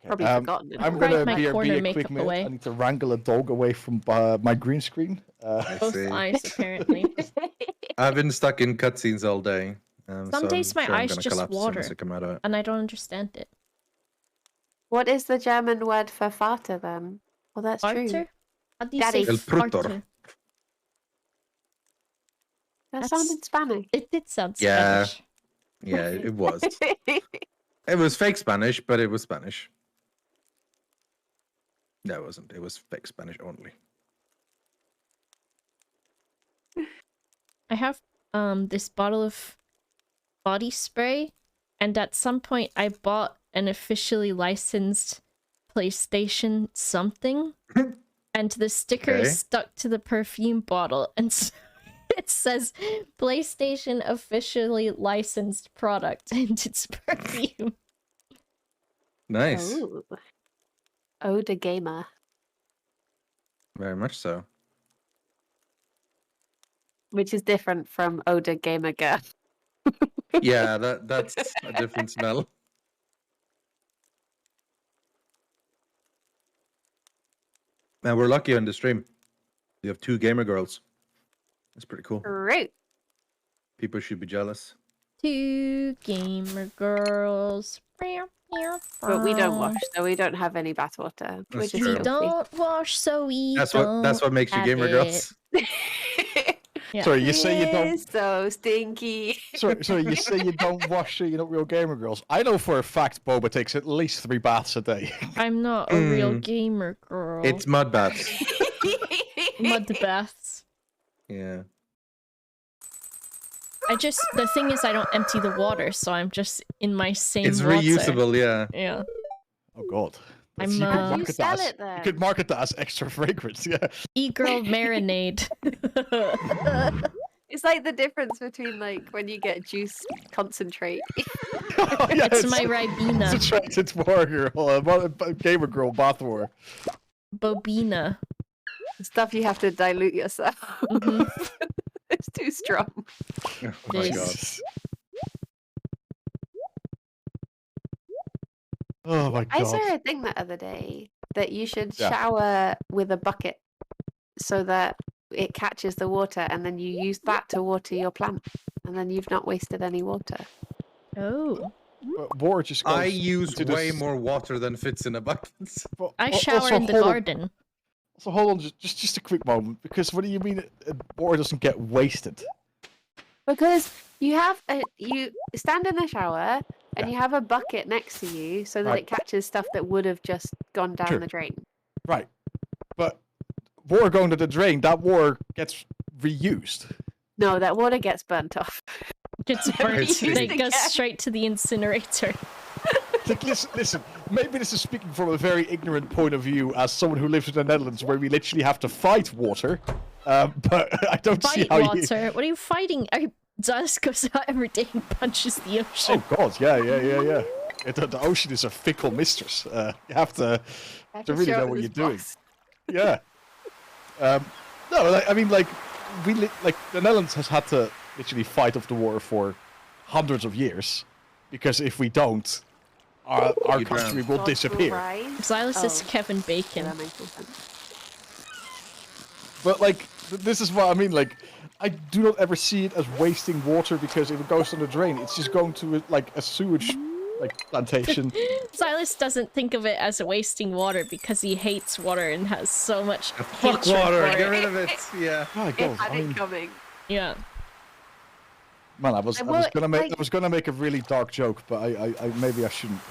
Probably forgotten it. I'm Right, gonna my be corner a quick makeup minute. away. I need to wrangle a dog away from my green screen. I Both see. eyes, apparently. I've been stuck in cutscenes all day. Some so days I'm my sure I'm eyes gonna just collapse as soon as water. I come out of it. And I don't understand it. What is the German word for Vater then? Well, that's true. Arter? How do you Daddy. say El Prutor. Arter? That That's- sounded Spanish. It did sound Yeah. Spanish. Yeah, it was. It was fake Spanish, but it was Spanish. No, it wasn't. It was fake Spanish only. I have this bottle of body spray, and at some point I bought an officially licensed PlayStation something, and the sticker Okay. is stuck to the perfume bottle, and so it says PlayStation officially licensed product, and it's perfume. Nice. Oh. Oh, the gamer. Very much so. Which is different from Oda Gamer Girl. Yeah, that's a different smell. Man, we're lucky on the stream. We have 2 gamer girls. That's pretty cool. Right. People should be jealous. 2 gamer girls. But we don't wash, so we don't have any bathwater. We're That's just true. We filthy. don't wash, so we That's don't what makes you have gamer it. girls. Yeah. Sorry, you say you don't. It's so stinky. Sorry, you say you don't wash, so you're not real gamer girls. I know for a fact Boba takes at least 3 baths a day. I'm not a real Mm. gamer girl. It's mud baths. mud baths. Yeah. The thing is I don't empty the water, so I'm just in my same It's water. reusable, yeah. Yeah. Oh god. I'm, you could uh, market You sell that as, it then. you could market that as extra fragrance, yeah. E-girl marinade. It's like the difference between like when you get juice concentrate. Oh, yeah, It's my Ribena. It's a it's war girl, gamer girl bathwater. Bobina. Stuff you have to dilute yourself. Mhm. It's too strong. Oh my This- god. Oh my I god. saw a thing the other day that you should Yeah. shower with a bucket so that it catches the water and then you use that to water your plant and then you've not wasted any water. Oh. But water just goes I use into way this- more water than fits in a bucket. but I al- shower also in the hold on- garden. So hold on, just a quick moment, because what do you mean water doesn't get wasted? Because you stand in the shower and Yeah. you have a bucket next to you so that Right. it catches stuff that would have just gone down Sure. the drain. Right. But water going to the drain, that water gets reused. No, that water gets burnt off. Gets I burnt. see. It goes straight to the incinerator. Like, listen, maybe this is speaking from a very ignorant point of view as someone who lives in the Netherlands where we literally have to fight water. But I don't see Fight how you... water? What are you fighting? Dust goes out every day and punches the ocean. Oh god, yeah. The ocean is a fickle mistress. You have to really show know it what was you're doing. boss. Yeah. No, like, I mean, like, the Netherlands has had to literally fight off the water for hundreds of years, because if we don't, our You country drown. will Gods disappear. rise. Silas is Oh. Kevin Yeah, Bacon. that makes more sense. But like, this is what I mean. Like, I do not ever see it as wasting water, because if it goes down the drain, it's just going to like a sewage plantation. Silas doesn't think of it as wasting water because he hates water and has so much Fuck hatred water, for get it. rid of it. Yeah. Oh, It God, had I mean, it coming. Yeah. man, I was And what, gonna make like- I was gonna make a really dark joke, but I maybe I shouldn't.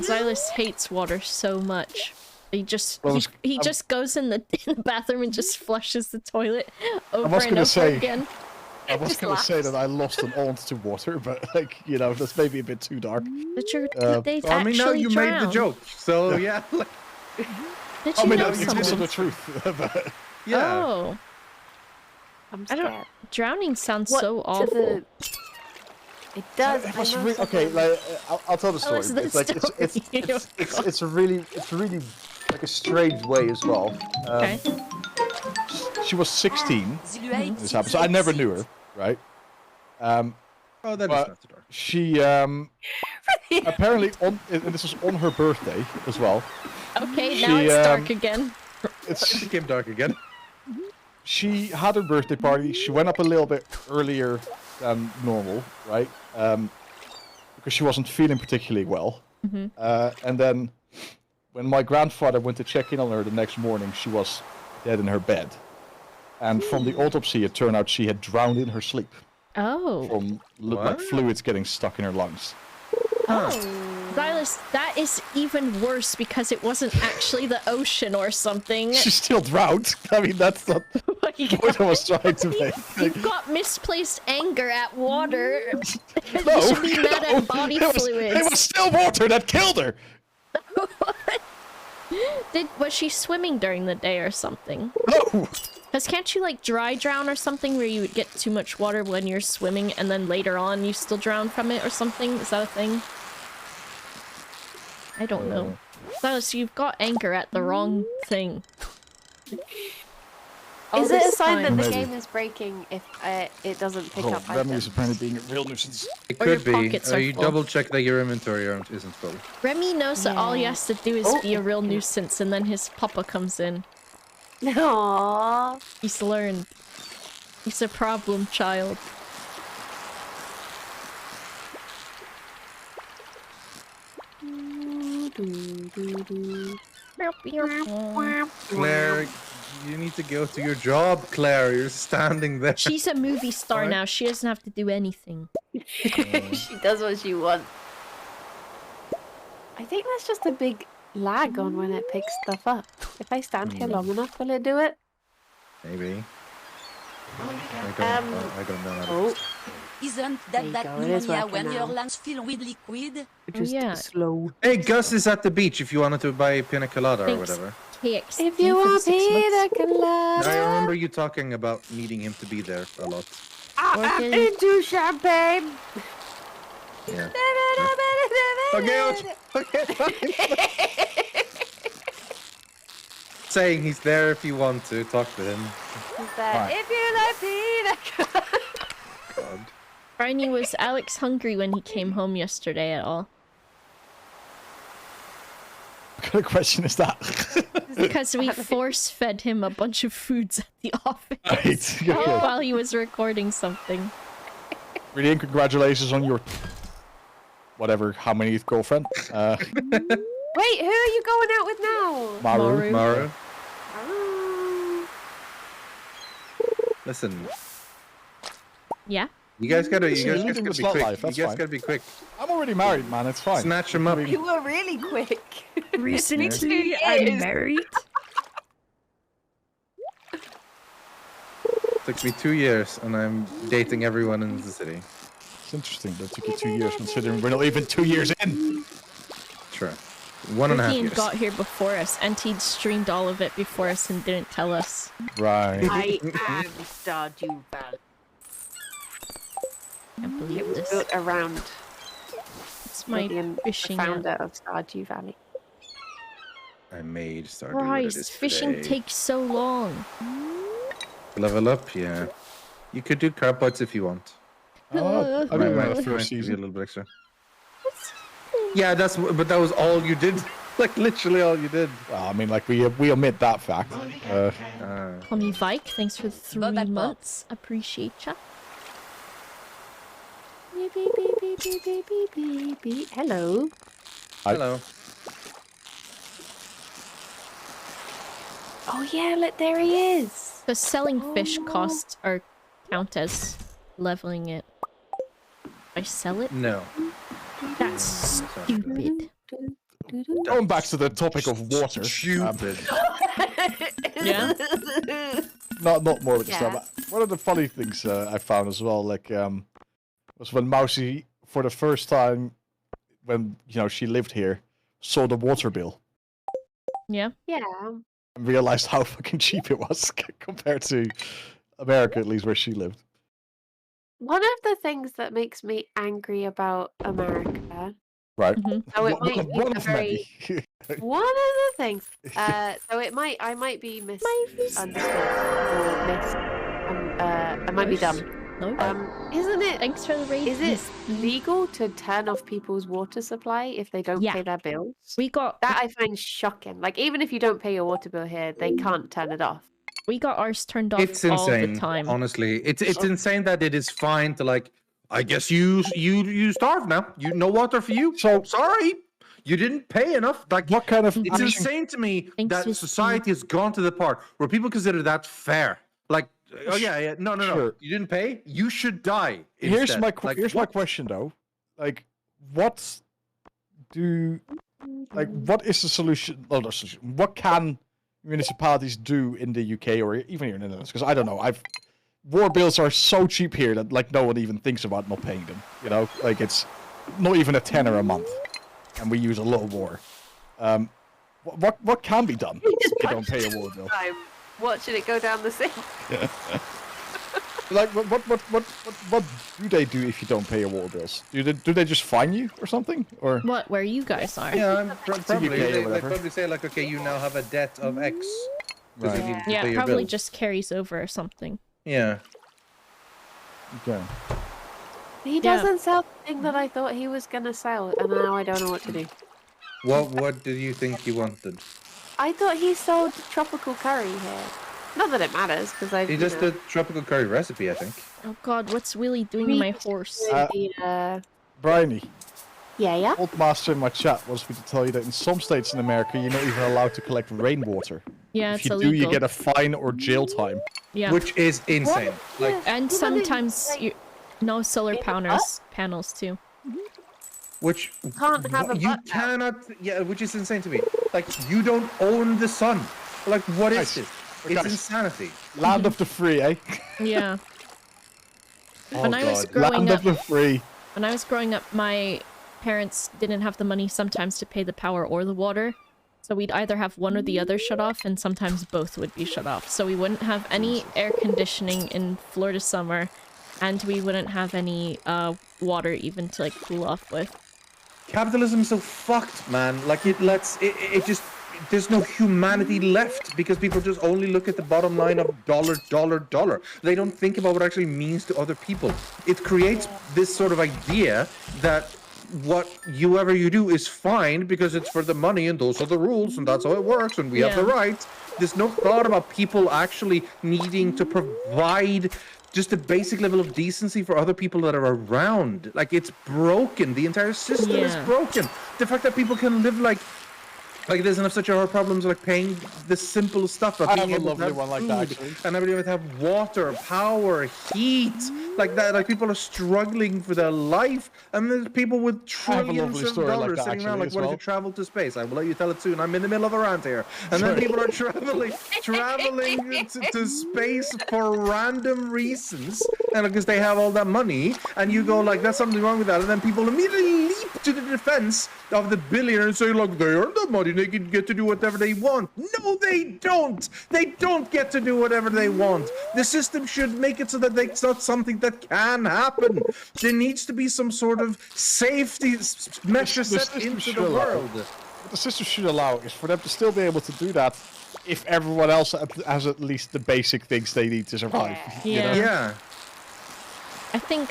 Silas hates water so much. He just Well, he just goes in the bathroom and just flushes the toilet over was and gonna over say- again. I was Just gonna say laughs. that I lost an aunt to water, but like, you know, that's maybe a bit too dark. But you're, they I mean, now actually you drown. made the joke, so yeah. Like, Did I you mean, know it's someone? also the truth. But yeah. Oh, I'm I scared. don't. Drowning sounds What so to awful. the... It does. it I was know okay. someone- Like, I'll tell the story. us the It's like story. it's really like a strange way as well. Okay. She was 16 Dis-lui when this happened, so I never knew her, right? Oh, that is But- not too dark. She apparently and this was on her birthday as well. Okay, now She, it's dark again. It became dark again. She had her birthday party. She went up a little bit earlier than normal, right? Because she wasn't feeling particularly well. And then when my grandfather went to check in on her the next morning, she was dead in her bed. And from the autopsy, it turned out she had drowned in her sleep Oh. from like What? fluids getting stuck in her lungs. Silas, that is even worse because it wasn't actually the ocean or something. She still drowned. I mean, that's not Like, the point I was trying to make. you've got misplaced anger at water. No, You should be mad no, at body it was fluids. still water that killed her. Was she swimming during the day or something? No. Because can't you like dry drown or something where you get too much water when you're swimming and then later on you still drown from it or something? Is that a thing? I don't know. Silas, you've got anger at the wrong thing. all Is it a this sign that time. the Maybe. game is breaking if it doesn't pick Oh, up Remy is items? apparently being a real nuisance. It Or your could be. pockets are You full. double check that your inventory isn't full. Remy knows that all he Yeah. has to do is Oh, be a real yeah. nuisance, and then his papa comes in. Aww. He's learned. He's a problem child. Claire, you need to go to your job, Claire. You're standing there. She's a movie star Alright. now. She doesn't have to do anything. She does what she wants. I think there's just a big lag on when it picks stuff up. If I stand here long enough, will it do it? Maybe. I don't know. Oh, Isn't There you that go, it is pneumonia working when your now. lungs fill with liquid? just yeah. slow. Hey, Gus is at the beach if you wanted to buy pina colada or Thanks. whatever. KXD If you for the want 6 pina months. colada, I remember you talking about needing him to be there a lot. I'm Okay. into champagne. Yeah. Okay, fine. Saying he's there if you want to talk to him. Is that Right. if you like pina colada? God. Briny, was Alex hungry when he came home yesterday at all? What kind of question is that? Because we force-fed him a bunch of foods at the office Right. Yeah. while he was recording something. Really, and congratulations on your whatever, how many girlfriend? Wait, who are you going out with now? Maru. Maru, Oh. listen. Yeah? You guys gotta Listen, you're be living the quick. slut life, You that's guys fine. gotta be quick. I'm already married, man. It's fine. Snatch him up. You were really quick. Recently, I'm married. Took me 2 years, and I'm dating everyone in the city. It's interesting that it took you 2 years, considering we're not even 2 years in. Sure. 1.5 Ian years. got here before us, and he'd streamed all of it before us and didn't tell us. Right. I am Stardew Valley. Can't believe It was this. built around It's my the fishing founder app. of Stardew Valley. I made Stardew what it is Christ, fishing today. takes so long. Level up, yeah. You could do carp bites if you want. Oh, I Might- mean, might- the might first give you a season. little bit extra. Yeah, but that was all you did. Like literally all you did. Well, I mean, like we omit that fact. Call me Vike. Thanks for the 3 Boba months. Appreciate ya. Beep, beep, beep, beep, beep, beep, beep, beep, beep. Hello. Hello. Oh yeah, look, there he is. Because selling fish Oh. costs are count as leveling it. If I sell it? No. That's stupid. Going back to the topic of water. Stupid. Yeah? Not more with the Yeah. stuff. One of the funny things I found as well, like, was when Mousy, for the first time, when she lived here, saw the water bill Yeah? Yeah. and realized how fucking cheap it was compared to America, at least where she lived. One of the things that makes me angry about America. Right. Mhm. So it might be One of very. many. One of the things. So I might be misunderstood or I might be dumb. No? Isn't it? Thanks for the raid. Is it legal to turn off people's water supply if they don't Yeah. pay their bills? We got That I find shocking. Like even if you don't pay your water bill here, they can't turn it off. ours turned off It's all insane. the time. Honestly, it's insane that it is fine to like. I guess you starve now. No water for you. So- sorry, you didn't pay enough. Like What kind of It's action- insane to me Thanks, that Vicky. society has gone to the part where people consider that fair. Like, oh yeah, no, Sure. you didn't pay, you should die. Here's instead. my Like, here's my what? question though, like, what is the solution? Well, not solution. What can municipalities do in the UK or even here in the Netherlands? Because I don't know. War bills are so cheap here that like no one even thinks about not paying them. Like it's not even a tenner a month, and we use a lot of war. What can be done if you don't pay a war bill? I'm watching it go down the sink. Like what do they do if you don't pay your water bills? Do they just fine you or something? Or What? Where you guys are? Yeah, probably. UK or They whatever. probably say like, okay, you now have a debt of X. 'cause he Right. needed to Yeah, pay it your probably bills. just carries over or something. Yeah. Okay. He doesn't sell the thing that I thought he was gonna sell, and now I don't know what to do. What did you think he wanted? I thought he sold tropical curry here. Not that it matters, because I. He just did tropical curry recipe, I think. Oh god, what's Willy doing to my horse? Bryony, Yeah. old master in my chat wants me to tell you that in some states in America, you're not even allowed to collect rainwater. Yeah, If it's you illegal. do, you get a fine or jail time. Yeah. Which is insane. Like, And sometimes no solar panels too. which Can't have a you butt now. cannot. Yeah, which is insane to me. Like, you don't own the sun. Like, what is Guys, this? guys. It's insanity. Land of the free, eh? Yeah. Oh, When I was God. growing Land up, of the free. when I was growing up, my parents didn't have the money sometimes to pay the power or the water. So we'd either have one or the other shut off, and sometimes both would be shut off. So we wouldn't have any air conditioning in Florida summer, and we wouldn't have any water even to like cool off with. Capitalism is so fucked, man. Like, it just, there's no humanity left because people just only look at the bottom line of dollar. They don't think about what it actually means to other people. It creates this sort of idea that whatever you do is fine because it's for the money and those are the rules and that's how it works and we have the rights. There's no thought about people actually needing to provide just a basic level of decency for other people that are around. Like, it's broken. The entire system is broken. The fact that people can live like this and have such hard problems like paying the simple stuff. I have a lovely one like that, actually. And everybody would have water, power, heat, like that. Like, people are struggling for their life, and there's people with trillions of dollars sitting around like, what if you travel to space? I will let you tell it soon. I'm in the middle of a rant here. And then people are traveling to space for random reasons, and because they have all that money, and you go like, that's something wrong with that, and then people immediately leap to the defense of the billionaire and say, look, they earned that money, they can get to do whatever they want. No, they don't. They don't get to do whatever they want. The system should make it so that it's not something that can happen. There needs to be some sort of safety measure set into the world. What the system should allow is for them to still be able to do that if everyone else has at least the basic things they need to survive. Yeah. I think,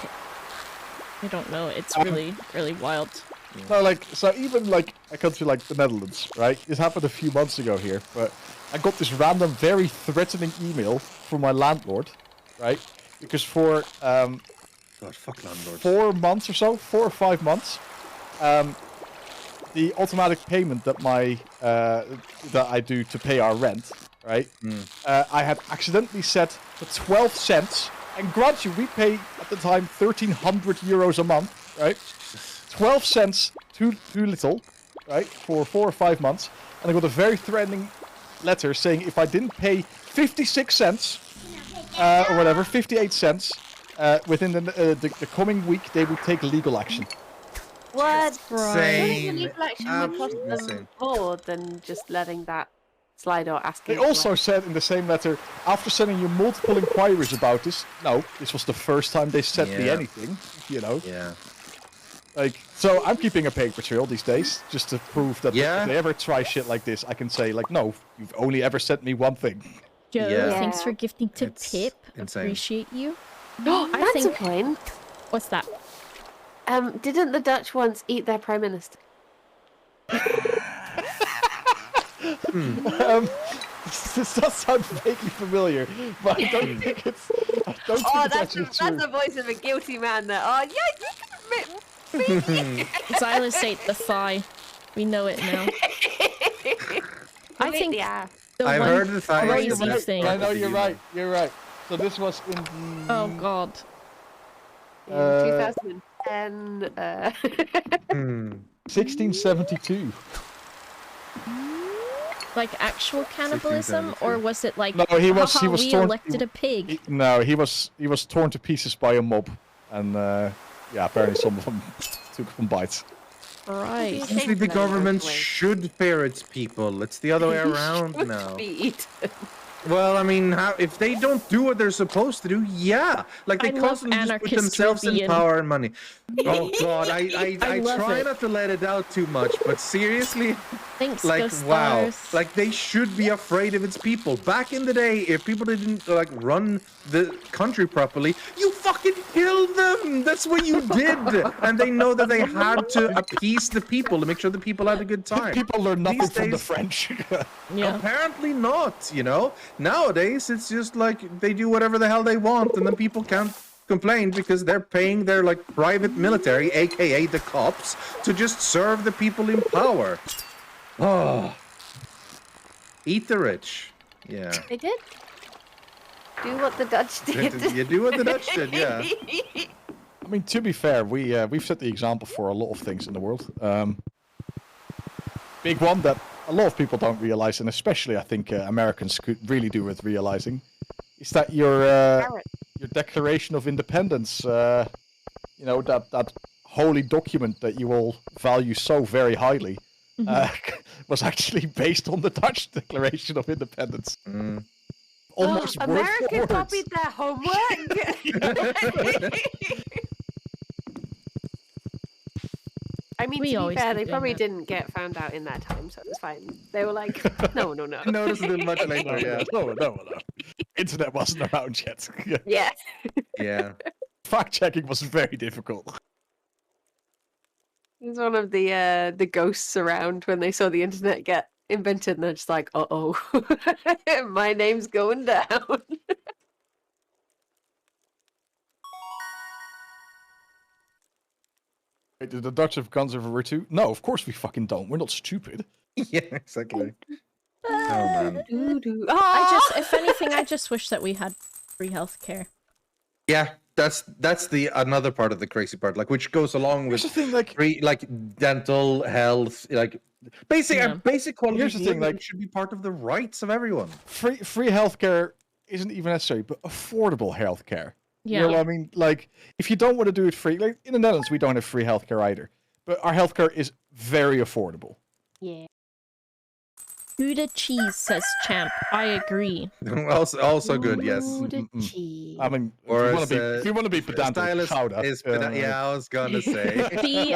I don't know, it's really wild. No, so even like a country like the Netherlands, right? This happened a few months ago here, but I got this random, very threatening email from my landlord, right? Because for God, fuck landlords. 4 months or so, 4 or 5 months, the automatic payment that that I do to pay our rent, right? I had accidentally set for 12 cents, and grant you, we pay at the time 1,300 euros a month, right? 12 cents too little, right, for 4 or 5 months, and I got a very threatening letter saying if I didn't pay 56 cents, or whatever, 58 cents, within the coming week, they would take legal action. What? Insane. Legal action would cost them Insane. more than just letting that slide or asking. They also said in the same letter, after sending you multiple inquiries about this, no, this was the first time they sent me anything, you know. Yeah. Like, so I'm keeping a paper trail these days, just to prove that if they ever try shit like this, I can say, like, no, you've only ever sent me one thing. Joe, thanks for gifting to Pip. Insane. Appreciate you. That's a point. What's that? Didn't the Dutch once eat their prime minister? This does sound vaguely familiar, but I don't think it's. I don't think it's actually true. the voice of a guilty man. There. Oh yeah, you can admit. Silas ate the thigh. We know it now. I think the I've one heard the thigh. crazy thing. I know you're right. You're right. So this was in the. Oh god. 2010. 1672. Like actual cannibalism, or was it like? No, he was we torn. elected a pig. He was torn to pieces by a mob, and apparently some of them took some bites. Right. Usually the government should fear its people. It's the other way around now. Be eaten. Well, I mean, if they don't do what they're supposed to do, yeah. Like, they I love constantly just put anarchist themselves in Rubian. power and money. Oh, God, I love try it. not to let it out too much, but seriously, Thanks, like, Ghost wow. Stars. Like, they should be afraid of its people. Back in the day, if people didn't, like, run the country properly, you fucking killed them! That's what you did! And they know that they had to appease the people to make sure the people had a good time. People learn nothing These from the days- French. Yeah. Apparently not, you know? Nowadays, it's just like they do whatever the hell they want, and then people can't complain because they're paying their, like, private military, aka the cops, to just serve the people in power. Oh. Eat the rich. Yeah. They did. Do what the Dutch did. You do what the Dutch did, yeah. I mean, to be fair, we've set the example for a lot of things in the world. Big one that a lot of people don't realize, and especially I think Americans could really do with realizing, is that your Declaration of Independence, you know, that holy document that you all value so very highly, was actually based on the Dutch Declaration of Independence. Almost word for America word. copied their homework. I mean, We to be always fair, keep they doing probably that. didn't get found out in that time, so it's fine. They were like, no. I noticed it much later, yeah. No. Internet wasn't around yet. Yeah. Yeah. Fact checking was very difficult. He's one of the ghosts around when they saw the internet get invented, and they're just like, uh-oh, my name's going down. Wait, did the Dutch have guns everywhere too? No, of course we fucking don't. We're not stupid. Yeah, exactly. Oh, man. If anything, I just wish that we had free healthcare. Yeah, that's the another part of the crazy part, like, which goes along with Here's the thing, like, free, like, dental health, like basic Yeah. basic quality. Here's the thing, living like, should be part of the rights of everyone. free healthcare isn't even necessary, but affordable healthcare. Yeah. You know what I mean? Like, if you don't want to do it free, like in the Netherlands, we don't have free healthcare either, but our healthcare is very affordable. Yeah. Gouda cheese, says Champ. I agree. also good, yes. Gouda cheese. I mean, Or if you want to be pedantic, Stylist Gouda, is yeah, I was gonna say. See,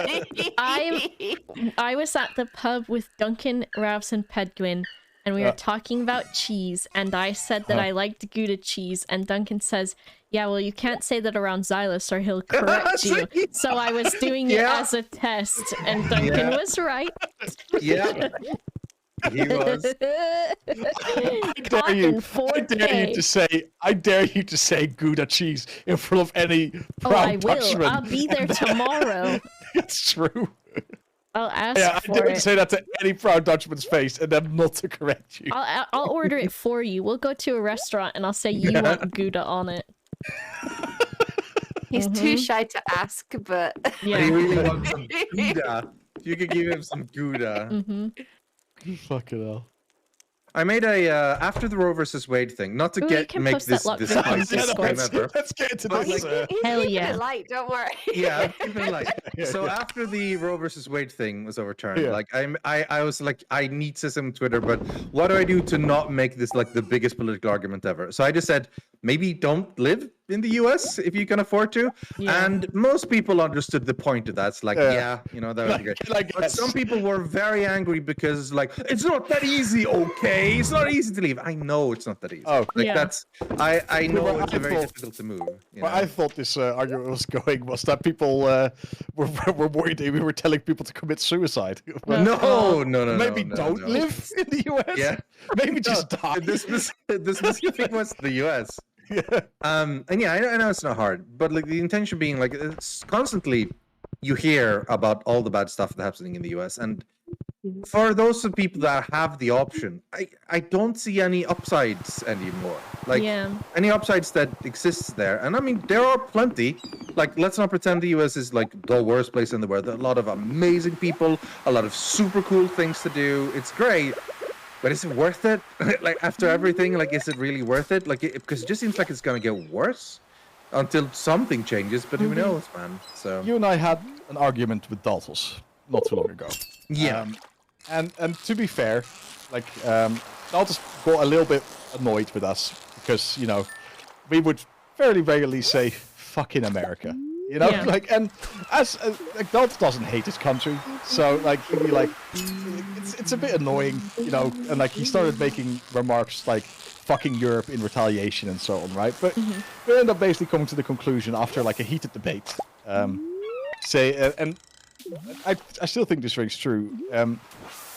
I was at the pub with Duncan, Ravs, and Pedguin, and we were talking about cheese, and I said that I liked Gouda cheese, and Duncan says, yeah, well, you can't say that around Xylus or he'll correct you. So I was doing it as a test, and Duncan was right. Yeah. He was. I dare you to say Gouda cheese in front of any proud I will. Dutchman. I'll be there tomorrow. It's true. I'll ask Yeah, I for dare it. say that to any proud Dutchman's face, and then not to correct you. I'll order it for you. We'll go to a restaurant, and I'll say you want Gouda on it. He's too shy to ask, but He Yeah. really wants some Gouda. You could give him some Gouda. Fucking hell. I made a after the Roe versus Wade thing, not to Ooh, you can make post that this lot this video on nicest Discord. game ever. Let's get into Oh, this. Hell keep yeah. it light, don't worry. Yeah, keep it light. So Yeah. after the Roe versus Wade thing was overturned, Yeah. like I was like, I need to say on Twitter, but what do I do to not make this like the biggest political argument ever? So I just said, maybe don't live in the US if you can afford to. Yeah. And most people understood the point of that. It's like, yeah, you know, that would be great. Like, But some people were very angry because like it's not that easy, okay? It's not easy to leave. I know it's not that easy. Oh. Like Yeah. that's I know Well, it's I very thought- difficult to move. You Where know? I thought this argument was going was that people were worried that we were telling people to commit suicide. No. Maybe no, don't no. live in the US. Yeah. Maybe just No, die. This specific was the US. Yeah. And yeah, I know it's not hard, but like the intention being like it's constantly you hear about all the bad stuff that's happening in the US, and for those of people that have the option, I don't see any upsides anymore. Like Yeah. any upsides that exists there, and I mean there are plenty. Like let's not pretend the US is like the worst place in the world. There are a lot of amazing people, a lot of super cool things to do. It's great. But is it worth it? Like after everything, like is it really worth it? Like because it just seems like it's gonna get worse until something changes. But who knows, man? So You and I had an argument with Daltos not too long ago. yeah, And to be fair, like Daltos got a annoyed with us because, you know, we would fairly regularly say, fucking America. You know, Yeah. like, and as like, Dalt doesn't hate his country, so like he'd be like, it's a bit annoying, you know, and like he started making remarks like fucking Europe in retaliation and so on, right? But we end up basically coming to the conclusion after like a heated debate, and I still think this rings true.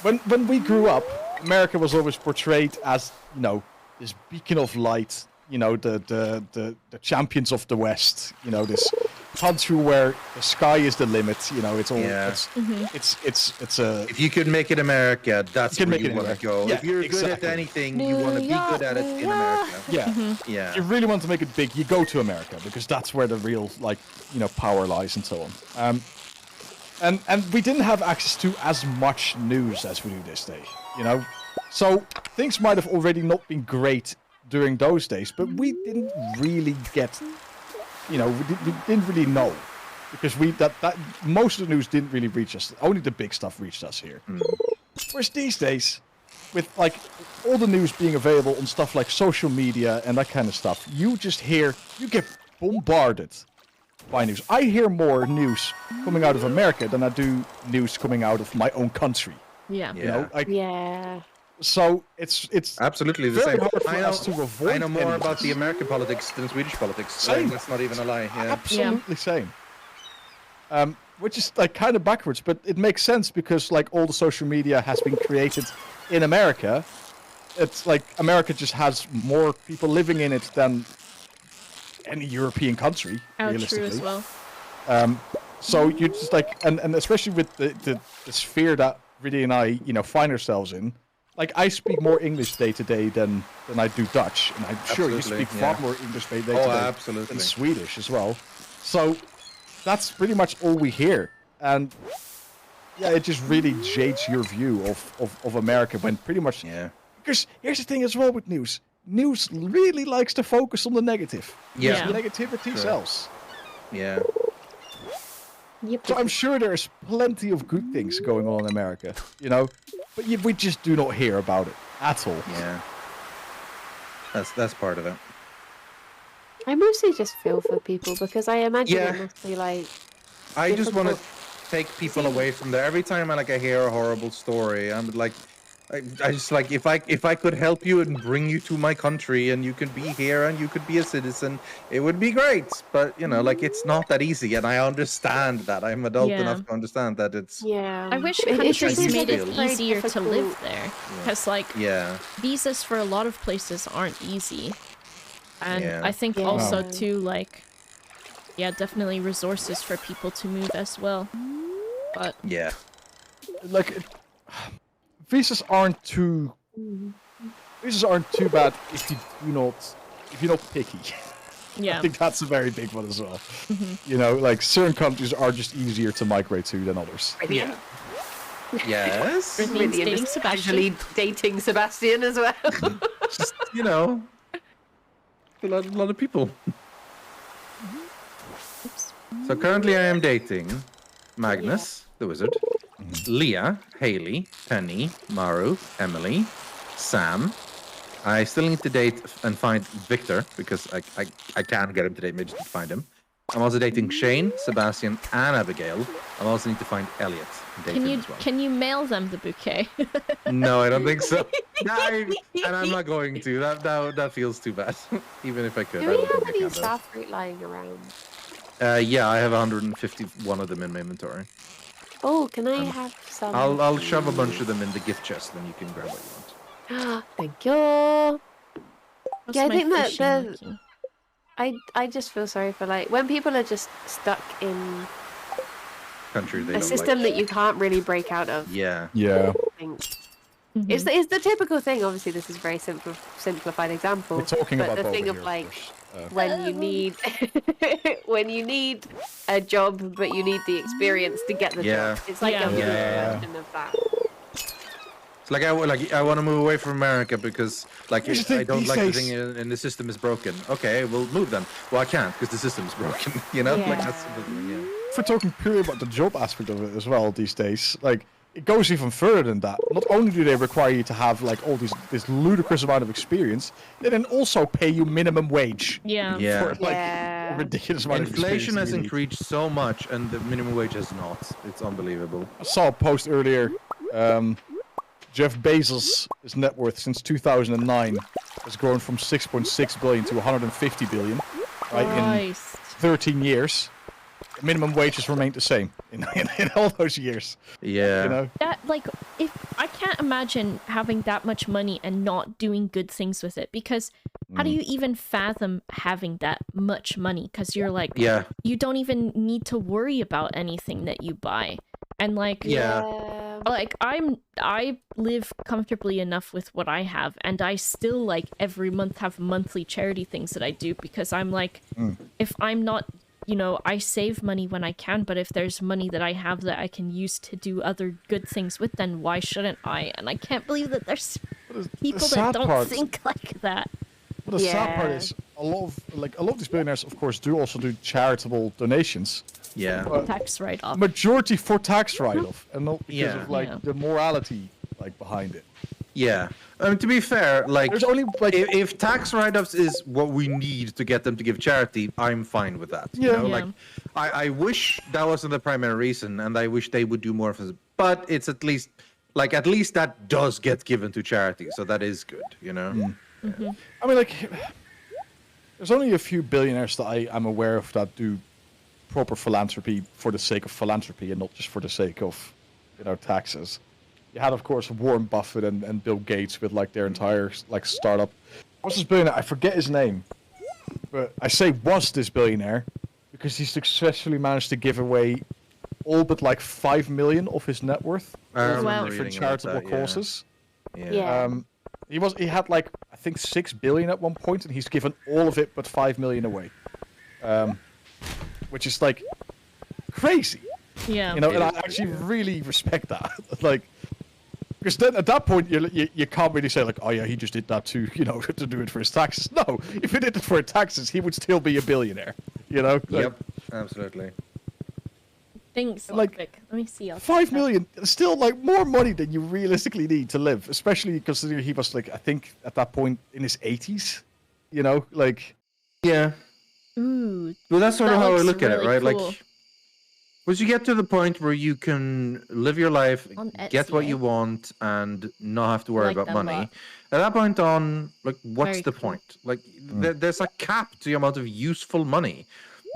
When we grew up, America was always portrayed as, you know, this beacon of light, you know, the champions of the West, you know, this country where the sky is the limit, you know, it's all it's a If you could make it America, that's You can where make you it want to America. go. Yeah, if you're good exactly. at anything, you want to be good at it in America. yeah. Yeah. If you really want to make it big, you go to America because that's where the real, like, you know, power lies and so on. And we didn't have access to as much news as we do this day, you know. So things might have already not been great during those days, but we didn't really get, you know, we didn't really know because that most of the news didn't really reach us. Only the big stuff reached us here. Whereas these days, with like all the news being available on stuff like social media and that kind of stuff, you get bombarded by news. I hear more news coming out of America than I do news coming out of my own country. Yeah. You know, like, Yeah. so it's Absolutely the very same. hard for us to avoid I know more any of about this. the American politics than Swedish politics. Same. That's not even a lie. Yeah. Absolutely same. Which is like kind of backwards, but it makes sense because like all the social media has been created in America. It's like America just has more people living in it than any European country, Oh, true realistically. as well. So you just like, and especially with the sphere that Riddy and I, you know, find ourselves in. Like I speak more English day to day than I do Dutch, and I'm sure you Absolutely, speak yeah. far more English day to Oh, day absolutely. than Swedish as well. So that's pretty much all we hear, and yeah, it just really jades your view of America when pretty much. Yeah. Because here's the thing as well with news. News really likes to focus on the negative. Yeah. The negativity sells. Yeah. Yep. So I'm sure there's plenty of good things going on in America, you know, but we just do not hear about it at all. Yeah. That's part of it. I mostly just feel for people because I imagine Yeah. it must be like. I just want to difficult. take people away from there. Every time I hear a horrible story, I'm like, I just like if I could help you and bring you to my country and you could be here and you could be a citizen, it would be great. But you know, like it's not that easy, and I understand that. I'm adult Yeah. enough to understand that it's. Yeah. I wish It countries just seems made like it it's very easier to live difficult. there. Because, like, Yeah. visas for a lot of places aren't easy. And Yeah. I think Yeah. also, too, like, yeah, definitely resources for people to move as well. But, Yeah. Like, visas aren't too bad if you're not picky. I yeah. think that's a very big one as well. You know, like certain countries are just easier to migrate to than others. Yeah. Yes. Brilliant. Really, Dating and Sebastian. actually dating Sebastian as well. Just, you know, a lot of people. Oops. So currently I am dating Magnus, the wizard, Leah, Haley, Penny, Maru, Emily, Sam. I still need to date and find Victor because I can't get him to date me, just to find him. I'm also dating Shane, Sebastian, and Abigail. I also need to find Elliot and date him as well. Can you mail them the bouquet? No, I don't think so. And I'm not going to. That feels too bad. Even if I could. Do I we don't have think I any can, though. staff fruit lying around? Yeah, I have 151 of them in my inventory. Oh, can I have some? I'll shove a bunch of them in the gift chest, then you can grab what you want. Thank you. What's Yeah, I my think that fishing the- liking? I just feel sorry for like when people are just stuck in Country they a don't system like. that you can't really break out of. Yeah. Yeah. I think. Mhm. It's the typical thing. Obviously, this is a very simplified example. We're talking but about the thing boba of here, like course. when you need when you need a job, but you need the experience to get the Yeah. job. It's like Yeah. a mini Yeah. version of that. It's like I want to move away from America because like Here's the thing, I don't these like the days- thing and the system is broken. Okay, we'll move then. Well, I can't because the system is broken. You know, like Yeah. that's the thing. Yeah. If we're talking purely about the job aspect of it as well these days, like it goes even further than that. Not only do they require you to have like all this ludicrous amount of experience, they then also pay you minimum wage. Yeah. Yeah. For, like, a ridiculous amount of Inflation has experience you need. increased so much, and the minimum wage has not. It's unbelievable. I saw a post earlier. Jeff Bezos' net worth since 2009 has grown from 6.6 billion to 150 billion, right? In 13 years. Minimum wage has remained the same in all those years. Yeah. You know? That, like, if I can't imagine having that much money and not doing good things with it, because how do you even fathom having that much money? Because you're like, you don't even need to worry about anything that you buy. And like, like I live comfortably enough with what I have, and I still like every month have monthly charity things that I do, because I'm like, if I'm not, you know, I save money when I can, but if there's money that I have that I can use to do other good things with, then why shouldn't I? And I can't believe that there's people that don't think like that. But the sad part is a lot of these billionaires, of course, do also do charitable donations. Yeah. Tax write-off. Majority for tax write-off, and not because of like the morality like behind it. Yeah. To be fair, like, there's only like if tax write-offs is what we need to get them to give charity, I'm fine with that. You know, like, I wish that wasn't the primary reason, and I wish they would do more of it. But it's at least that does get given to charity, so that is good. You know. I mean, like, there's only a few billionaires that I'm aware of that do proper philanthropy for the sake of philanthropy and not just for the sake of, you know, taxes. You had, of course, Warren Buffett and Bill Gates with like their entire like startup. What's this billionaire? I forget his name, but I say was this billionaire because he successfully managed to give away all but like 5 million of his net worth Wow. for different charitable causes. Yeah. He had like I think 6 billion at one point, and he's given all of it but 5 million away, which is like crazy. Yeah. You know, and I actually really respect that. Like, because then at that point you can't really say like, oh yeah, he just did that to, you know, to do it for his taxes. No, if he did it for his taxes, he would still be a billionaire. You know. Like, Yep. Absolutely. Thanks, like, Let me see. 5 million, still like more money than you realistically need to live, especially considering he was like, I think at that point in his 80s. You know, like. Yeah. Ooh. Well, that's sort of how I looks look at it, really right? cool. Like, once you get to the point where you can live your life, On get Etsy, what you want, and not have to worry like about that a money, lot. at that point on, like, what's Very the cool. point? Like, there's a cap to the amount of useful money.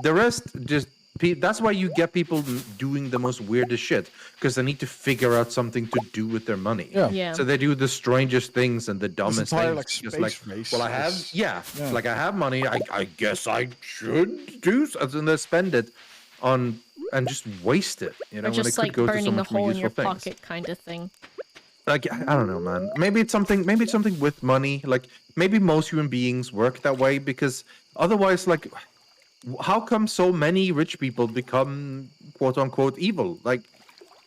The rest just. That's why you get people doing the most weirdest shit, because they need to figure out something to do with their money. Yeah. So they do the strangest things and the dumbest entire, things. like, Just space like, race well, I have, is- like I have money. I guess I should do something. And they spend it on and just waste it. You know, Or when it just could like go to so burning a much more hole in your useful things. pocket kind of thing. Like, I don't know, man. Maybe it's something with money. Like, maybe most human beings work that way, because otherwise, like, how come so many rich people become quote unquote evil? Like,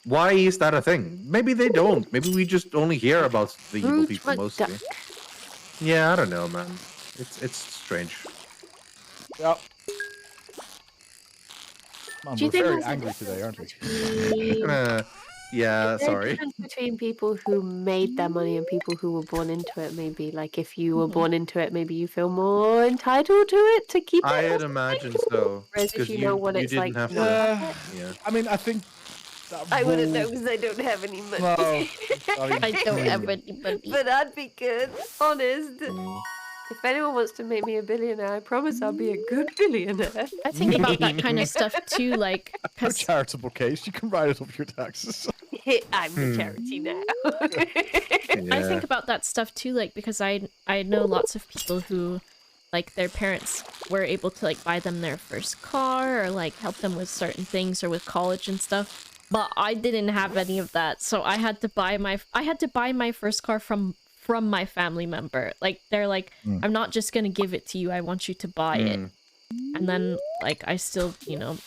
why is that a thing? Maybe they don't. Maybe we just only hear about the evil people mostly. Yeah, I don't know, man. It's strange. Yeah. Man, Do you we're think very there's a angry today, aren't we? between- Yeah, Is there a sorry. difference between people who made their money and people who were born into it? Maybe, like, if you were born into it, maybe you feel more entitled to it to keep it. I'd or imagine something? so. Whereas if 'Cause you know what you it's didn't like have to to- not have it. Yeah. I mean, I think. I wouldn't know because I don't have any money. No, I don't have anybody. But that'd be good, honest. If anyone wants to make me a billionaire, I promise I'll be a good billionaire. I think about that kind of stuff too, like, No 'cause charitable case. You can write it off your taxes. I'm the charity now. I think about that stuff too, like, because I know lots of people who, like, their parents were able to, like, buy them their first car or, like, help them with certain things or with college and stuff. But I didn't have any of that, so I had to buy my first car from my family member. Like, they're like, I'm not just gonna give it to you, I want you to buy it. And then, like, I still, you know,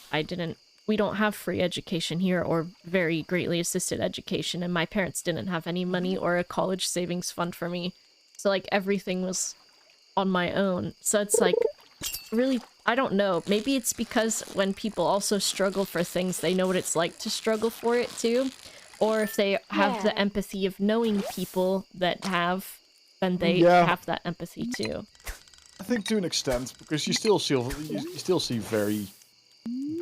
we don't have free education here or very greatly assisted education, and my parents didn't have any money or a college savings fund for me. So, like, everything was on my own. So it's like, really, I don't know. Maybe it's because when people also struggle for things, they know what it's like to struggle for it too. Or if they have the Yeah. empathy of knowing people that have, then they Yeah. have that empathy too. I think to an extent, because you still see very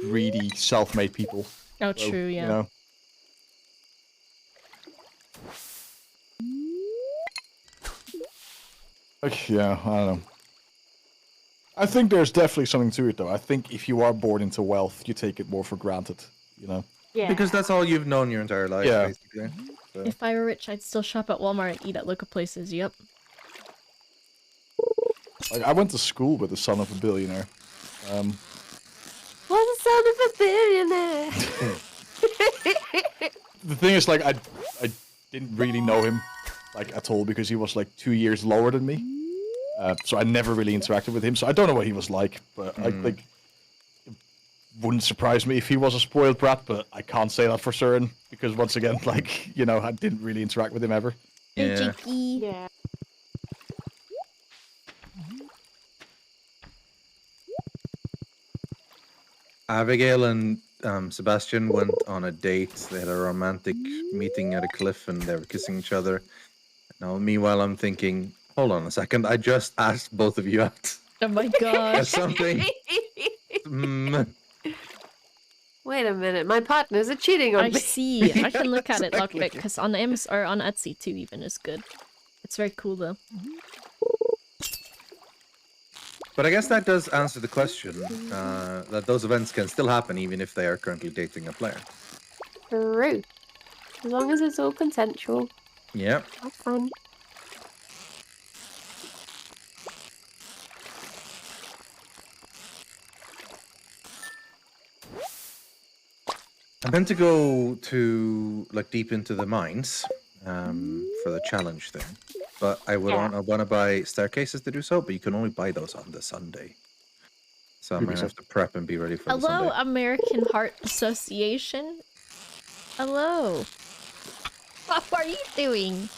greedy, self-made people. Oh, So, true, yeah. You know. Like, yeah, I don't know. I think there's definitely something to it, though. I think if you are born into wealth, you take it more for granted, you know? Yeah. Because that's all you've known your entire life, Yeah. basically. So. If I were rich, I'd still shop at Walmart and eat at local places, yep. Like, I went to school with the son of a billionaire. What's the sound of a billionaire? The thing is, like, I didn't really know him, like, at all, because he was, like, 2 years lower than me. So I never really interacted with him, so I don't know what he was like, but I think it wouldn't surprise me if he was a spoiled brat, but I can't say that for certain, because once again, like, you know, I didn't really interact with him ever. Hey, Yeah. Jakey. Yeah. Abigail and Sebastian went on a date. They had a romantic meeting at a cliff and they were kissing each other. Now, meanwhile, I'm thinking, hold on a second. I just asked both of you out. Oh my That's gosh. something. Wait a minute, my partners are cheating on I me. see. I can look at it Exactly. lockpick, because on Amazon or on Etsy too even is good. It's very cool though. But I guess that does answer the question that those events can still happen even if they are currently dating a player. True. As long as it's all consensual. Yeah. Have fun. I meant to go to like deep into the mines for the challenge thing, but I want to buy staircases to do so. But you can only buy those on the Sunday, so I'm gonna have to prep and be ready for the Hello, Sunday. American Heart Association. Hello. What are you doing?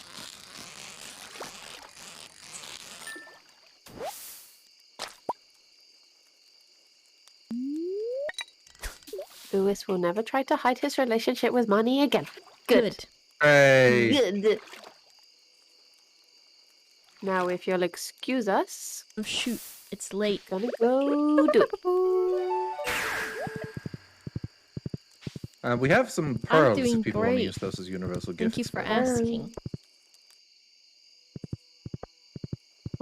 Lewis will never try to hide his relationship with money again. Good. Hey, Good. Now, if you'll excuse us, Oh shoot, it's late. gonna go do it. we have some pearls doing if people want to great. use those as universal Thank gifts. you for but- asking.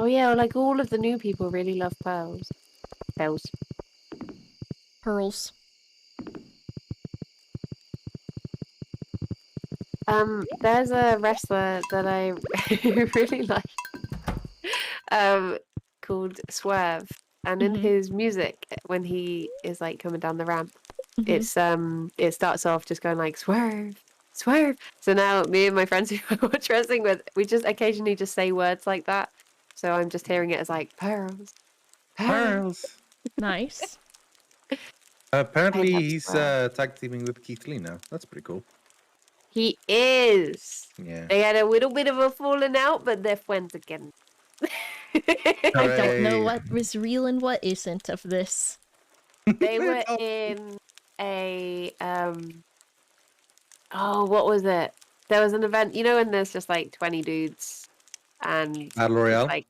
Oh yeah, like all of the new people really love pearls. Pearls. Pearls. There's a wrestler that I really like, called Swerve, and in his music, when he is like coming down the ramp, it's it starts off just going like swerve, swerve. So now me and my friends who I watch wrestling with, we just occasionally just say words like that. So I'm just hearing it as like pearls, Pearls. Nice. Apparently, I love he's Swerve. tag teaming with Keith Lee now. That's pretty cool. He is. Yeah. They had a little bit of a falling out, but they're friends again. I don't know Hooray. what is real and what isn't of this. They were in a oh, what was it? There was an event, you know, when there's just like 20 dudes and Battle Royale. like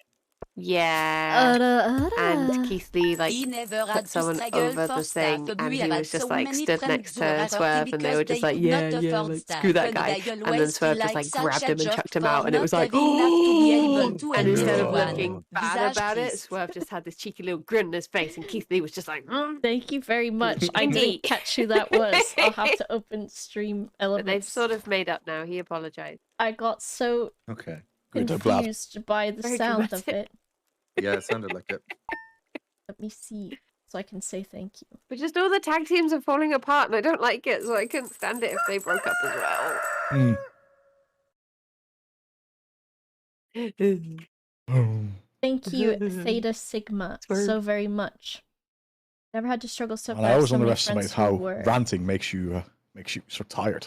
yeah. And And Keith Lee like He never put had to someone struggle over for the thing, stuff. and We he had was just so like many stood friends next who were to Swerve, and they were just like, because they yeah, could yeah, not like afford screw that stuff, guy. and they And then always Swerve feel just like like grabbed such a him and jerk chucked him for out, and it not was like, having enough to be able oh! to And instead of enjoy one. looking bad Visage about it, triste. Swerve just had this cheeky little grin on his face, and Keith Lee was just like, thank you very much. I Indeed. didn't catch who that was. I'll have to open stream But they've elements. sort of made up now. He apologized. I got so Okay. Good, I'm glad. confused by the Very sound of dramatic. it. Yeah, it sounded like it. Let me see, so I can say thank you. But just all the tag teams are falling apart, and I don't like it, so I couldn't stand it if they broke up as well. Thank you, Theta Sigma, so Swerve. very much. Never had to struggle so And far. I always So many underestimate friends who how were. ranting makes you so tired.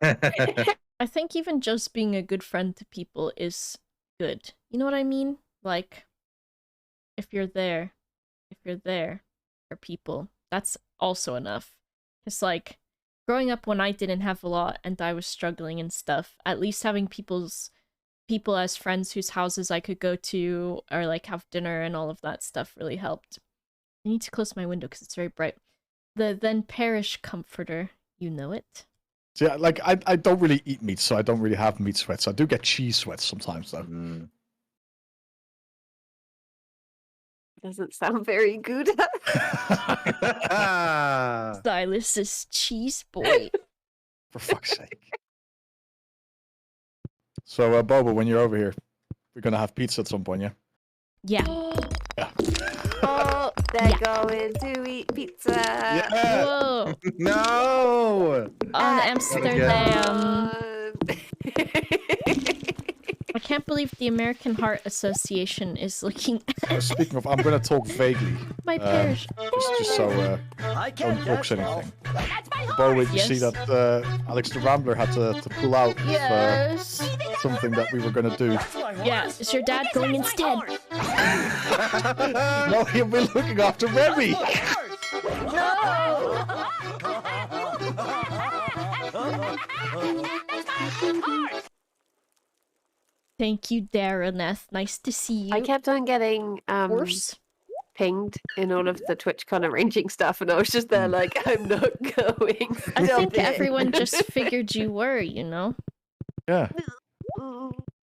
I think even just being a good friend to people is good. You know what I mean? Like, if you're there for people, that's also enough. It's like, growing up when I didn't have a lot and I was struggling and stuff, at least having people as friends whose houses I could go to or like have dinner and all of that stuff really helped. I need to close my window because it's very bright. The then perish comforter, you know it. So yeah, like I don't really eat meat, so I don't really have meat sweats. I do get cheese sweats sometimes though. Doesn't sound very good. Silas is cheese boy. For fuck's sake. So, Boba, when you're over here, we're gonna have pizza at some point, yeah? Yeah. Yeah. Oh, they're going to eat pizza. Yeah. Whoa. No. On Amsterdam. I can't believe the American Heart Association is looking at Speaking of, I'm gonna talk vaguely. my parish. Just so don't box anything. Boba, you see that Alex the Rambler had to pull out of, Yes. something that we were gonna do. Yeah, is your dad going instead? No, he'll be looking after Remy. Thank you, Darreneth. Nice to see you. I kept on getting Horse. pinged in all of the TwitchCon arranging stuff, and I was just there like, I'm not going. I think Stop it. everyone just figured you were, you know? Yeah,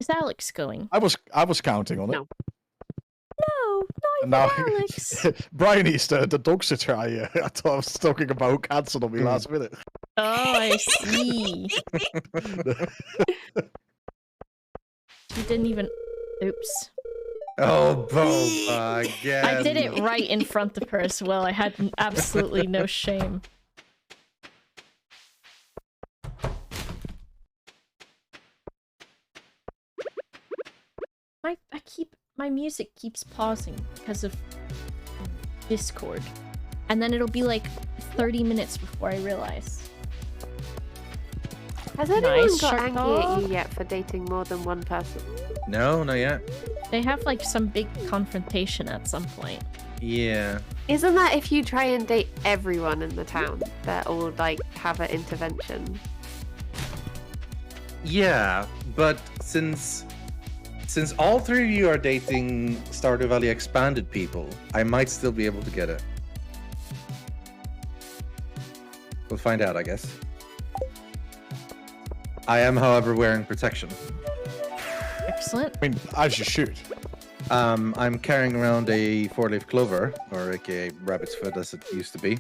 Is Alex going? I was counting on it. No. No, And not now, even Alex. Brian Easter, the dog sitter I thought I was talking about who cancelled on me last minute. Oh, I see. You didn't even... Oops. Oh, Boba again. I did it right in front of her as well. I had absolutely no shame. My music keeps pausing because of Discord. And then it'll be like 30 minutes before I realize. Has anyone Nice, got Shark angry Dog. at you yet for dating more than one person? No, not yet. They have like some big confrontation at some point. Yeah. Isn't that if you try and date everyone in the town, that all like have an intervention? Yeah, but since all three of you are dating Stardew Valley expanded people, I might still be able to get it. We'll find out, I guess. I am, however, wearing protection. Excellent. I mean, as you should. I'm carrying around a four-leaf clover, or aka rabbit's foot as it used to be,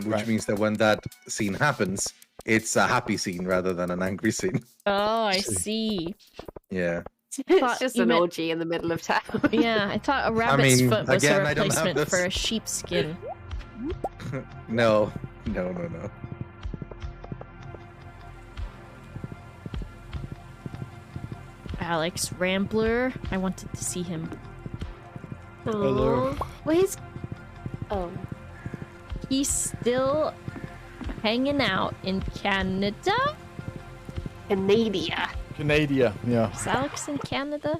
which means that when that scene happens, it's a happy scene rather than an angry scene. Oh, I see. Yeah. It's just you an meant- orgy in the middle of town. Yeah, I thought a rabbit's mean, foot was again, a I don't have replacement this. for a sheepskin. No. Alex Rambler. I wanted to see him. Hello. Well, he's... Oh. He's still hanging out in Canada? Canada. Canada, yeah. Is Alex in Canada?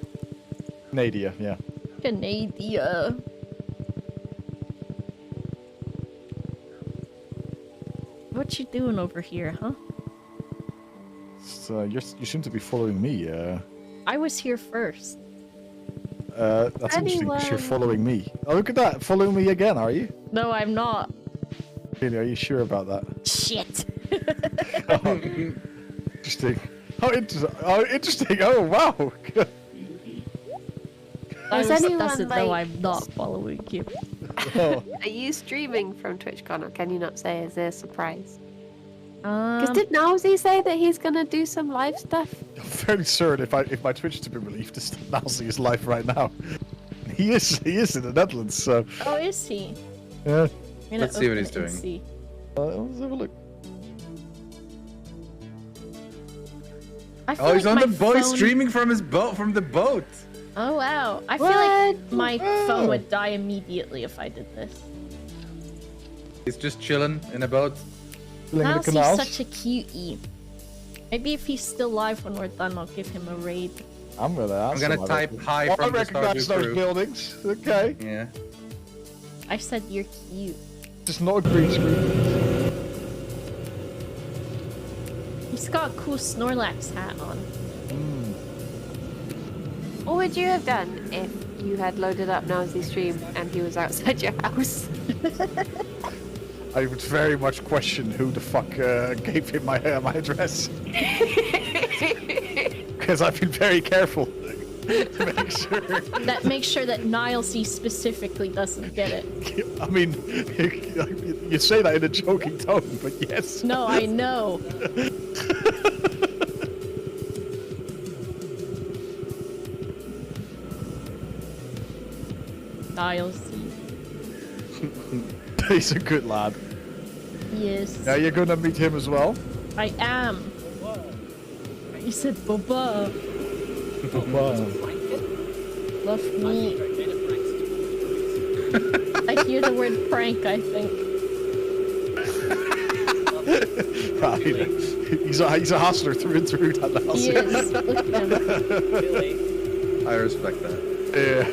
Canada, yeah. Canada. What you doing over here, huh? So you seem to be following me. I was here first. That's interesting because you're following me. Oh, look at that! Following me again, are you? No, I'm not. Really? Are you sure about that? Shit. Oh, interesting. How interesting! Oh, interesting! Oh, wow! Is Cyrus anyone, doesn't know like- I'm not following you. Oh. Are you streaming from TwitchCon, or can you not say? Is there a surprise? Um, Because did Nowsy say that he's gonna do some live stuff? I'm fairly certain if my Twitch is to be relieved, this Nazi is live right now. He is in the Netherlands, so oh, is he? yeah. I'm gonna Let's see what open he's it and doing. see. Let's have a look. I feel Oh, he's like on the my boat, phone- streaming from his boat, from the boat. Oh wow! I feel like What? my Oh. phone would die immediately if I did this. He's just chilling in a boat. Filling the How's he canals. such a cutie? Maybe if he's still live when we're done, I'll give him a raid. I'm gonna I'm answer. gonna my type record. hi Oh, I from the recognize Stardew those crew. buildings. Okay. Yeah. I said you're cute. Just not a green screen. He's got a cool Snorlax hat on. What would you have done if you had loaded up Nowsy stream and he was outside your house? I would very much question who the fuck gave him my address. Because I've been very careful to make sure. That Nilesy specifically doesn't get it. I mean, you say that in a joking tone, but yes. No, I know. Nilesy. He's a good lad. Yes. Now you're gonna meet him as well? I am. You said boba. Love me. I hear the word prank, I think. Right. He's a hustler through and through, that Nilesy. He is. Look at him. I respect that. Yeah.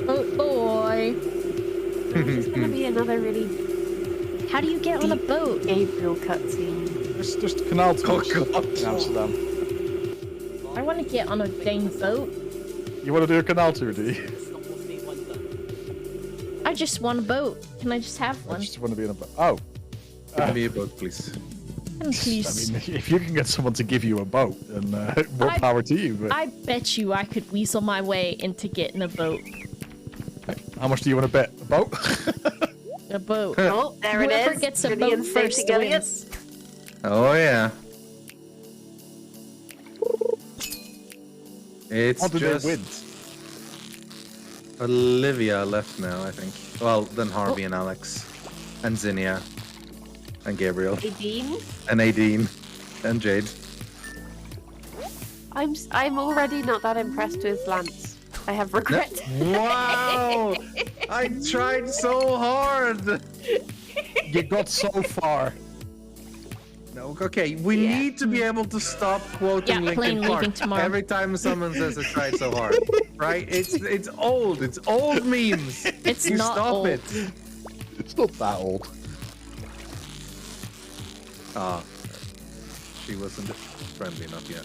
Oh boy. There's gonna be another really How do you get on a boat? Gabriel cutscene. There's canal tours in Amsterdam. I want to get on a dang boat. You want to do a canal tour, do you? I just want a boat. Can I just have I one? just want to be in a boat. Oh. Give me a boat, please. Please. I mean, if you can get someone to give you a boat, then more power to you. But I bet you I could weasel my way into getting a boat. how much do you want to bet? A boat? A boat. Oh, there it Whoever is. gets a Really boat insane first to wins. Oh yeah. It's How do they just win? Olivia left now, I think. Well, then Harvey and Alex, and Zinnia, and Gabriel, Nadine? and Nadine, and Jade. I'm already not that impressed with Lance. I have regret. Wow! I tried so hard. You got so far. No, okay, we Yeah. need to be able to stop quoting Yeah, playing Linkin Park Leaving Tomorrow. every time someone says I tried so hard. Right? It's old. It's old memes. It's You not stop old. it. It's not that old. Ah, she wasn't friendly enough yet.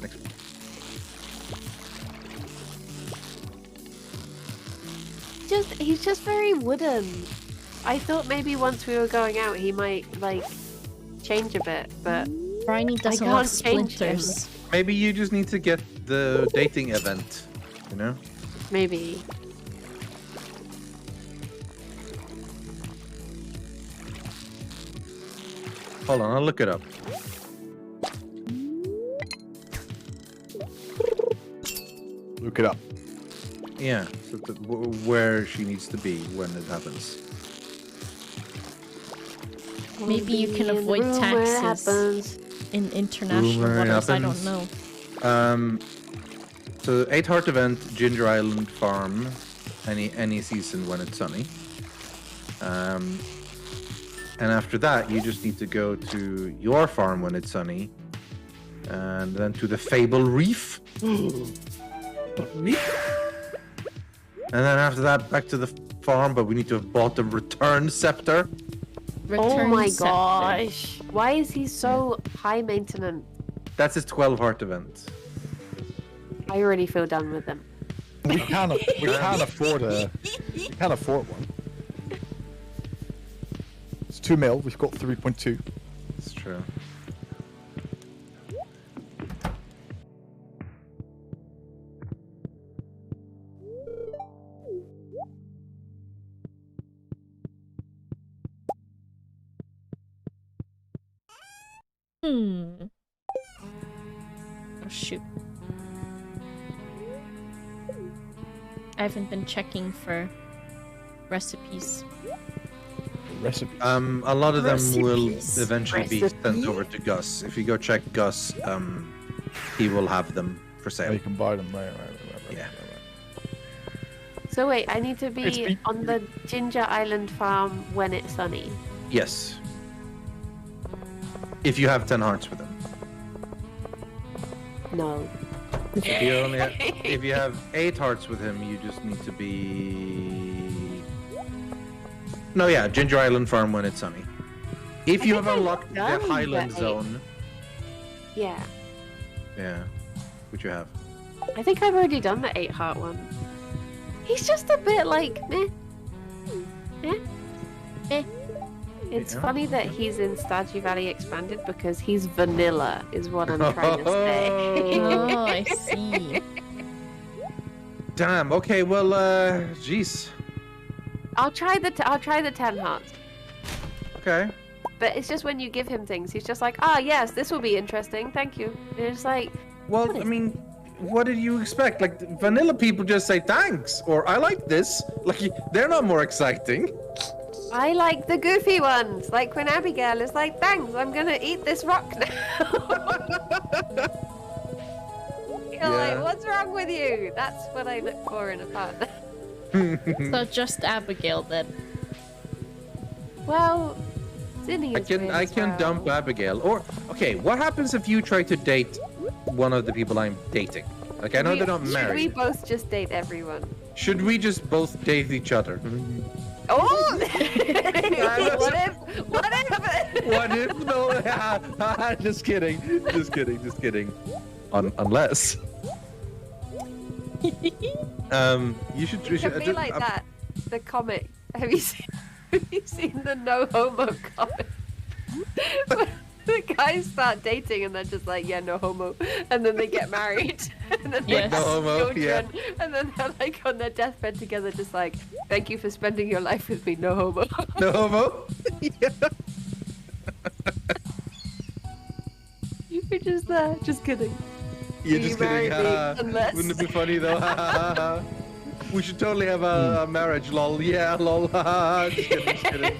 Next. He's just very wooden. I thought maybe once we were going out he might like change a bit, but Briny doesn't I want can't change him. splinters. Maybe you just need to get the dating event, you know? Maybe. Hold on, I'll look it up. Look it up. Yeah, so where she needs to be when it happens. Maybe you can Only in the avoid room where it taxes happens. in international Rumor waters. I don't happens. know. So 8 heart event, Ginger Island Farm, any season when it's sunny. And after that, you just need to go to your farm when it's sunny, and then to the Fable Reef. And then after that, back to the farm, but we need to have bought the Return Scepter. Oh Return my scepter. gosh. Why is he so high maintenance? That's his 12 heart event. I already feel done with him. We can't afford one. It's 2 mil. We've got 3.2. That's true. Oh shoot. I haven't been checking for recipes. Recipe. A lot of them will Recipes. eventually be sent over to Gus. If you go check Gus, he will have them for Oh, sale. you can buy them. Right. Yeah. So wait, I need to It's be been- on the Ginger Island farm when it's sunny. Yes. If you have 10 hearts with them. No. If you only if you have 8 hearts with him, you just need to be. No, yeah, Ginger Island Farm when it's sunny. If you have unlocked the Highland Zone. Yeah. Yeah. What you have? I think I've already done the 8 heart one. He's just a bit like meh. It's funny that he's in Stardew Valley Expanded because he's vanilla, is what I'm trying to say. Oh, I see. Damn. Okay. Well. Jeez. I'll try the 10 hearts. Okay. But it's just when you give him things, he's just like, yes, this will be interesting, thank you. And it's like, Well, I mean, what did you expect? Like vanilla people just say thanks or I like this. Like they're not more exciting. I like the goofy ones, like when Abigail is like, thanks, I'm gonna eat this rock now. You're like, what's wrong with you? That's what I look for in a partner. So just Abigail then. Well, Zinni I is can weird I as can well. dump Abigail. Or okay, what happens if you try to date one of the people I'm dating? Like I know they're not Should we married. both just date everyone? Should we just both date each other? Oh! What if? What if? No, just kidding. Unless. You should. It could be like that. The comic. Have you seen the no homo comic? The guys start dating and they're just like, yeah, no homo, and then they get married, and then they Yes. have No homo, children, and then they're like on their deathbed together, just like, thank you for spending your life with me, no homo. No homo. Yeah. You're just there, just kidding. You're Will just you marry kidding. me? Unless... Wouldn't it be funny though? We should totally have a marriage, lol. Yeah, lol. Just kidding.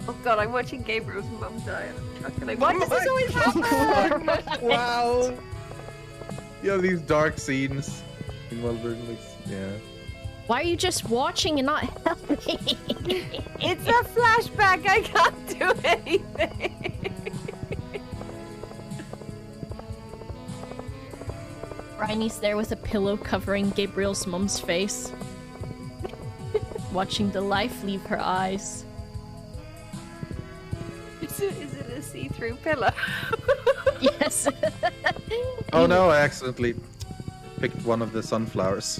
Oh god, I'm watching Gabriel's mum die. Why does this always happen? Wow. You have these dark scenes in Wolverine. Yeah. Why are you just watching and not helping? It's a flashback, I can't do anything. Rainy's there with a pillow covering Gabriel's mum's face. Watching the life leave her eyes. Is it a see-through pillow? Yes. Oh no, I accidentally picked one of the sunflowers.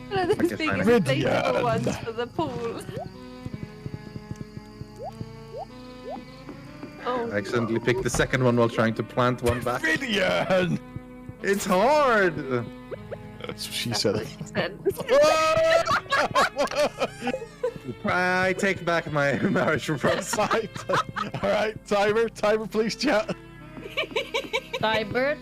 One of those big find it. inflatable ones for the pool. Oh, I accidentally picked the second one while trying to plant one back. Vivian! It's hard! That's what she said. I take back my marriage proposal. Alright, timer, please, chat. Tiber.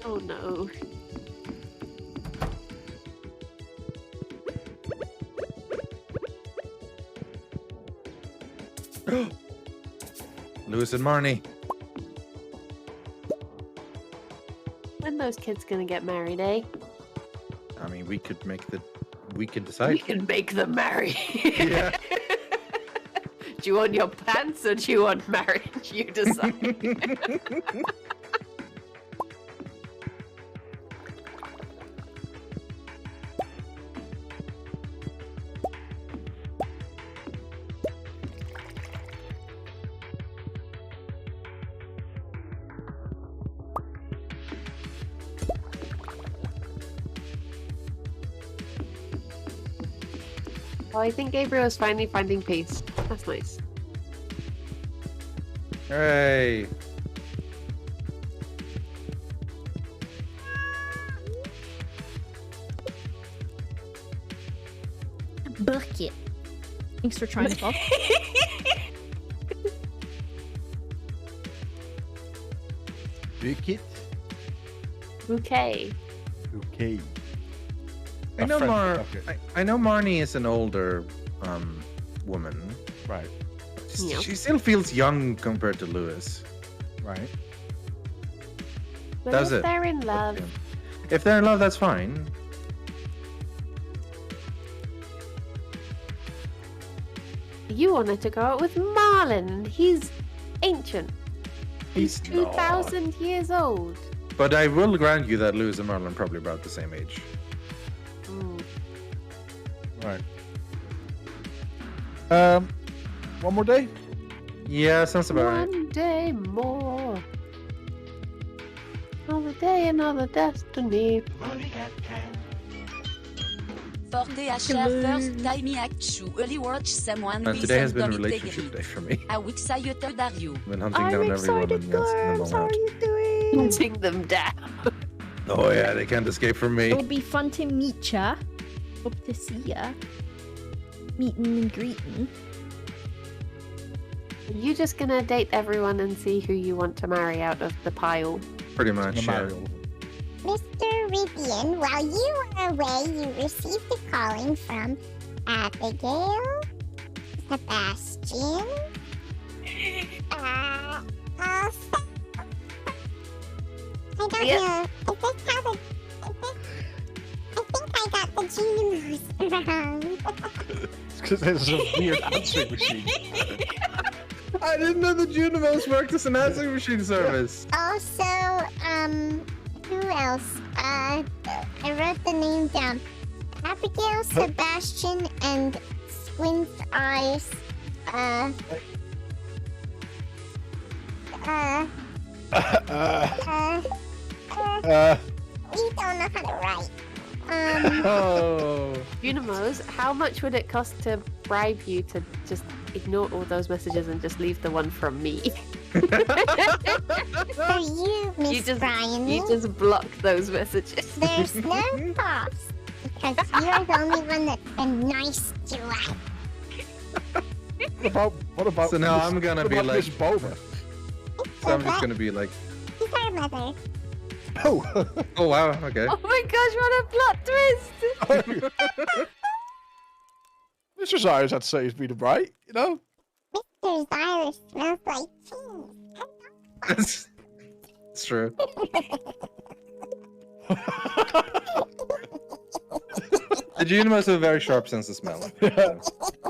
oh no. Lewis and Marnie. When those kids gonna get married, eh? I mean, we could We decide. can make them marry. Yeah. Do you want your pants or do you want marriage? You decide. Oh, I think Gabriel is finally finding peace. That's nice. Hooray. Bucket. Thanks for trying to talk. Bucket. Okay. Okay. I know Okay. I know Marnie is an older woman. Right. Yeah. She still feels young compared to Lewis. Right. But Does if it? they're in love, If they're in love, that's fine. You wanted to go out with Marlin. He's ancient. He's 2,000 years old. But I will grant you that Lewis and Marlon are probably about the same age. Right. One more day? Yeah, sounds about right. One day more. Another day, another destiny. THR first time actually only watch someone And with today has been a some relationship day for me. How excited are you? Been hunting I'm down every woman excited, yes, in girls. the How are moment. you doing? Hunting them down. Oh yeah, they can't escape from me. It'll be fun to meet ya. Hope to see ya. Meeting and greeting. Are you just gonna date everyone and see who you want to marry out of the pile? Pretty much. Yeah. Mr. Rivian, while you were away, you received a calling from Abigail, Sebastian, I don't know. I think I got the Genius wrong. It's because there's a weird answering machine. I didn't know the Junimos worked as an answering machine service. Also, who else? I wrote the name down. Abigail, Sebastian, and Squint Eyes. We don't know how to write. Oh. Unimos, how much would it cost to bribe you to just ignore all those messages and just leave the one from me? For you, Miss Brian. You just block those messages. There's no cost because you're the only one that's been nice to us. What about? So now I'm gonna what be about like, Miss Boba. so I'm just gonna be like, She's our mother. Oh. oh wow, okay. Oh my gosh, what a plot twist! Mr. Cyrus, I'd say, is being bright, you know? Mr. Cyrus smells like cheese. It's true. The Junimos have a very sharp sense of smell. Yeah.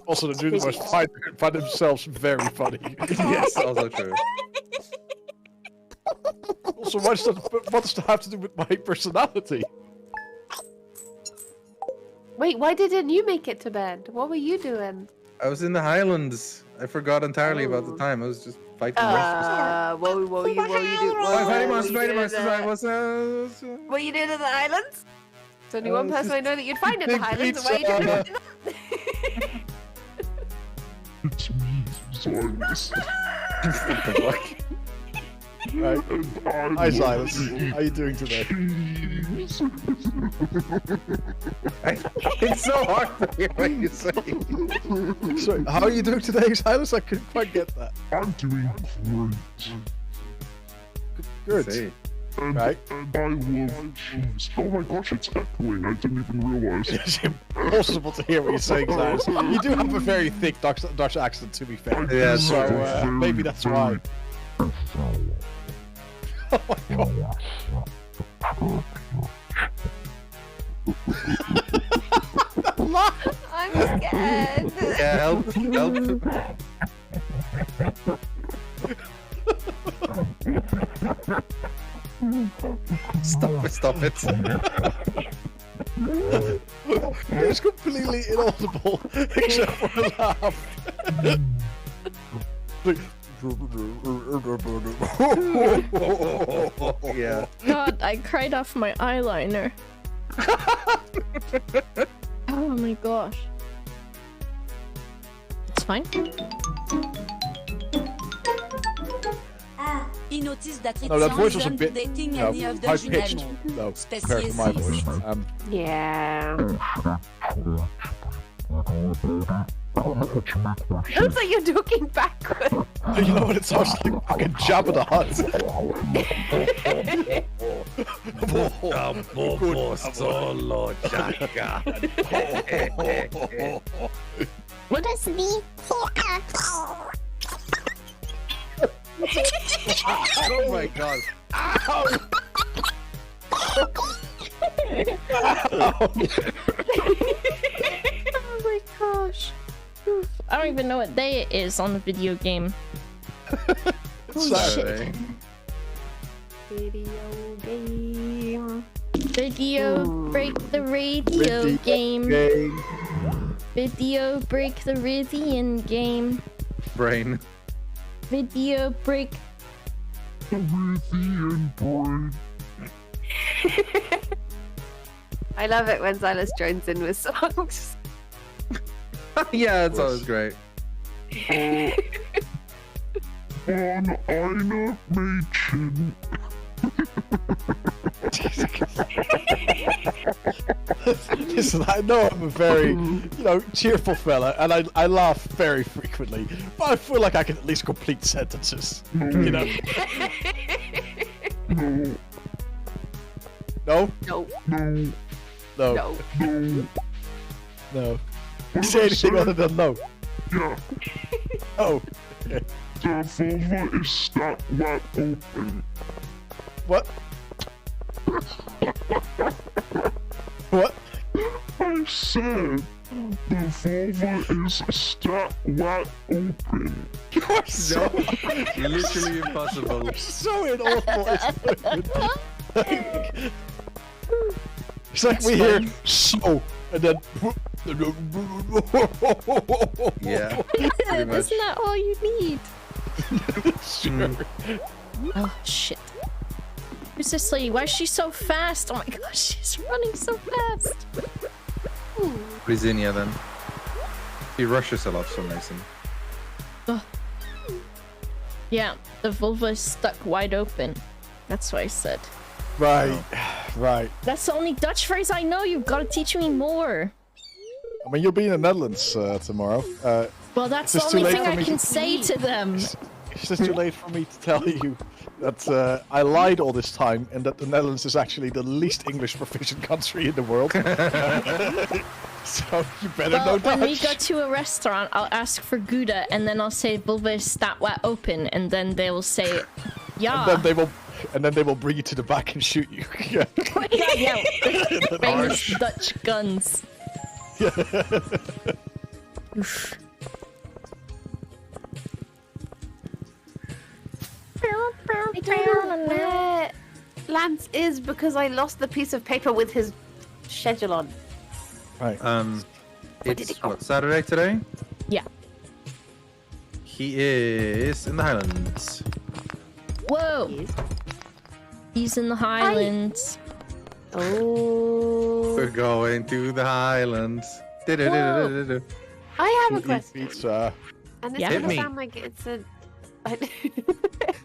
Also, the Junimos find themselves very funny. Yes, also true. Also, what does that have to do with my personality? Wait, why didn't you make it to bed? What were you doing? I was in the Highlands. I forgot entirely about the time. I was just fighting monsters. What you do? Fighting monsters, I was, What you doing in the islands? There's only one person I know that you'd find in the Highlands. Why are you doing it? It's me, Silas. Right. Hi, Silas. How are you doing today? It's so hard to hear what you say. Sorry, how are you doing today, Silas? I couldn't quite get that. I'm doing great. Good. And, Right. and I love cheese. Oh my gosh, it's echoing. I didn't even realize. It's impossible to hear what you're saying, Silas. You do have a very thick Dutch accent, to be fair. Yeah, so maybe that's why. Oh my god. I'm scared. Yeah, help. Stop it. It's completely inaudible, except for a laugh. Yeah. God, I cried off my eyeliner. Oh my gosh. It's fine. He noticed that No, that voice was a isn't bit dating any of the high pitched. Junimos. No, compared to my voice. Yeah. Looks like you're talking backwards. You know what it sounds like? Fucking Jabba the Hutt. What does the Oh my god. Oh my gosh. Oof. I don't even know what day it is on the video game. Holy Saturday. shit. Video game. Video break the radio game. Video break the Ridian game. Brain. Video break. The Ridian brain. I love it when Silas joins in with songs. Yeah, it's always great. On einer Mädchen. Listen, I know I'm a very, cheerful fella, and I laugh very frequently, but I feel like I can at least complete sentences. You know? No. No? No. No. No. No. No. Say anything other than no. Yeah. Oh. Okay. The vulva is stat wide open. What? What? I said the vulva is stat wide open. You're so, Literally impossible. so in awful. It's like we hear so, and then. Yeah. That's not all you need. Sure. Oh shit. Who's this lady? Why is she so fast? Oh my gosh, she's running so fast. Brizinia then. He rushes a lot for some reason. Ugh. Yeah, the vulva is stuck wide open. That's what I said. Right, right. That's the only Dutch phrase I know. You've got to teach me more. I mean, you'll be in the Netherlands tomorrow. Well, that's Is the this too only late thing for I me can to- say to them. It's just too late for me to tell you that I lied all this time and that the Netherlands is actually the least English proficient country in the world. So you better know Well, Dutch. when we go to a restaurant, I'll ask for Gouda, and then I'll say vulva is stat wide open, and then they will say, yeah. And then they will bring you to the back and shoot you. Yeah. Yeah. Famous Dutch guns. Oof. I don't know where Lance is because I lost the piece of paper with his schedule on. Right. It's what, Saturday today? Yeah. He is in the Highlands. Whoa. He's in the Highlands. Oh. We're going to the Highlands. Du-du-du-du-du-du. I have a Eat question. pizza. And this Yeah. doesn't Hit me. sound like it's a.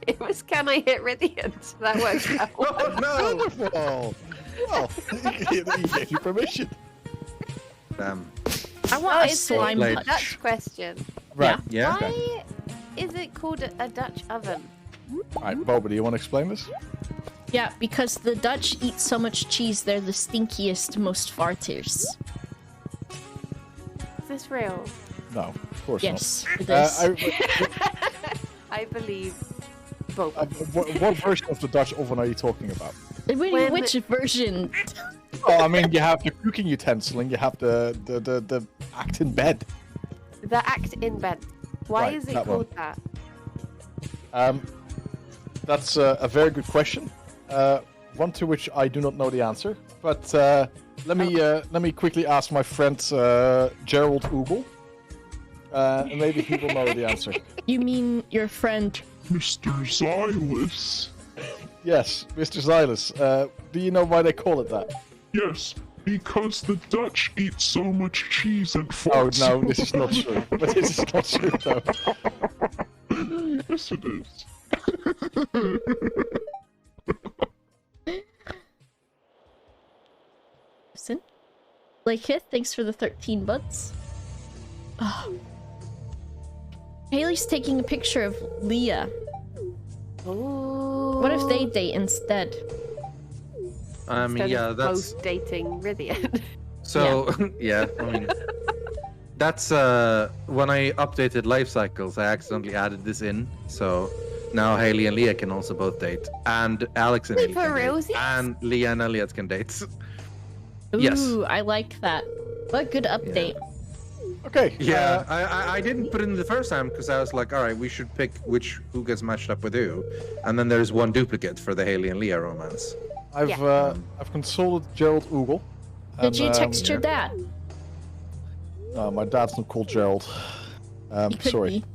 It was can I hit Ridian? That works out. Oh, no! Wonderful! Well, he gave you permission. Damn. I want a It's slime Like- punch. Dutch question. Right. Yeah? Why is it called a Dutch oven? Right, Boba, do you want to explain this? Yeah, because the Dutch eat so much cheese, they're the stinkiest, most farters. Is this real? No, of course Yes, it not. is. I believe both. What version of the Dutch oven are you talking about? When- Which version? Oh, I mean, you have the cooking utensil and you have the act in bed. The act in bed. Why Right, is it that one. called that? That's a very good question. One to which I do not know the answer. But let me quickly ask my friend Gerald Ogle, and maybe he will know the answer. You mean your friend? Mr. Xylus. Yes, Mr. Xylus. Do you know why they call it that? Yes, because the Dutch eat so much cheese and Oh farts. no, this is not true. But this is not true though. Yes, it is. Listen. Laketh, thanks for the 13 buds. Oh. Haley's taking a picture of Leah. Oh. What if they date instead? I mean, Instead yeah, of that's... both dating Ridian. So, yeah, I mean... That's, when I updated life cycles, I accidentally added this in, so... Now Haley and Leah can also both date. And Alex and Wait, Haley for can date. realsies? And Leah and Elliot can date. Ooh, Yes. I like that. What a good update. Okay. Yeah, I didn't put it in the first time because I was like, all right, we should pick who gets matched up with who, and then there's one duplicate for the Haley and Leah romance. I've consulted Gerald Ogle. Did you text your dad? My dad's not called Gerald. He could Sorry. be.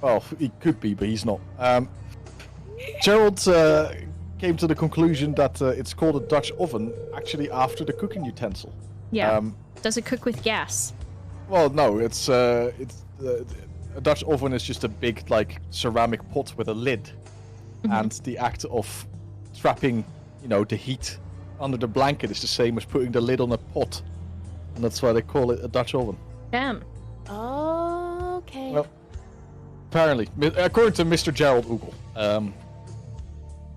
Well, he could be, but he's not. Gerald came to the conclusion that it's called a Dutch oven, actually after the cooking utensil. Yeah. Does it cook with gas? Well, no, it's a Dutch oven is just a big ceramic pot with a lid, and the act of trapping, the heat under the blanket is the same as putting the lid on a pot, and that's why they call it a Dutch oven. Damn. Okay. Well, apparently, according to Mr. Gerald Ogle.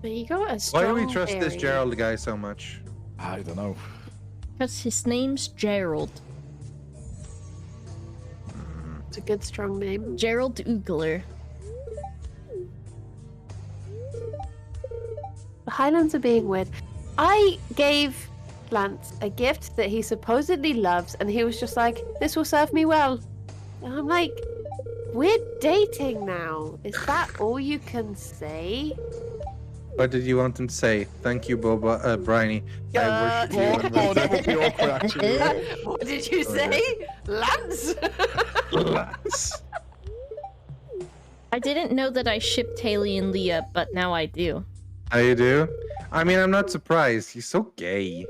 But you got a Why strong do we trust this theory. Gerald guy so much? I don't know. Because his name's Gerald. It's a good, strong name. Gerald Oogler. The Highlands are being weird. I gave Lance a gift that he supposedly loves, and he was just like, "This will serve me well." And I'm like, "We're dating now. Is that all you can say?" What did you want him to say? Thank you, Boba, Bryony. I worship you. Oh, that would be awkward, actually. What did you say, Lance? Lance. I didn't know that I shipped Haley and Leah, but now I do. How you do? I mean, I'm not surprised. He's so gay.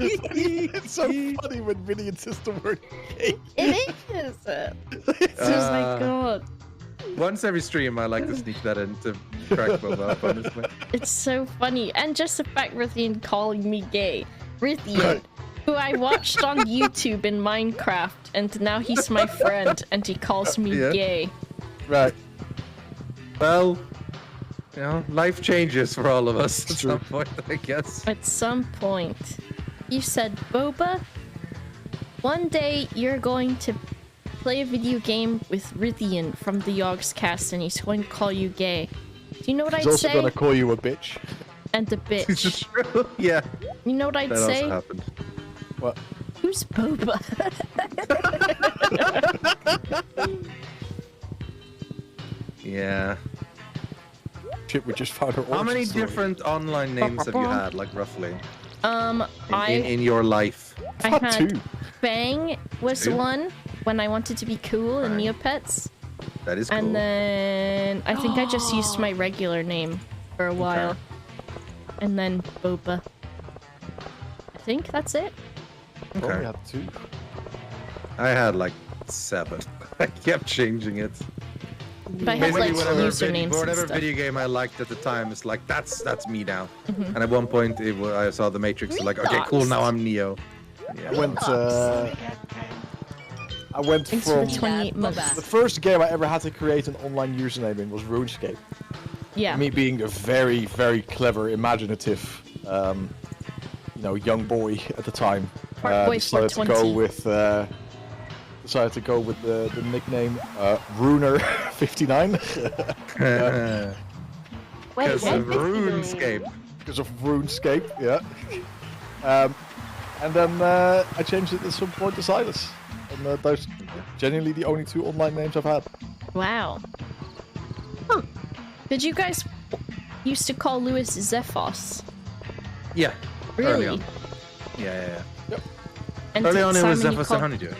It's so funny when Vinny insists the word gay. It is. It's just my god. Once every stream, I like to sneak that in to crack Boba up, honestly. It's so funny. And just the fact Rithian calling me gay. Rithian, who I watched on YouTube in Minecraft, and now he's my friend, and he calls me gay. Right. Well, life changes for all of us at some point, I guess. At some point. You said, Boba, one day you're going to play a video game with Rithian from the Yogscast, and he's going to call you gay. Do you know what He's I'd also say? gonna call you a bitch. And a bitch. True. Yeah. You know what I'd That say? also happened. What? Who's Boba? Yeah. Shit, we just found her How many origin story. different online names have you had, like roughly, in your life? I Not had two. Bang was Two? one when I wanted to be cool in Bang. Neopets. That is cool. And then I think I just used my regular name for a while. And then Boba. I think that's it. Probably Okay. had two. I had like 7. I kept changing it. But I had like usernames whatever and stuff. video game I liked at the time, it's like that's me now. And at one point, I saw the Matrix. Like, okay, cool. Now I'm Neo. I went Thanks for from the 28 months. the first game I ever had to create an online username in was RuneScape. Yeah. Me being a very, very clever, imaginative, young boy at the time, Smart boy decided to 420. go with the nickname Runer59 Because Wait, of RuneScape. because of RuneScape. Yeah. And then I changed it at some point to Silas. And those genuinely the only 2 online names I've had. Wow. Huh. Did you guys used to call Lewis Zephos? Yeah. Really? Early on. Yeah. And Early did on, it was Simon you Zephyrus call- and Honeydew,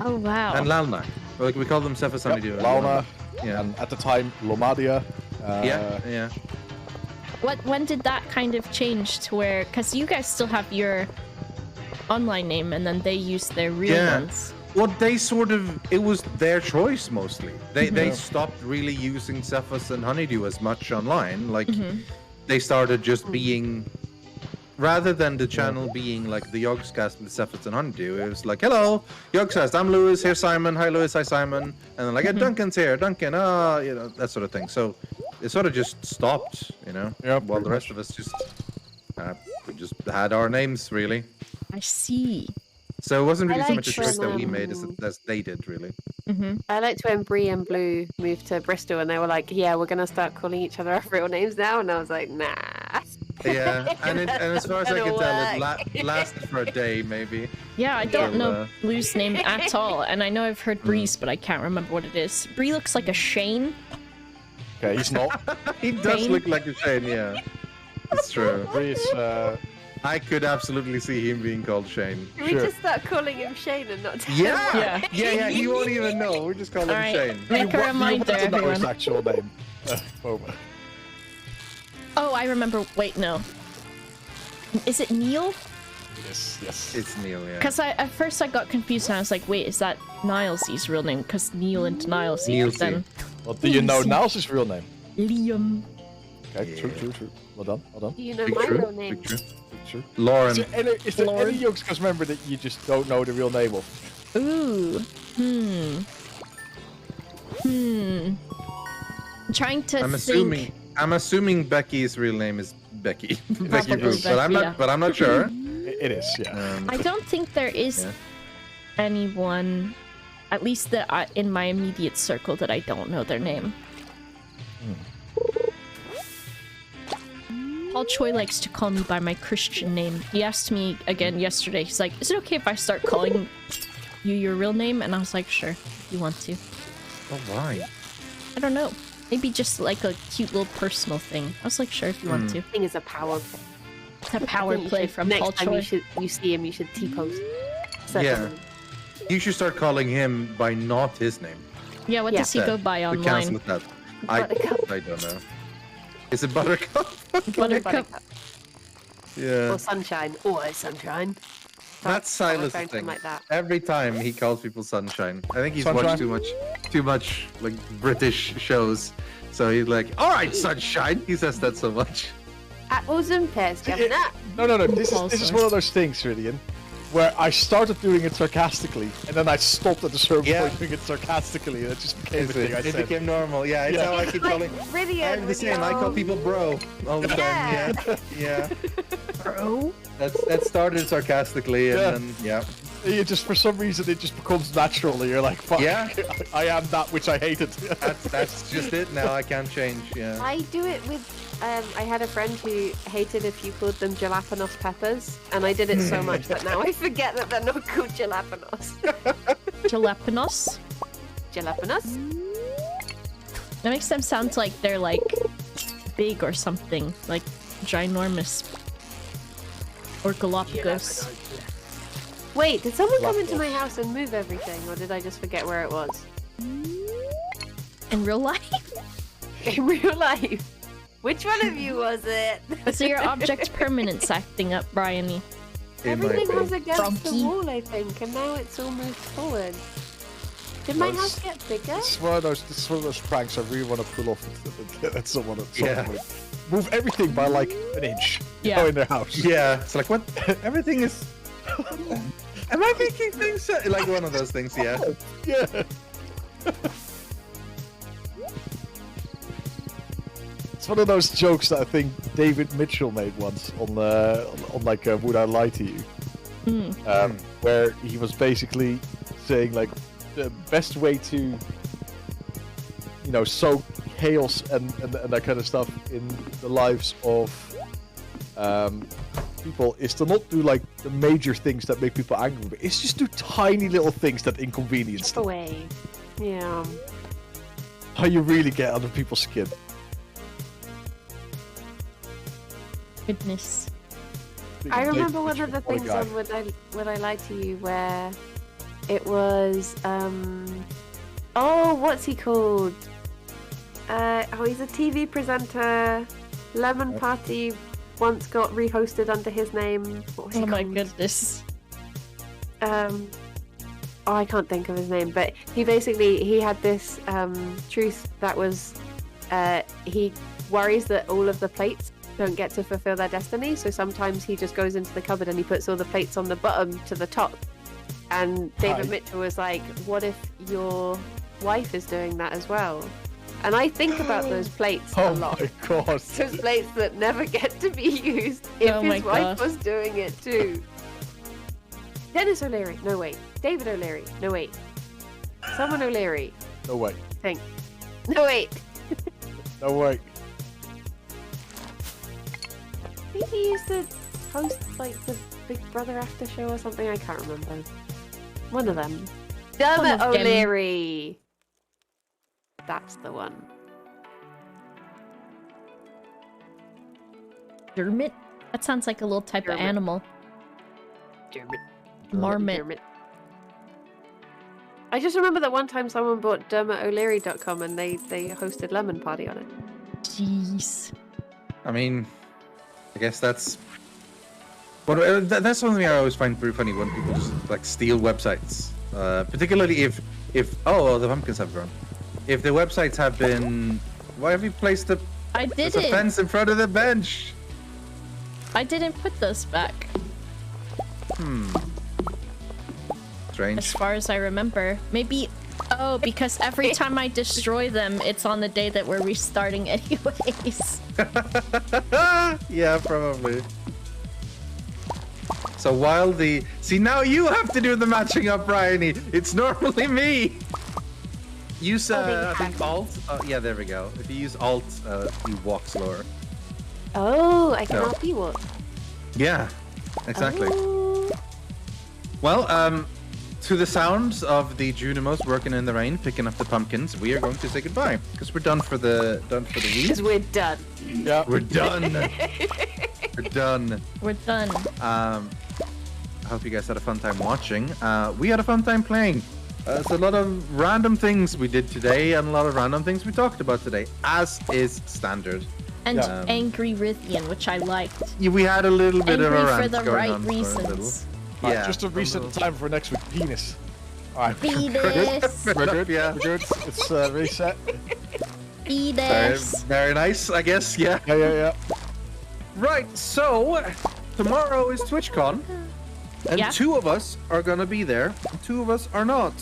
Oh wow. and Lalna. Like we called them Zephyrus and Honeydew. Launa, Yeah. and at the time Lomadia. Yeah. When did that kind of change to where? Because you guys still have your online name, and then they use their real ones. Well, they it was their choice mostly. They stopped really using Zephyrus and Honeydew as much online. Like, they started just being, rather than the channel being like the Yogscast with Zephyrus and Honeydew, it was like, hello, Yogscast, I'm Lewis, here's Simon, hi Lewis, hi Simon. And then like, Duncan's here, Duncan, that sort of thing. So it sort of just stopped, while the rest of us just, we just had our names, really. I see. So it wasn't really so like much a choice that we some, made as they did, really. I liked when Bree and Blue moved to Bristol and they were like, yeah, we're going to start calling each other our real names now. And I was like, nah. Yeah, and as far as I can tell, work. it lasted for a day, maybe. Yeah, I don't So, know Blue's name at all, and I know I've heard Bree's, but I can't remember what it is. Bree looks like a Shane. Okay, he's not. He does Shane? look like a Shane, yeah. It's true. Breeze, I could absolutely see him being called Shane. Can we just start calling him Shane and not tell him Yeah, why? yeah, he won't even know. We just call him Alright, Shane. make a reminder, you want to know his everyone. actual name. Boba. Oh, I remember. Wait, no. Is it Neil? Yes. It's Neil, yeah. Because at first I got confused and I was like, wait, is that Niles' real name? Because Neil and Niles. Niles. Then Well, do you know Niles' real name? Liam. Okay, Yeah. true. Well done. Do you know Big my true, real name? big true. True. Lauren. Is there any youngsters member that you just don't know the real name of? Ooh. I'm trying to think. I'm assuming Becky's real name is Becky. Becky Probably Boop, but Becky, I'm not sure. It is, yeah. I don't think there is anyone, at least that in my immediate circle, that I don't know their name. Paul Choi likes to call me by my Christian name. He asked me again yesterday. He's like, "Is it okay if I start calling you your real name?" And I was like, "Sure, if you want to." Oh, why? I don't know. Maybe just like a cute little personal thing. I was like, "Sure, if you want to." I think it's a power play. It's a power play from next Paul time Choi. you see him, you should T-pose. Yeah. You should start calling him by not his name. Yeah, what does he go by We cancel online? it that. I don't know. Is it Buttercup? Buttercup. Yeah. Or Sunshine. Always Sunshine. That's Silas' phone thing. like that. Every time he calls people Sunshine. I think he's Sunshine? watched too much like British shows. So he's like, "All right, Sunshine." He says that so much. Apples and pears coming up. No. This is one of those things, Ridian, where I started doing it sarcastically, and then I stopped at a certain point doing it sarcastically, and it just became a thing I It said. became normal. Yeah, it's how I keep calling. Really, I'm the same. I call people bro all the time. Yeah. Bro. That started sarcastically, and then You just, for some reason, it just becomes natural, and you're like, fuck, Yeah. I am that which I hated. that's just it. Now I can't change. Yeah. I do it with. I had a friend who hated if you called them jalapenos peppers, and I did it so much that now I forget that they're not called jalapenos. Jalapenos. Jalapenos? That makes them sound like they're like big or something, like ginormous. Or Galapagos. Wait, did someone come into my house and move everything, or did I just forget where it was? In real life? In real life? Which one of you was it? So your object permanence acting up, Bryony. Everything was against Froggy. the wall, I think, and now it's all moved forward. Did my house get bigger? This is one of those pranks I really want to pull off at someone at some point. Move everything by like an inch. Yeah. In their house. Yeah. It's like what? Everything is. Am I making things like one of those things? Yeah. Yeah. It's one of those jokes that I think David Mitchell made once on like Would I Lie to You? Where he was basically saying like the best way to sow chaos and that kind of stuff in the lives of people is to not do like the major things that make people angry, but it's just do tiny little things that inconvenience them. Away. Yeah. How you really get under people's skin. Goodness. I remember one of the things on Would I Lie to You where it was what's he called? He's a TV presenter. Lemon Party once got rehosted under his name. What was he Oh my called? goodness. I can't think of his name, but he had this truth that was he worries that all of the plates don't get to fulfill their destiny, so sometimes he just goes into the cupboard and he puts all the plates on the bottom to the top. And David Mitchell was like, what if your wife is doing that as well? And I think about those plates a lot. Oh my god. Those plates that never get to be used if Oh my his wife gosh. was doing it too. Dennis O'Leary, no wait. David O'Leary, no wait. Someone O'Leary. No way. Think. No, wait. No way. I think he used to host like the Big Brother after show or something. I can't remember. One of them. Dermot of them. O'Leary. That's the one. Dermot? That sounds like a little type of Dermot. animal. Dermot. Marmot. Dermot. I just remember that one time someone bought DermotO'Leary.com and they hosted Lemon Party on it. Jeez. I mean, I guess that's. Well, that's something I always find pretty funny when people just like steal websites. Particularly if the pumpkins have grown. If the websites have been, why have you placed a fence in front of the bench? I didn't put those back. Strange. As far as I remember. Maybe... Oh, because every time I destroy them, it's on the day that we're restarting anyways. Yeah, probably. So while the... See, now you have to do the matching up, Bryony. It's normally me. Use, I think, Alt. Yeah, there we go. If you use Alt, you walk slower. Oh, I can help you walk. Yeah, exactly. Oh. Well, to the sounds of the Junimos working in the rain, picking up the pumpkins, we are going to say goodbye because we're done for the week. Because we're done. Yeah, we're done. We're done. We're done. I hope you guys had a fun time watching. We had a fun time playing. There's a lot of random things we did today and a lot of random things we talked about today, as is standard. And Angry Rithian, which I liked. Yeah, we had a little bit of a Angry rant for the going right on reasons. Right, Yeah. just to reset the time for next week. Penis. Alright. Penis. We're good. Yeah. We're good. It's reset. Penis. Very nice, I guess. Yeah. Yeah. Right. So tomorrow is TwitchCon, and 2 of us are gonna be there. And 2 of us are not.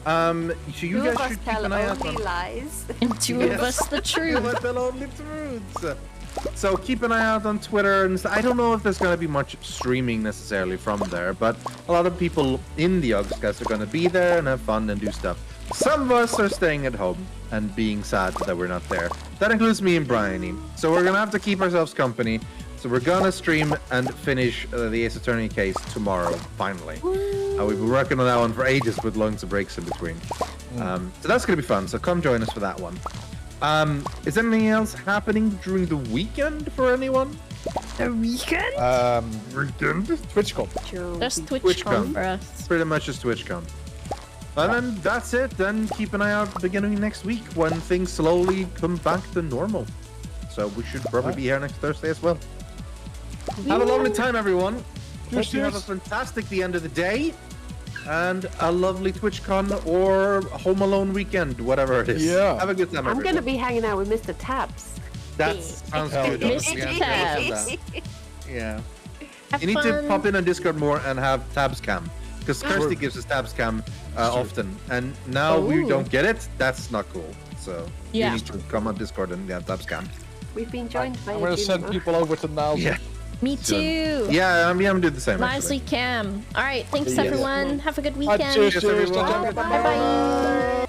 So you 2 guys of us should keep tell an eye out only on. lies. And 2 of us the 2 of truth. us tell only truths. So keep an eye out on Twitter, and I don't know if there's going to be much streaming necessarily from there, but a lot of people in the Yogscast are going to be there and have fun and do stuff. Some of us are staying at home and being sad that we're not there. That includes me and Bryony. So we're going to have to keep ourselves company. So we're going to stream and finish the Ace Attorney case tomorrow, finally. We've been working on that one for ages with loads of breaks in between. So that's going to be fun, so come join us for that one. Is anything else happening during the weekend for anyone? The weekend? Weekend? TwitchCon. Just TwitchCon for us. Pretty much just TwitchCon. And then that's it. Then keep an eye out at the beginning of next week when things slowly come back to normal. So we should probably be here next Thursday as well. Have a lovely time, everyone. Hope you have a fantastic the end of the day. And a lovely TwitchCon or Home Alone weekend, whatever it is. Yeah. Have a good time, I'm going to be hanging out with Mr. Tabs. That sounds good. Mr. Tabs. Yeah. Have You need fun. to pop in on Discord more and have Tabs Cam. Because Kirsty gives us Tabs Cam often. And now we Ooh. don't get it. That's not cool. So Yeah. you need to come on Discord and have Tabs Cam. We've been joined by I'm going to send people over to Niles. Yeah. Me too. Yeah, I'm doing the same. Nicely, Actually. Cam. All right, thanks Yes. everyone. Have a good weekend. Cheers, Bye bye.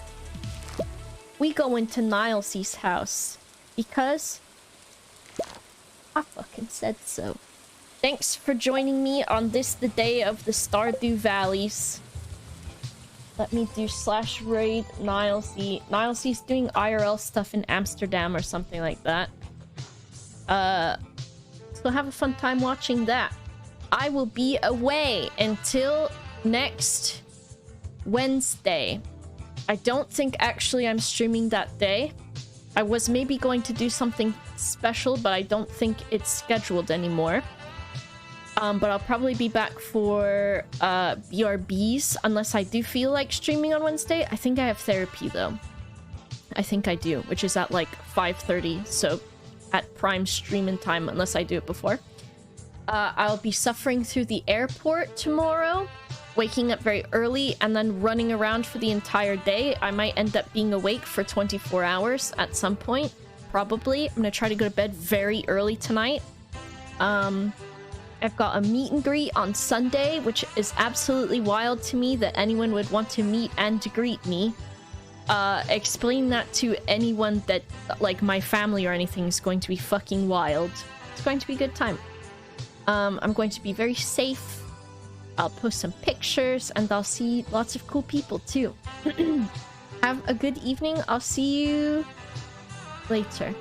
We go into Nilesy's house because I fucking said so. Thanks for joining me on this, the day of the Stardew Valleys. Let me do /raid Nilesy. Nilesy's doing IRL stuff in Amsterdam or something like that. So have a fun time watching that. I will be away until next Wednesday. I don't think actually I'm streaming that day. I was maybe going to do something special, but I don't think it's scheduled anymore. But I'll probably be back for BRBs unless I do feel like streaming on Wednesday. I think I have therapy though. I think I do, which is at like 5:30, so at prime streaming time unless I do it before. I'll be suffering through the airport tomorrow, waking up very early and then running around for the entire day. I might end up being awake for 24 hours at some point, probably. I'm gonna try to go to bed very early tonight. I've got a meet and greet on Sunday, which is absolutely wild to me that anyone would want to meet and greet me. Explain that to anyone that, like, my family or anything is going to be fucking wild. It's going to be a good time. I'm going to be very safe. I'll post some pictures and I'll see lots of cool people too. Have a good evening. I'll see you later.